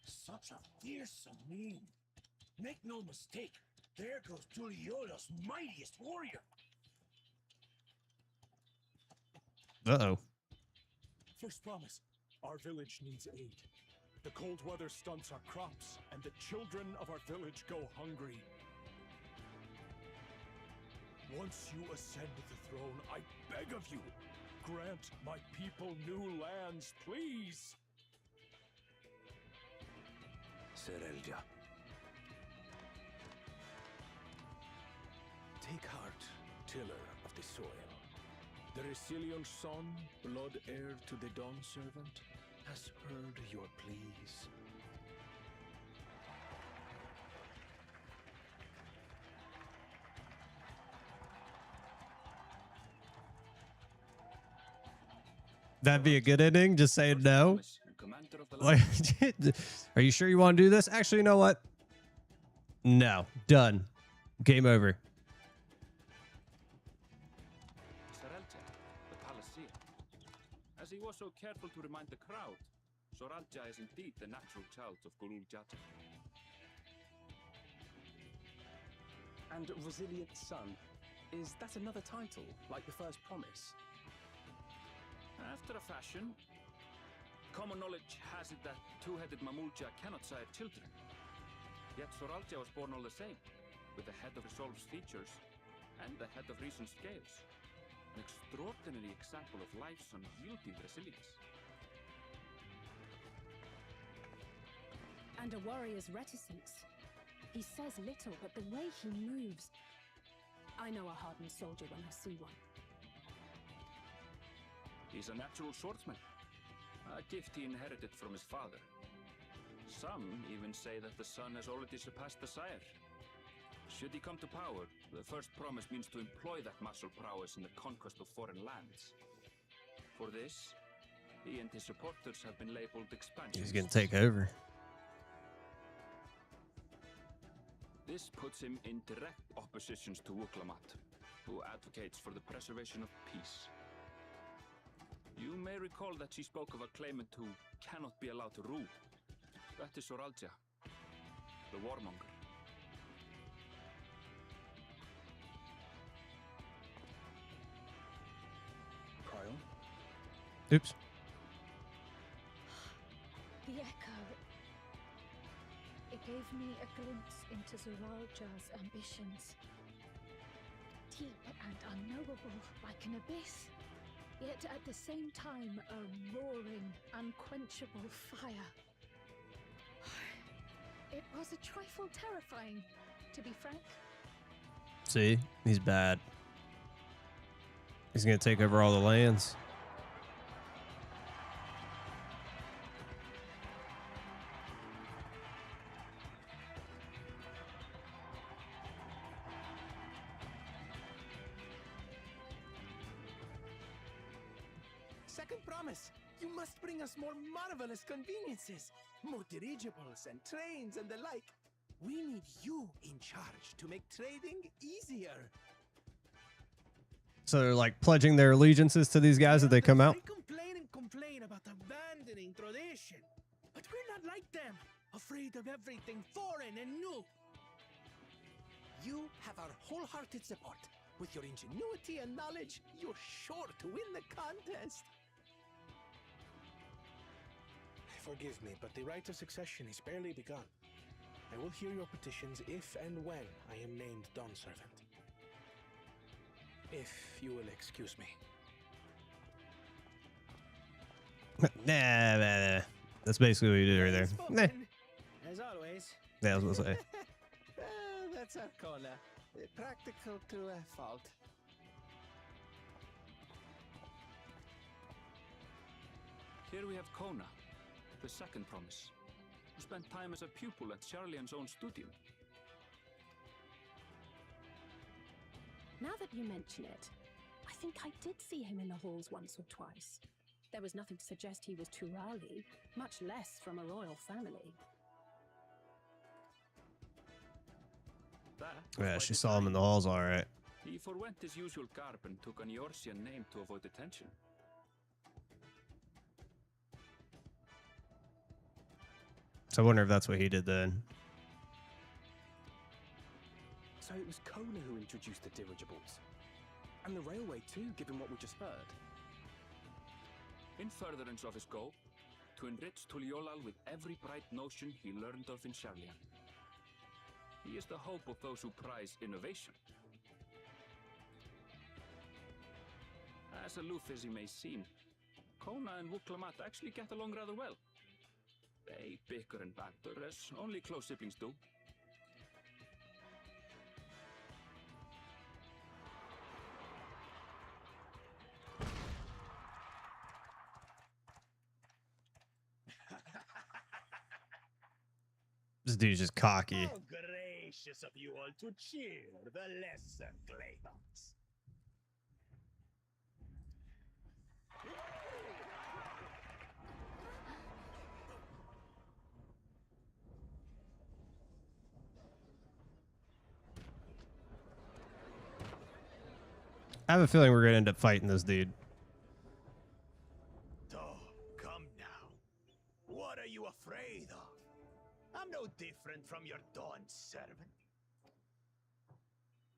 Such a fearsome mien. Make no mistake, there goes Tuliola's mightiest warrior. Uh-oh. First promise, our village needs aid. The cold weather stunts our crops, and the children of our village go hungry. Once you ascend the throne, I beg of you, grant my people new lands, please! Saralja. Take heart, tiller of the soil. The Resilient son, blood heir to the Dawn Servant, has heard your pleas. That'd be a good ending. Just say no. Like, are you sure you want to do this? Actually, you know what? No. Done. Game over. As he was so careful to remind the crowd, Soralja is indeed the natural child of Gulul Jata. And Resilient Son, is that another title, like the first promise? After a fashion, common knowledge has it that two-headed Mamulja cannot sire children. Yet Soralja was born all the same, with the head of Resolve's features and the head of Reason's scales. An extraordinary example of life's unyielding resilience. And a warrior's reticence. He says little, but the way he moves... I know a hardened soldier when I see one. He's a natural swordsman, a gift he inherited from his father. Some even say that the son has already surpassed the sire. Should he come to power, the first promise means to employ that martial prowess in the conquest of foreign lands. For this, he and his supporters have been labeled expansionists. He's going to take over. This puts him in direct opposition to Wuklamat, who advocates for the preservation of peace. You may recall that she spoke of a claimant who cannot be allowed to rule. That is Soralja, the warmonger. Oops. The echo. gave me a glimpse into Zuralja's ambitions. Deep and unknowable, like an abyss, yet at the same time a roaring, unquenchable fire. It was a trifle terrifying, to be frank. See, he's bad. He's gonna take over all the lands. Second promise, you must bring us more marvelous conveniences, more dirigibles and trains and the like. We need you in charge to make trading easier. So they're like pledging their allegiances to these guys that they come out. They complain about abandoning tradition, but we're not like them, afraid of everything foreign and new. You have our wholehearted support. With your ingenuity and knowledge, you're sure to win the contest. Forgive me, but the right of succession is barely begun. I will hear your petitions if and when I am named Dawn Servant. If you will excuse me. Nah. That's basically what you did right there. Nah. As always. Yeah, I was gonna say. That's Arcona. Practical to a fault. Here we have Kona, the second promise, who spent time as a pupil at Charlian's own studio. Now that you mention it, I think I did see him in the halls once or twice. There was nothing to suggest he was Turali, much less from a royal family. Yeah, she saw him in the halls, all right. He forwent his usual garb and took an Eorzean name to avoid attention. So I wonder if that's what he did then. So it was Kona who introduced the dirigibles. And the railway too, given what we just heard. In furtherance of his goal, to enrich Tuliolal with every bright notion he learned of in Charlian. He is the hope of those who prize innovation. As aloof as he may seem, Kona and Wuklamat actually get along rather well. They bicker and banter as only close siblings do. This dude's just cocky. How gracious of you all to cheer the lesser Claydons. I have a feeling we're gonna end up fighting this dude. Oh, come now. What are you afraid of? I'm no different from your Dawn servant.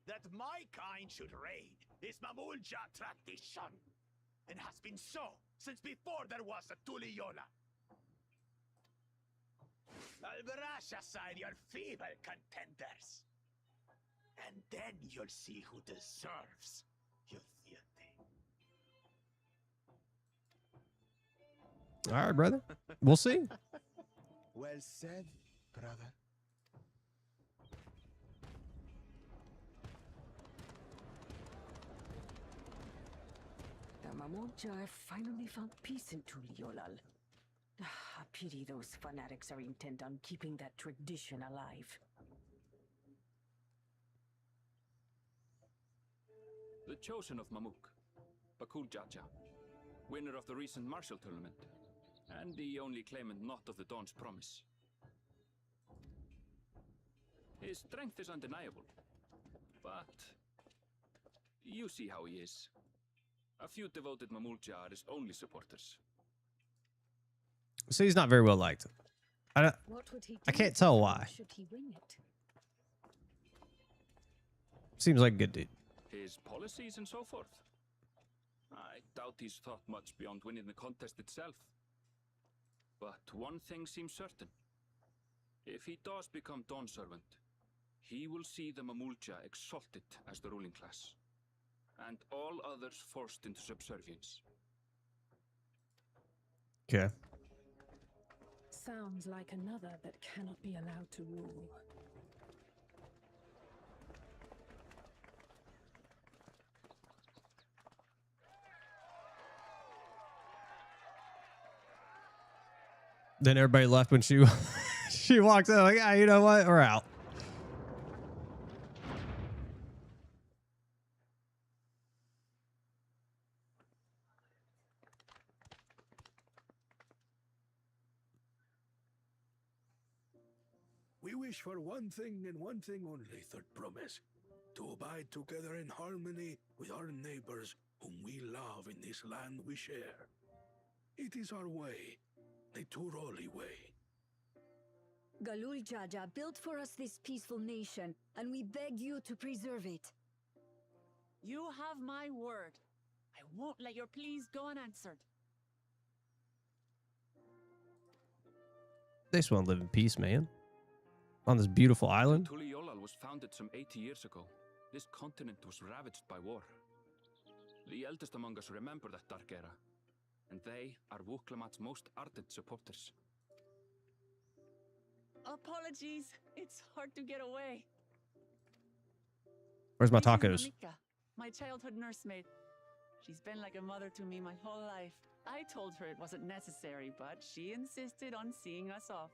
That my kind should raid is Mamulja tradition, and has been so since before there was a Tuliola. I'll brush aside your feeble contenders, and then you'll see who deserves your fealty. All right, brother. We'll see. Well said, brother. The Mamulja have finally found peace in Tuliolal. A pity those fanatics are intent on keeping that tradition alive. The chosen of Mamuk, Bakul Jaja, winner of the recent martial tournament, and the only claimant not of the Dawn's promise. His strength is undeniable, but you see how he is. A few devoted Mamulja are his only supporters. So he's not very well liked. What would he do I can't tell why. should he win it? Seems like a good dude. His policies and so forth. I doubt he's thought much beyond winning the contest itself. But one thing seems certain. If he does become Dawn Servant, he will see the Mamulja exalted as the ruling class, and all others forced into subservience. Okay. Sounds like another that cannot be allowed to rule. Then everybody left when she she walked out like, ah, you know what? We're out. We wish for one thing and one thing only, Third Promise. To abide together in harmony with our neighbors whom we love in this land we share. It is our way, the Turoli way. Galul Jaja built for us this peaceful nation, and we beg you to preserve it. You have my word. I won't let your pleas go unanswered. They just want to live in peace, man. On this beautiful island. Tuliyollal was founded some 80 years ago. This continent was ravaged by war. The eldest among us remember that dark era, and they are Wuklamat's most ardent supporters. Apologies. It's hard to get away. Where's my This is tacos? Namika, my childhood nursemaid. She's been like a mother to me my whole life. I told her it wasn't necessary, but she insisted on seeing us off.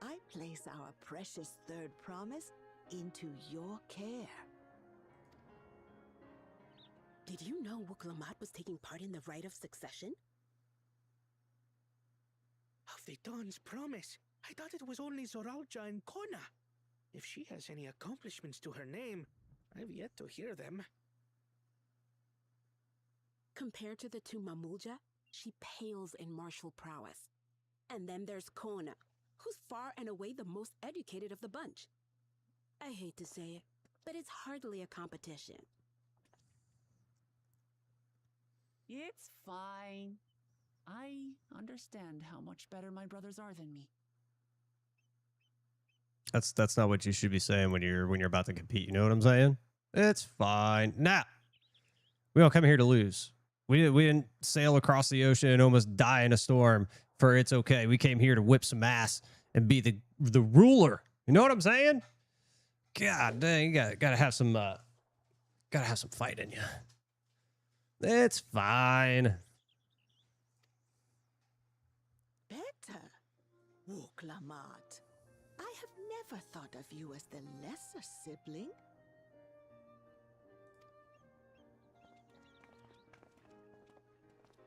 I place our precious Third Promise into your care. Did you know Wuklamat was taking part in the rite of succession? Of the Dawn's Promise. I thought it was only Zoralja and Kona. If she has any accomplishments to her name, I've yet to hear them. Compared to the two Mamulja, she pales in martial prowess. And then there's Kona, who's far and away the most educated of the bunch. I hate to say it, but it's hardly a competition. It's fine. I understand how much better my brothers are than me. That's not what you should be saying when you're about to compete. You know what I'm saying? It's fine. Nah, we don't come here to lose. We didn't sail across the ocean and almost die in a storm for it's okay. We came here to whip some ass and be the ruler. You know what I'm saying? God dang, you gotta have some fight in you. It's fine. Better, Wuklamat. I have never thought of you as the lesser sibling.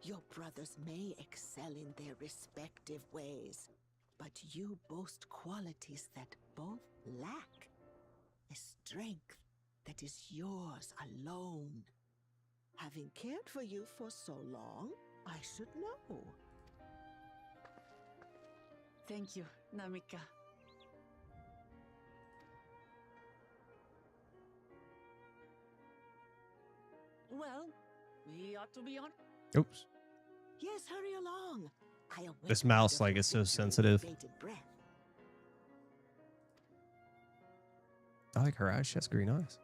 Your brothers may excel in their respective ways, but you boast qualities that both lack. A strength that is yours alone. Having cared for you for so long, I should know. Thank you, Namika. Well, we ought to be on. Oops. Yes, hurry along. I await This mouse like is so sensitive. bated breath. I like her eyes. She has green eyes.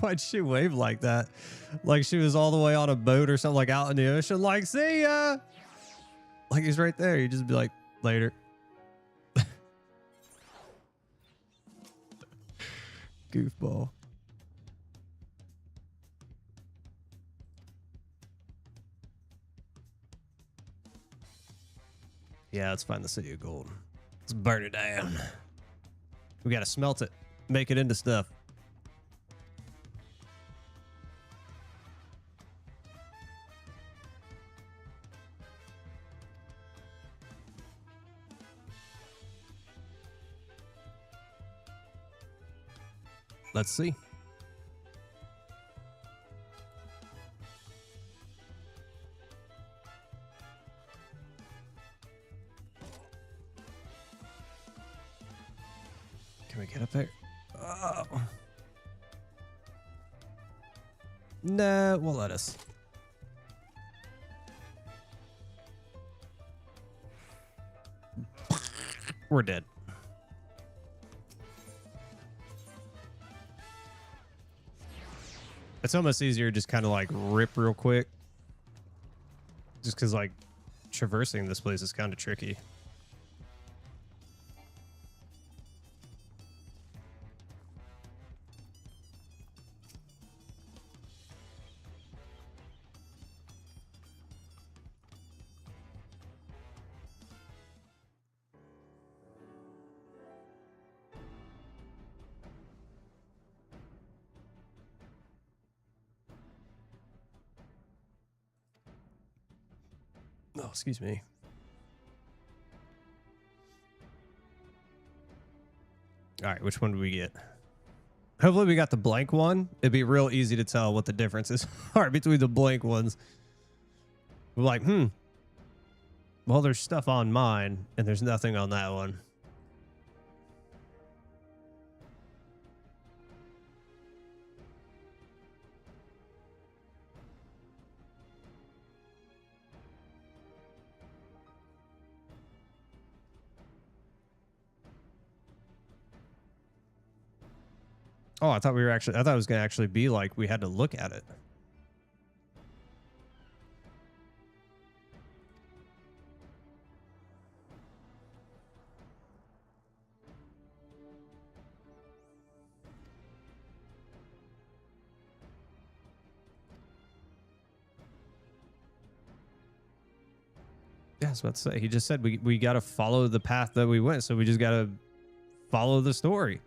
Why'd she wave like that? Like she was all the way on a boat or something, like out in the ocean. Like, see ya. Like he's right there. You just be like, later. Goofball. Yeah, let's find the city of gold. Let's burn it down. We gotta smelt it, make it into stuff. Let's see. Can we get up there? Oh. Nah, we'll let us. We're dead. It's almost easier just kind of like rip real quick. Just because like traversing this place is kind of tricky. Oh, excuse me. All right, which one do we get? Hopefully we got the blank one. It'd be real easy to tell what the differences are between the blank ones. We're like, well, there's stuff on mine and there's nothing on that one. Oh, I thought it was going to actually be like we had to look at it. Yeah, I was about to say, he just said we got to follow the path that we went, so we just got to follow the story.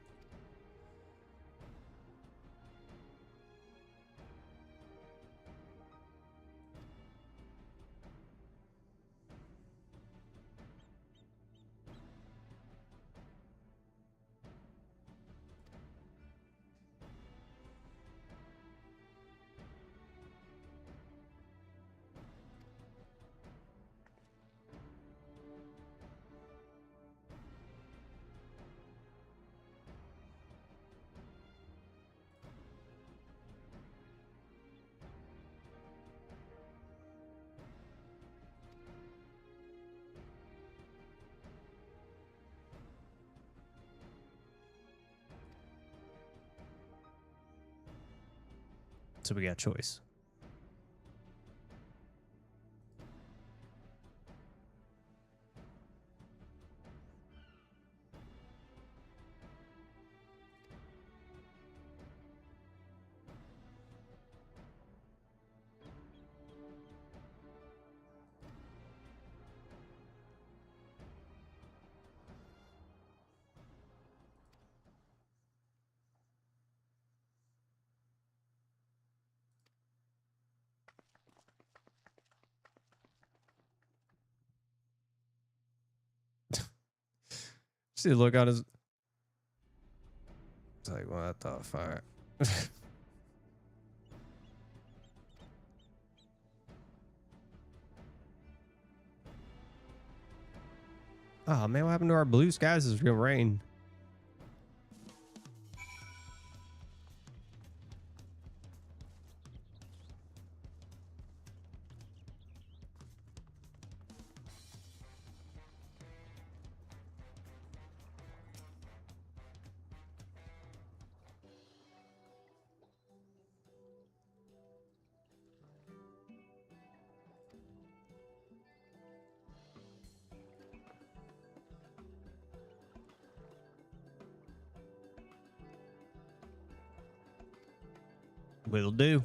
So we got a choice. See the look on his. It's like, what the fuck? Oh man, what happened to our blue skies? Is real rain. Will do.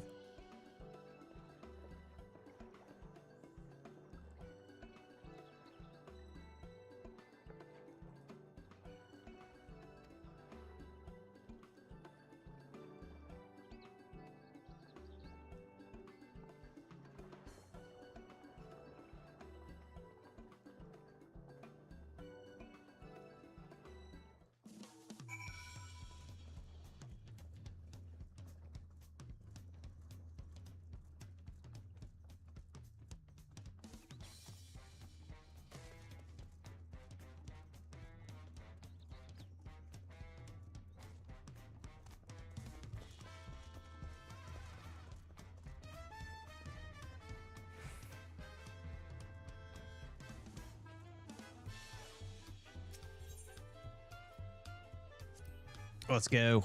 Let's go.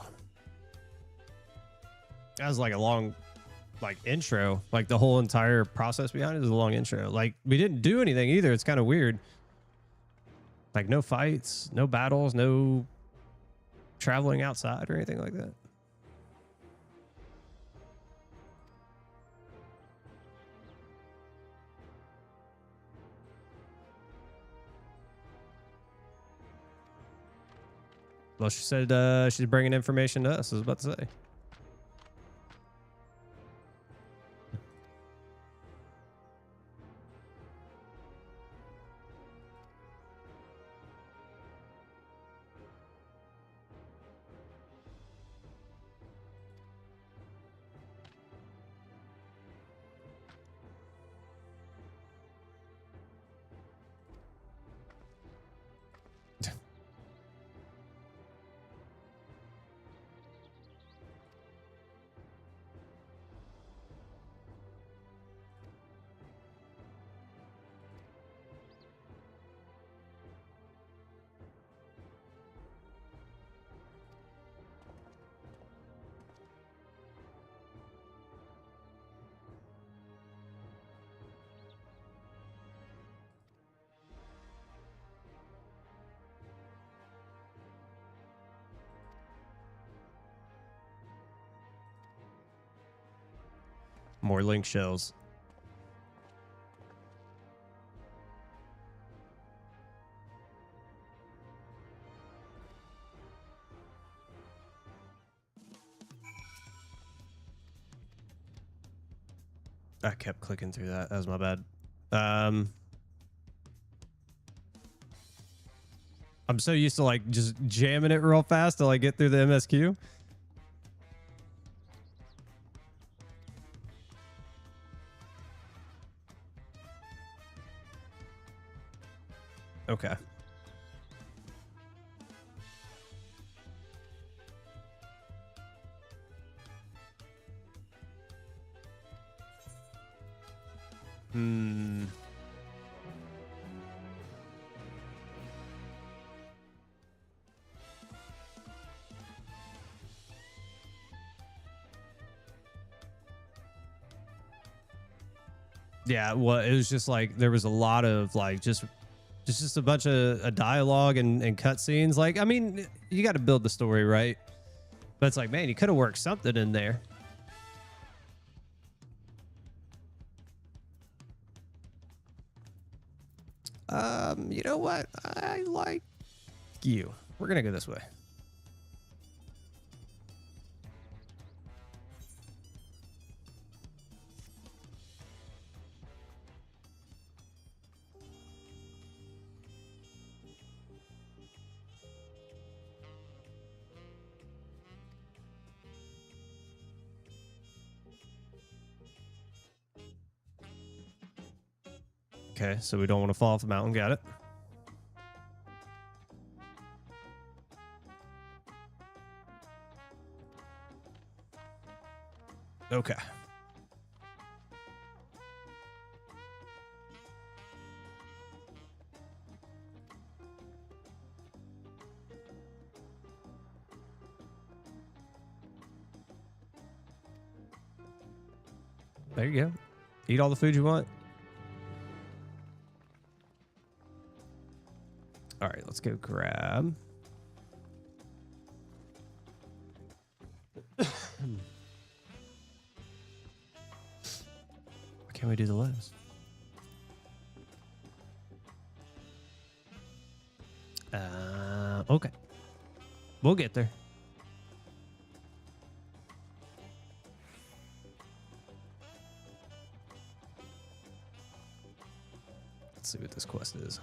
That was like a long, like, intro. Like, the whole entire process behind it is a long intro. Like, we didn't do anything either. It's kind of weird. Like, no fights, no battles, no traveling outside or anything like that. Well, she said she's bringing information to us. I was about to say. More link shells. I kept clicking through that. That was my bad. I'm so used to like just jamming it real fast till I get through the MSQ. Okay. Yeah, well, it was just like there was a lot of like just a bunch of dialogue and cutscenes. Like, I mean, you got to build the story, right? But it's like, man, you could have worked something in there. You know what? I like you. We're gonna go this way. Okay, so we don't want to fall off the mountain. Got it. Okay. There you go. Eat all the food you want. All right, let's go grab. Why can't we do the list? Okay. We'll get there. Let's see what this quest is.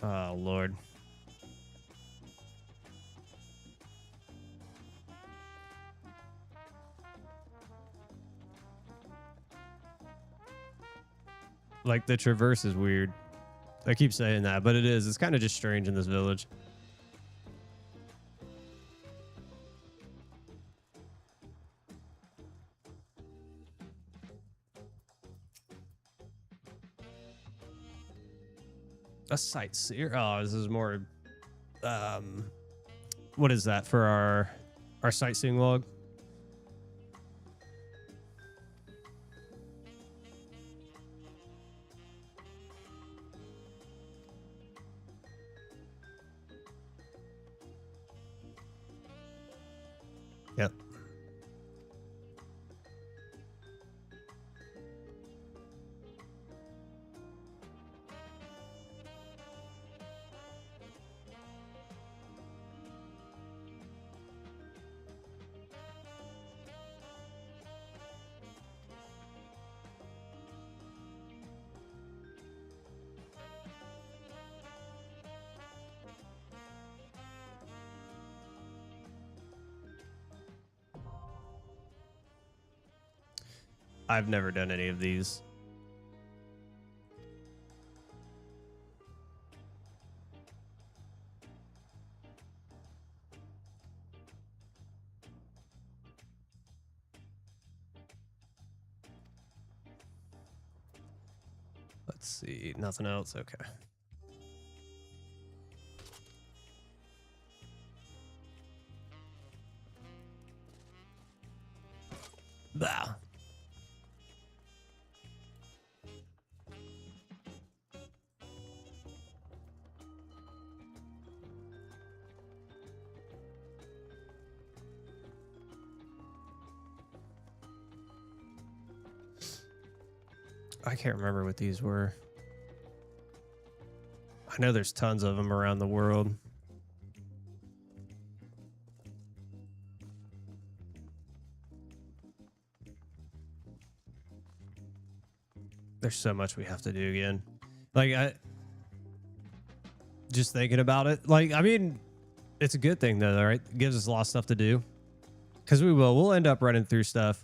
Oh, Lord. Like, the traverse is weird. I keep saying that, but it is. It's kind of just strange in this village. A sightseer. Oh, this is more. What is that for our sightseeing log? Yep. I've never done any of these. Let's see. Nothing else? Okay. Bah. I can't remember what these were. I know there's tons of them around the world. There's so much we have to do again. Like, just thinking about it. Like, I mean, it's a good thing though, right? It gives us a lot of stuff to do. Because we'll end up running through stuff.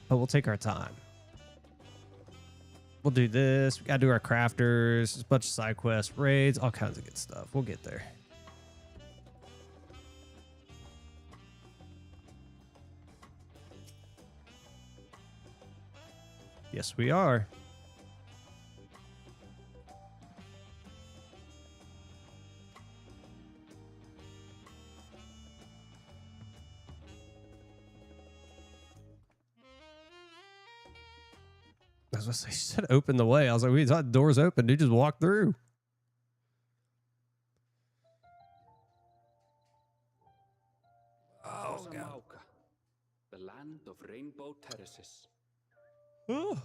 But we'll take our time. We'll do this. We gotta do our crafters, a bunch of side quests, raids, all kinds of good stuff. We'll get there. Yes, we are. I was gonna say, she said open the way. I was like, we thought the doors open. Dude, just walk through. Oh, God. The land of rainbow terraces. Oh.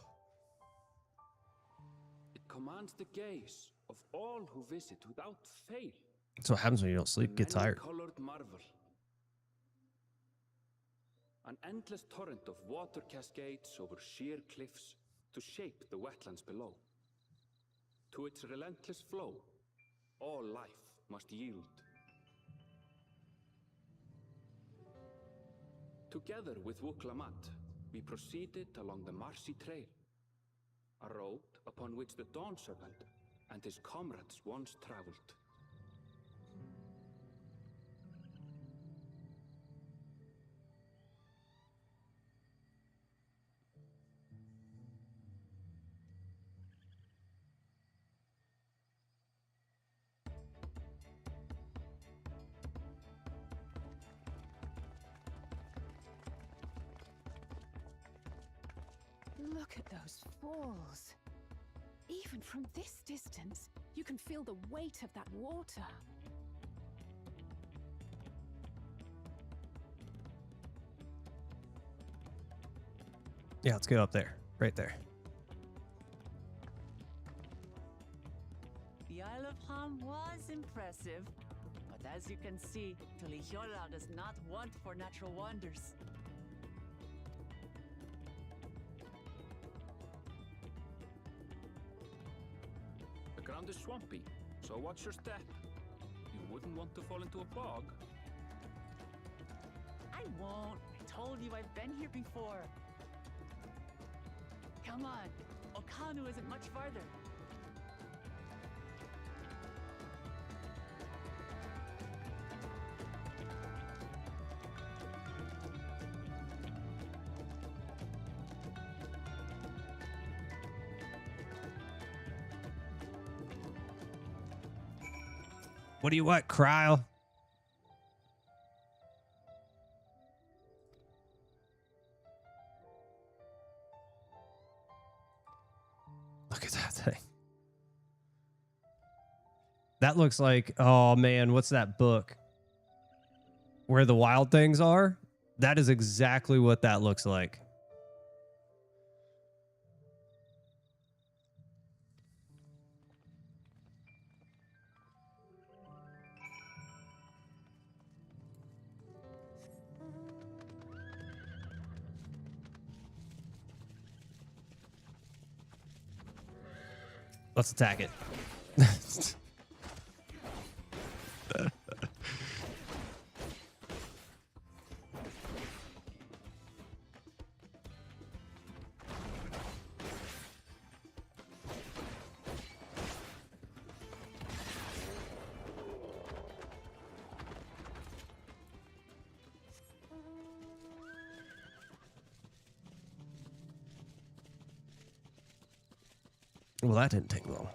It commands the gaze of all who visit without fail. That's what happens when you don't sleep, get tired. Colored marvel. An endless torrent of water cascades over sheer cliffs to shape the wetlands below. To its relentless flow, all life must yield. Together with Wuklamat, we proceeded along the marshy trail, a road upon which the Dawn Serpent and his comrades once traveled. Look at those falls. Even from this distance, you can feel the weight of that water. Yeah, let's go up there. Right there. The Isle of Ham was impressive, but as you can see, Tulihiola does not want for natural wonders. The ground is swampy, so watch your step. You wouldn't want to fall into a bog. I won't. I told you I've been here before. Come on. Okanu isn't much farther. What do you want, Cryo? Look at that thing. That looks like, oh man, what's that book? Where the Wild Things Are? That is exactly what that looks like. Let's attack it. Well, that didn't take long.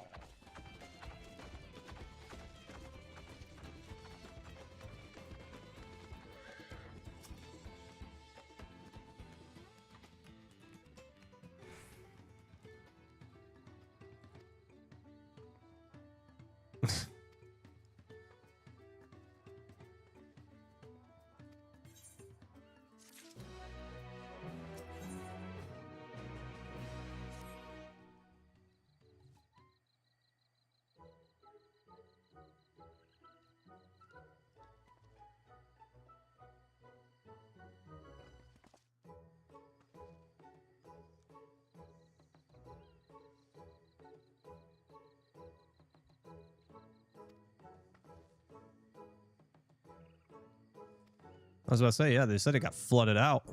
I was about to say, yeah, they said it got flooded out.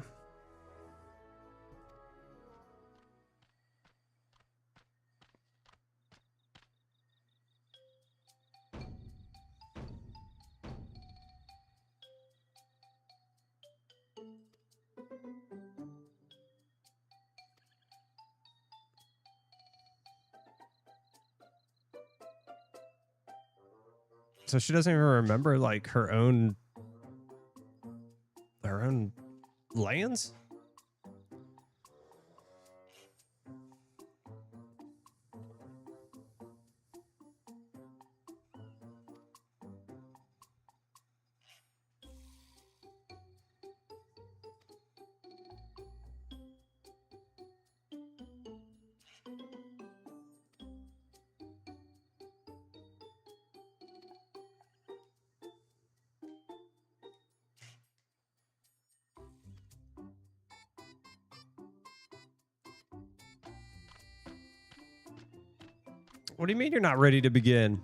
So she doesn't even remember like her own lands? What do you mean you're not ready to begin?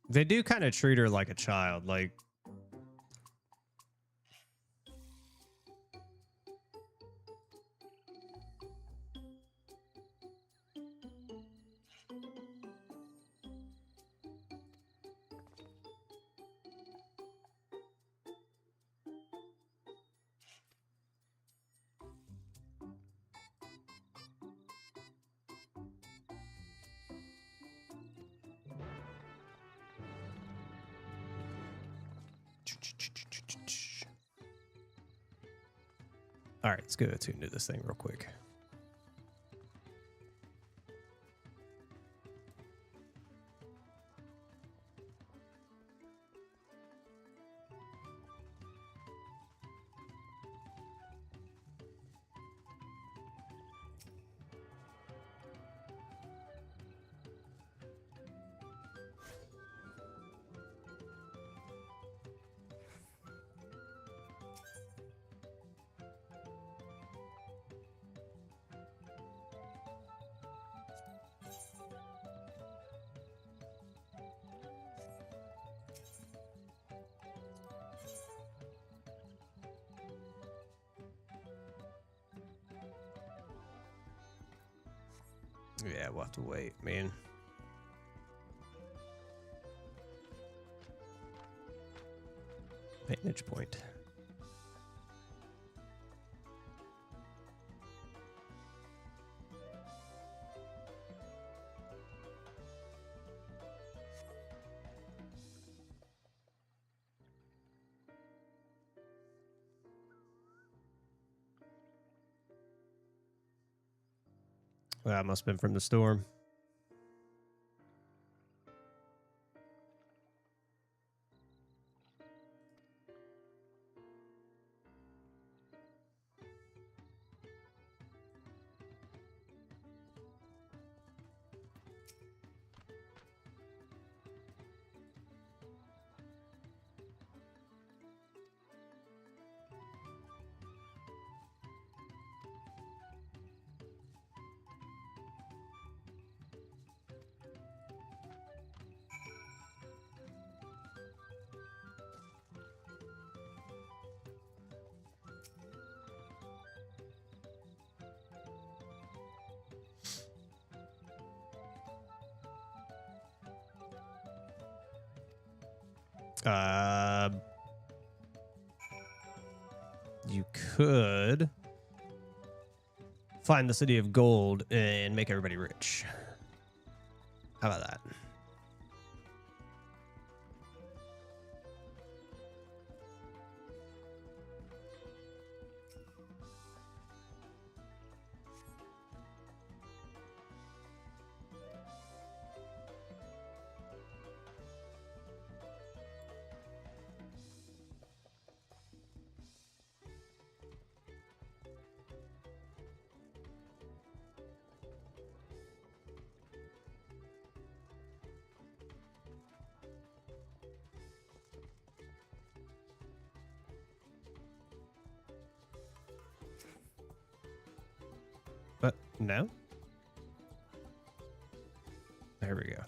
They do kind of treat her like a child, like all right, let's go attune to this thing real quick. Yeah, we'll have to wait, man. Vantage point. That must have been from the storm. You could find the city of gold and make everybody rich. How about that? But no. There we go.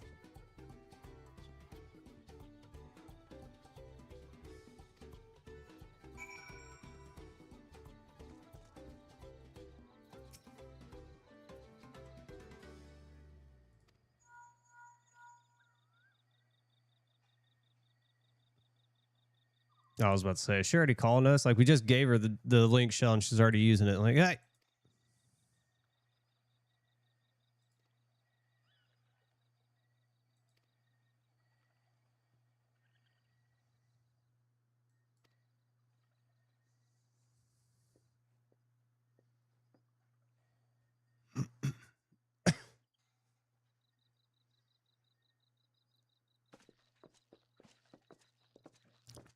I was about to say, she already called us. Like, we just gave her the link shell and she's already using it. Like, hey.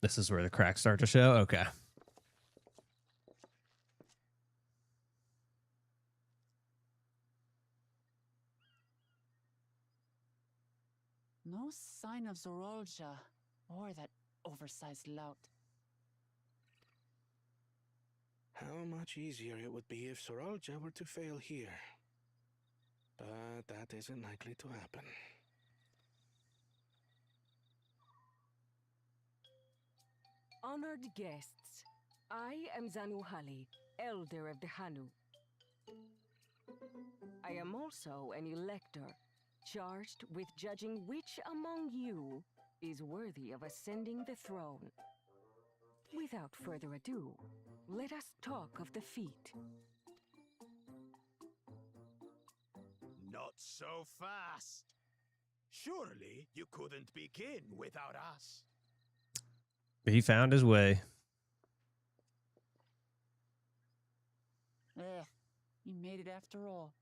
This is where the cracks start to show? Okay. No sign of Zorolja or that oversized lout. How much easier it would be if Sorolja were to fail here. But that isn't likely to happen. Honored guests, I am Zanuhali, Elder of the Hanu. I am also an elector, charged with judging which among you is worthy of ascending the throne. Without further ado, let us talk of the feat. Not so fast. Surely you couldn't begin without us. He found his way. He made it after all.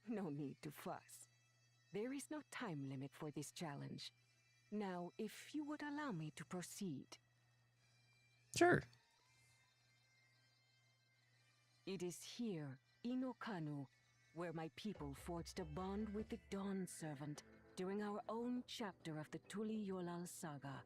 No need to fuss. There is no time limit for this challenge. Now, if you would allow me to proceed. Sure. It is here, in Okanu, where my people forged a bond with the Dawn Servant during our own chapter of the Tuli Yolal saga.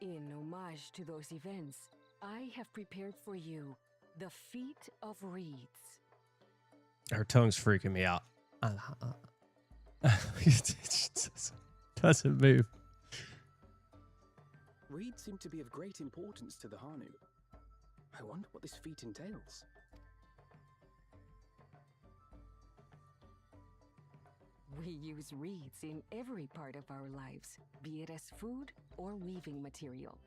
In homage to those events, I have prepared for you the Feet of Reeds. Her tongue's freaking me out. It doesn't move. Reeds seem to be of great importance to the Hanu. I wonder what this feat entails. We use reeds in every part of our lives, be it as food or weaving material.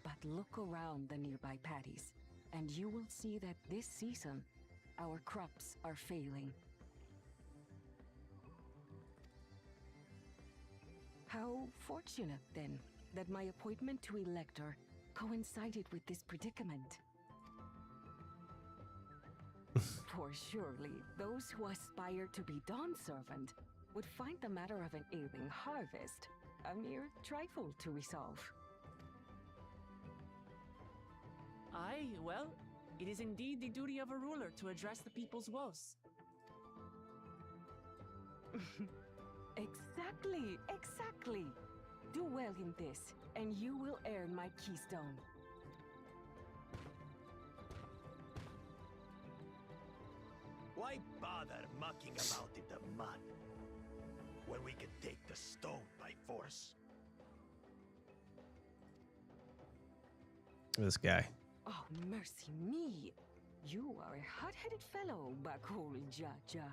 But look around the nearby paddies, and you will see that this season, our crops are failing. How fortunate, then, that my appointment to Elector coincided with this predicament. For surely those who aspire to be Dawn Servant would find the matter of an ailing harvest a mere trifle to resolve. Aye, well, it is indeed the duty of a ruler to address the people's woes. Exactly. Do well in this, and you will earn my keystone. Why bother mucking about in the mud when we can take the stone by force? This guy. Oh, mercy me! You are a hot-headed fellow, Bakul Jaja.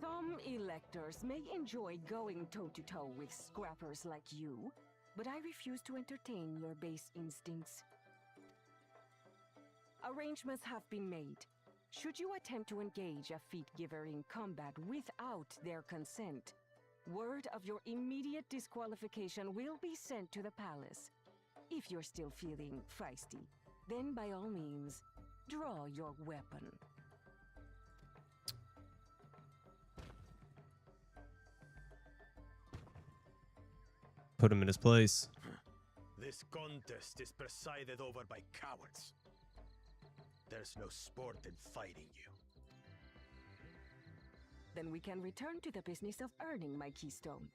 Some electors may enjoy going toe-to-toe with scrappers like you, but I refuse to entertain your base instincts. Arrangements have been made. Should you attempt to engage a feat giver in combat without their consent, word of your immediate disqualification will be sent to the palace. If you're still feeling feisty, then by all means, draw your weapon. Put him in his place. This contest is presided over by cowards. There's no sport in fighting you. Then we can return to the business of earning my keystone.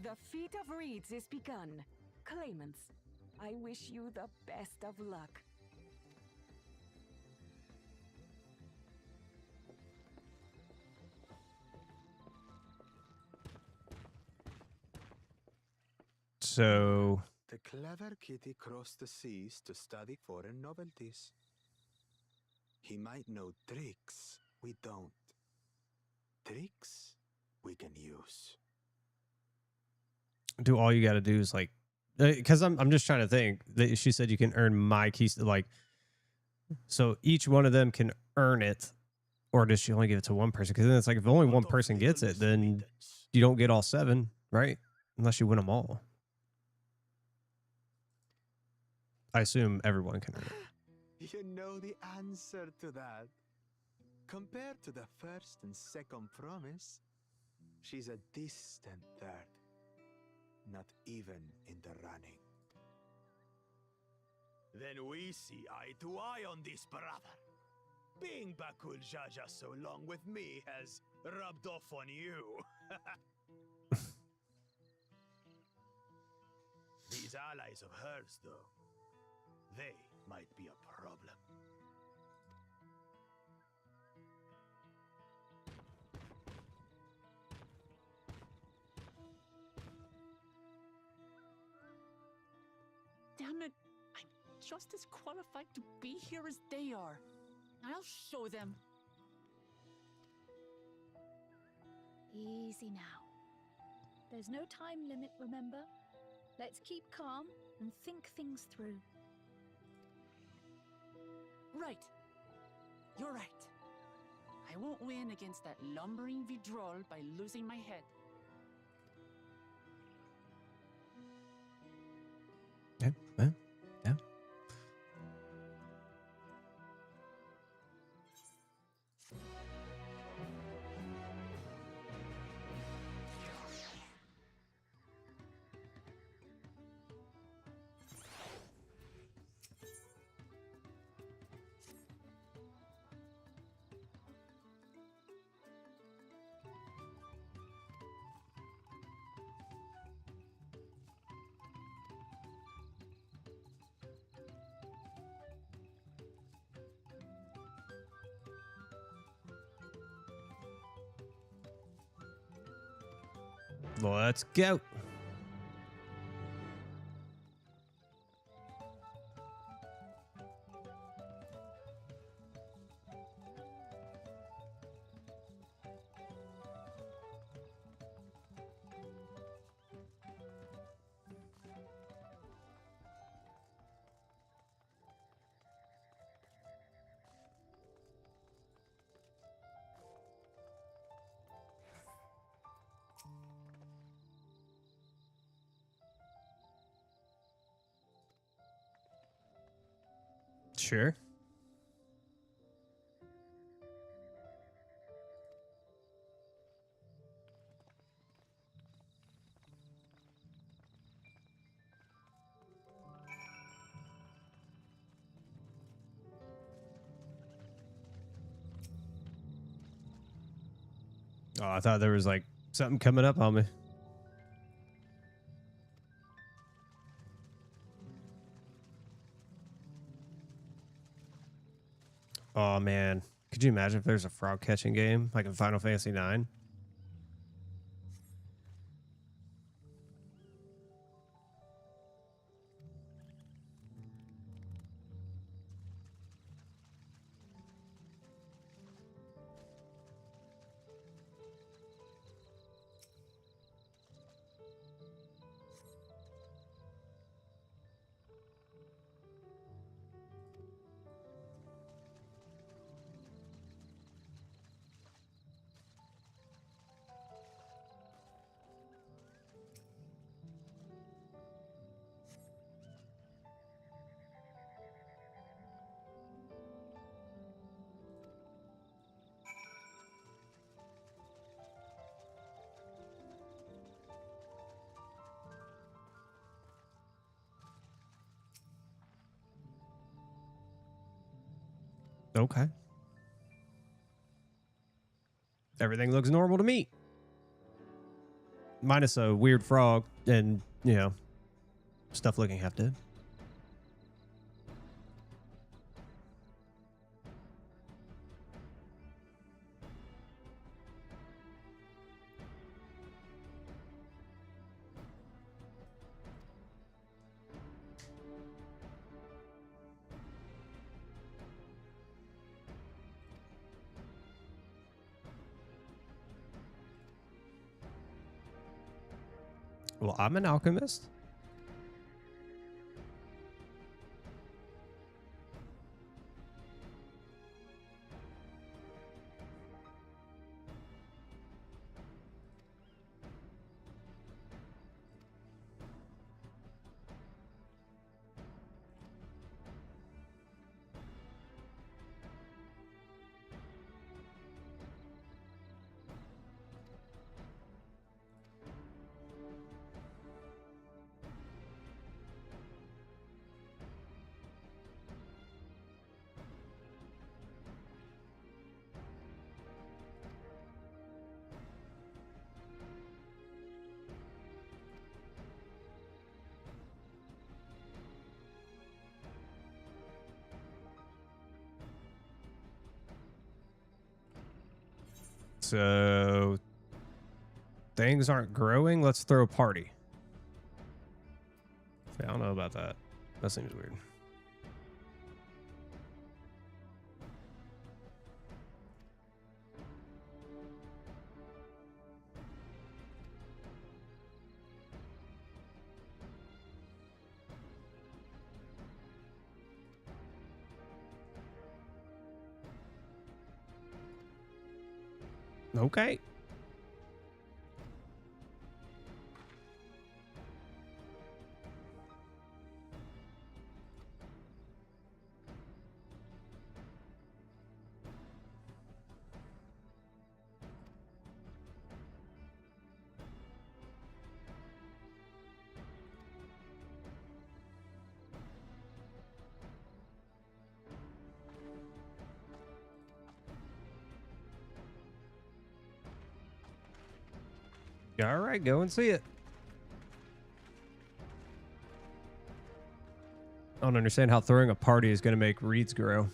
The Feat of Reeds is begun. Claimants, I wish you the best of luck. So the clever kitty crossed the seas to study foreign novelties. He might know tricks we don't. Tricks we can use. do all you got to do is like, because I'm just trying to think. She said you can earn my keys, like, so each one of them can earn it, or does she only give it to one person? Because then it's like if only one person gets it, then you don't get all 7, right? Unless you win them all. I assume everyone can earn it. You know the answer to that. Compared to the first and second promise, she's a distant third. Not even in the running. Then we see eye to eye on this, brother. Being Bakul Jaja so long with me has rubbed off on you. These allies of hers, though, they might be a problem. Damn it! I'm just as qualified to be here as they are. I'll show them. Easy now. There's no time limit, remember? Let's keep calm and think things through. Right. You're right. I won't win against that lumbering Vidrol by losing my head. Yeah, yeah, yeah. Let's go. Sure. Oh, I thought there was like something coming up on me. Oh man, could you imagine if there's a frog catching game like in Final Fantasy IX? Okay. Everything looks normal to me. Minus a weird frog and, you know, stuff looking half dead. Well, I'm an alchemist. So things aren't growing. Let's throw a party. I don't know about that. That seems weird. Okay. All right, go and see it. I don't understand how throwing a party is going to make reeds grow.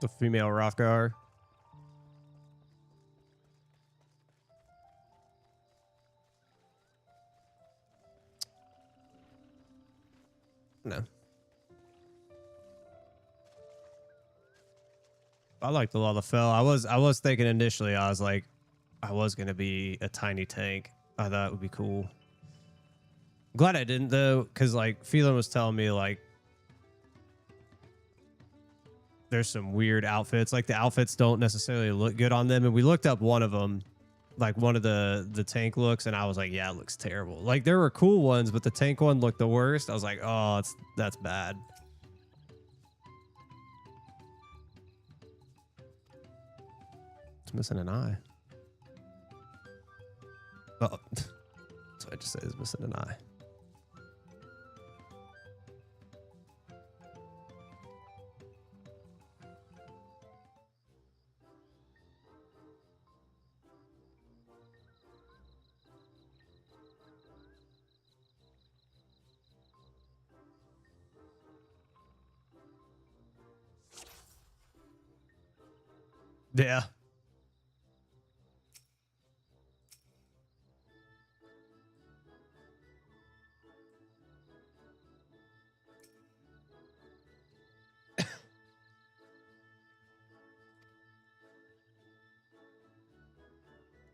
The female Rothgar. No. I like the Lalafell. I was thinking initially, I was like, I was gonna be a tiny tank. I thought it would be cool. Glad I didn't though, because like Phelan was telling me like there's some weird outfits. Like the outfits don't necessarily look good on them. And we looked up one of them, like one of the tank looks, and I was like, yeah, it looks terrible. Like there were cool ones, but the tank one looked the worst. I was like, oh, that's bad. It's missing an eye. Oh, so I just said it's missing an eye. Yeah.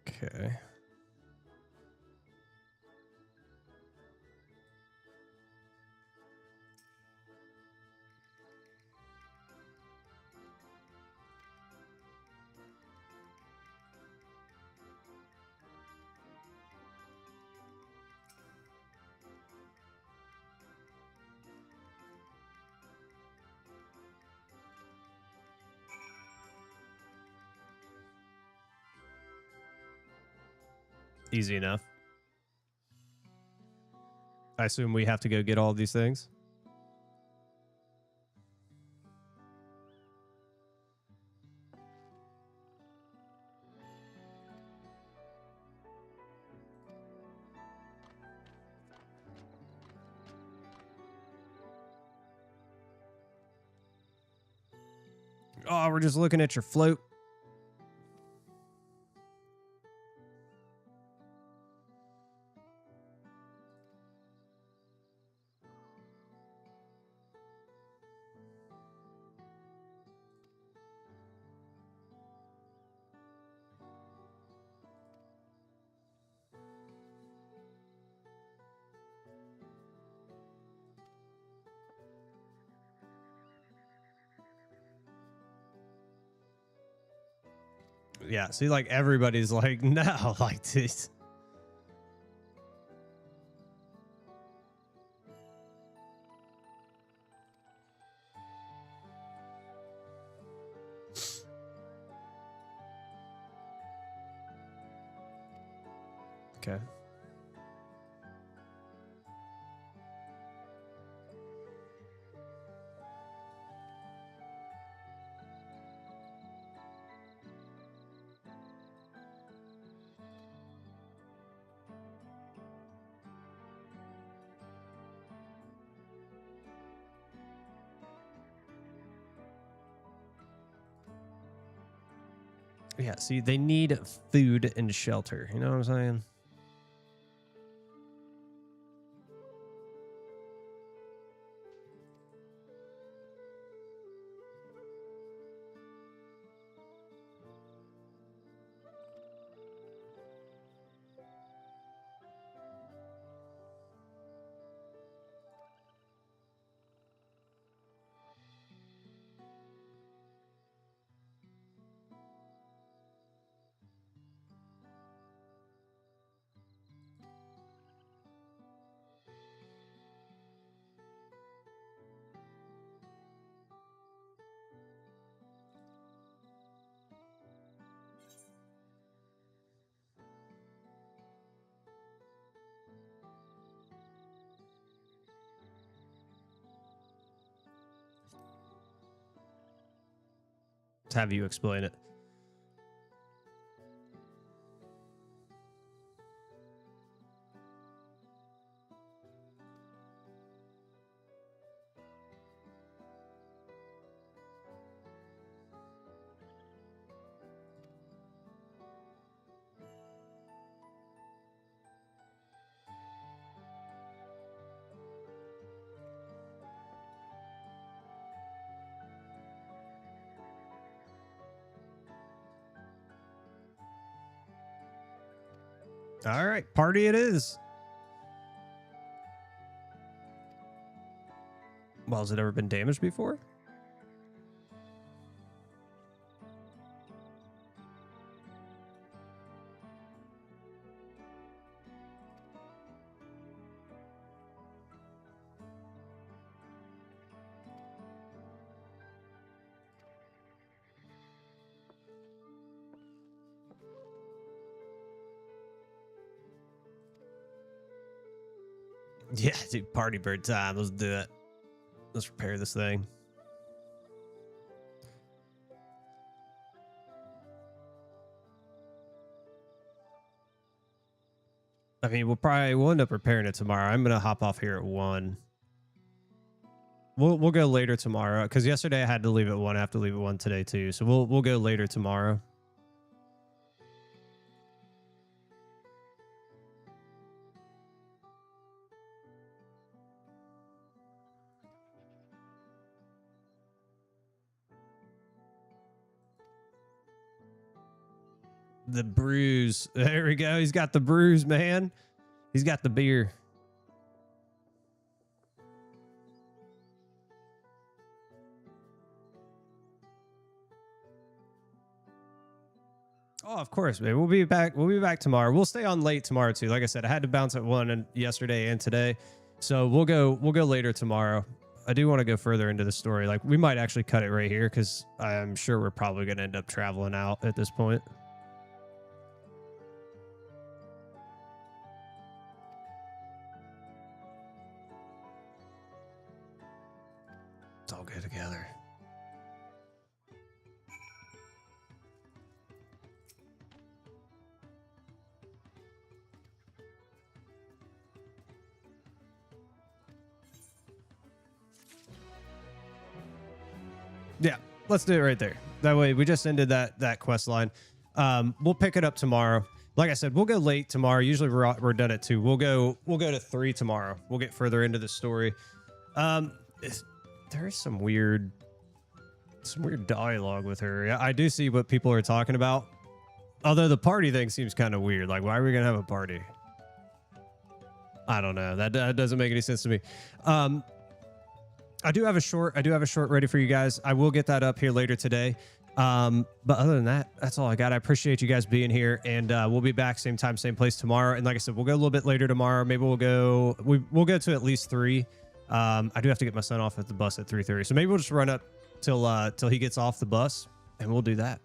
Okay. Easy enough. I assume we have to go get all these things. Oh, we're just looking at your float. Yeah, see, like everybody's like, no, like this. Okay. Yeah, see, they need food and shelter. You know what I'm saying? Let's have you explain it. All right, party it is. Well, has it ever been damaged before? Yeah, dude, party bird time. Let's do it. Let's repair this thing. I mean, we'll end up repairing it tomorrow. I'm gonna hop off here at 1. We'll go later tomorrow because yesterday I had to leave at 1. I have to leave at 1 today too. So we'll go later tomorrow. The bruise. There we go. He's got the bruise, man. He's got the beer. Oh, of course, man. We'll be back. We'll be back tomorrow. We'll stay on late tomorrow too. Like I said, I had to bounce at 1 and yesterday and today. So we'll go later tomorrow. I do want to go further into the story. Like we might actually cut it right here because I'm sure we're probably going to end up traveling out at this point. It's all good together. Yeah, let's do it right there. That way we just ended that quest line. We'll pick it up tomorrow. Like I said, we'll go late tomorrow. Usually we're done at 2. We'll go to 3 tomorrow. We'll get further into the story. There is some weird dialogue with her. I do see what people are talking about. Although the party thing seems kind of weird. Like, why are we gonna have a party? I don't know. That doesn't make any sense to me. I do have a short ready for you guys. I will get that up here later today. But other than that, that's all I got. I appreciate you guys being here, and we'll be back same time, same place tomorrow. And like I said, we'll go a little bit later tomorrow. Maybe we'll go to at least 3. I do have to get my son off at the bus at 3:30, so maybe we'll just run up till he gets off the bus, and we'll do that.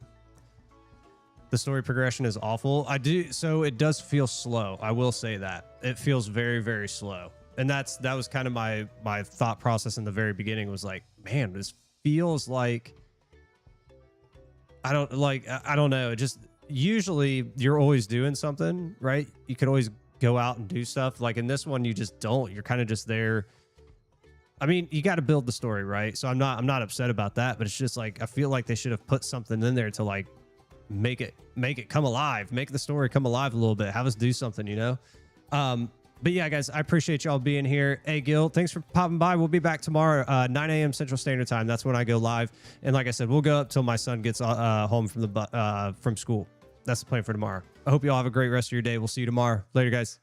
The story progression is awful. So it does feel slow. I will say that it feels very, very slow. And that was kind of my thought process in the very beginning was like, man, this feels like, I don't know. It just, usually you're always doing something, right? You could always go out and do stuff. Like in this one, you just don't. You're kind of just there. I mean, you got to build the story, right? So I'm not upset about that, but it's just like, I feel like they should have put something in there to like make it come alive, make the story come alive a little bit, have us do something, you know? But yeah, guys, I appreciate y'all being here. Hey, Gil, thanks for popping by. We'll be back tomorrow, 9 a.m. Central Standard Time. That's when I go live. And like I said, we'll go up till my son gets home from school. That's the plan for tomorrow. I hope you all have a great rest of your day. We'll see you tomorrow. Later, guys.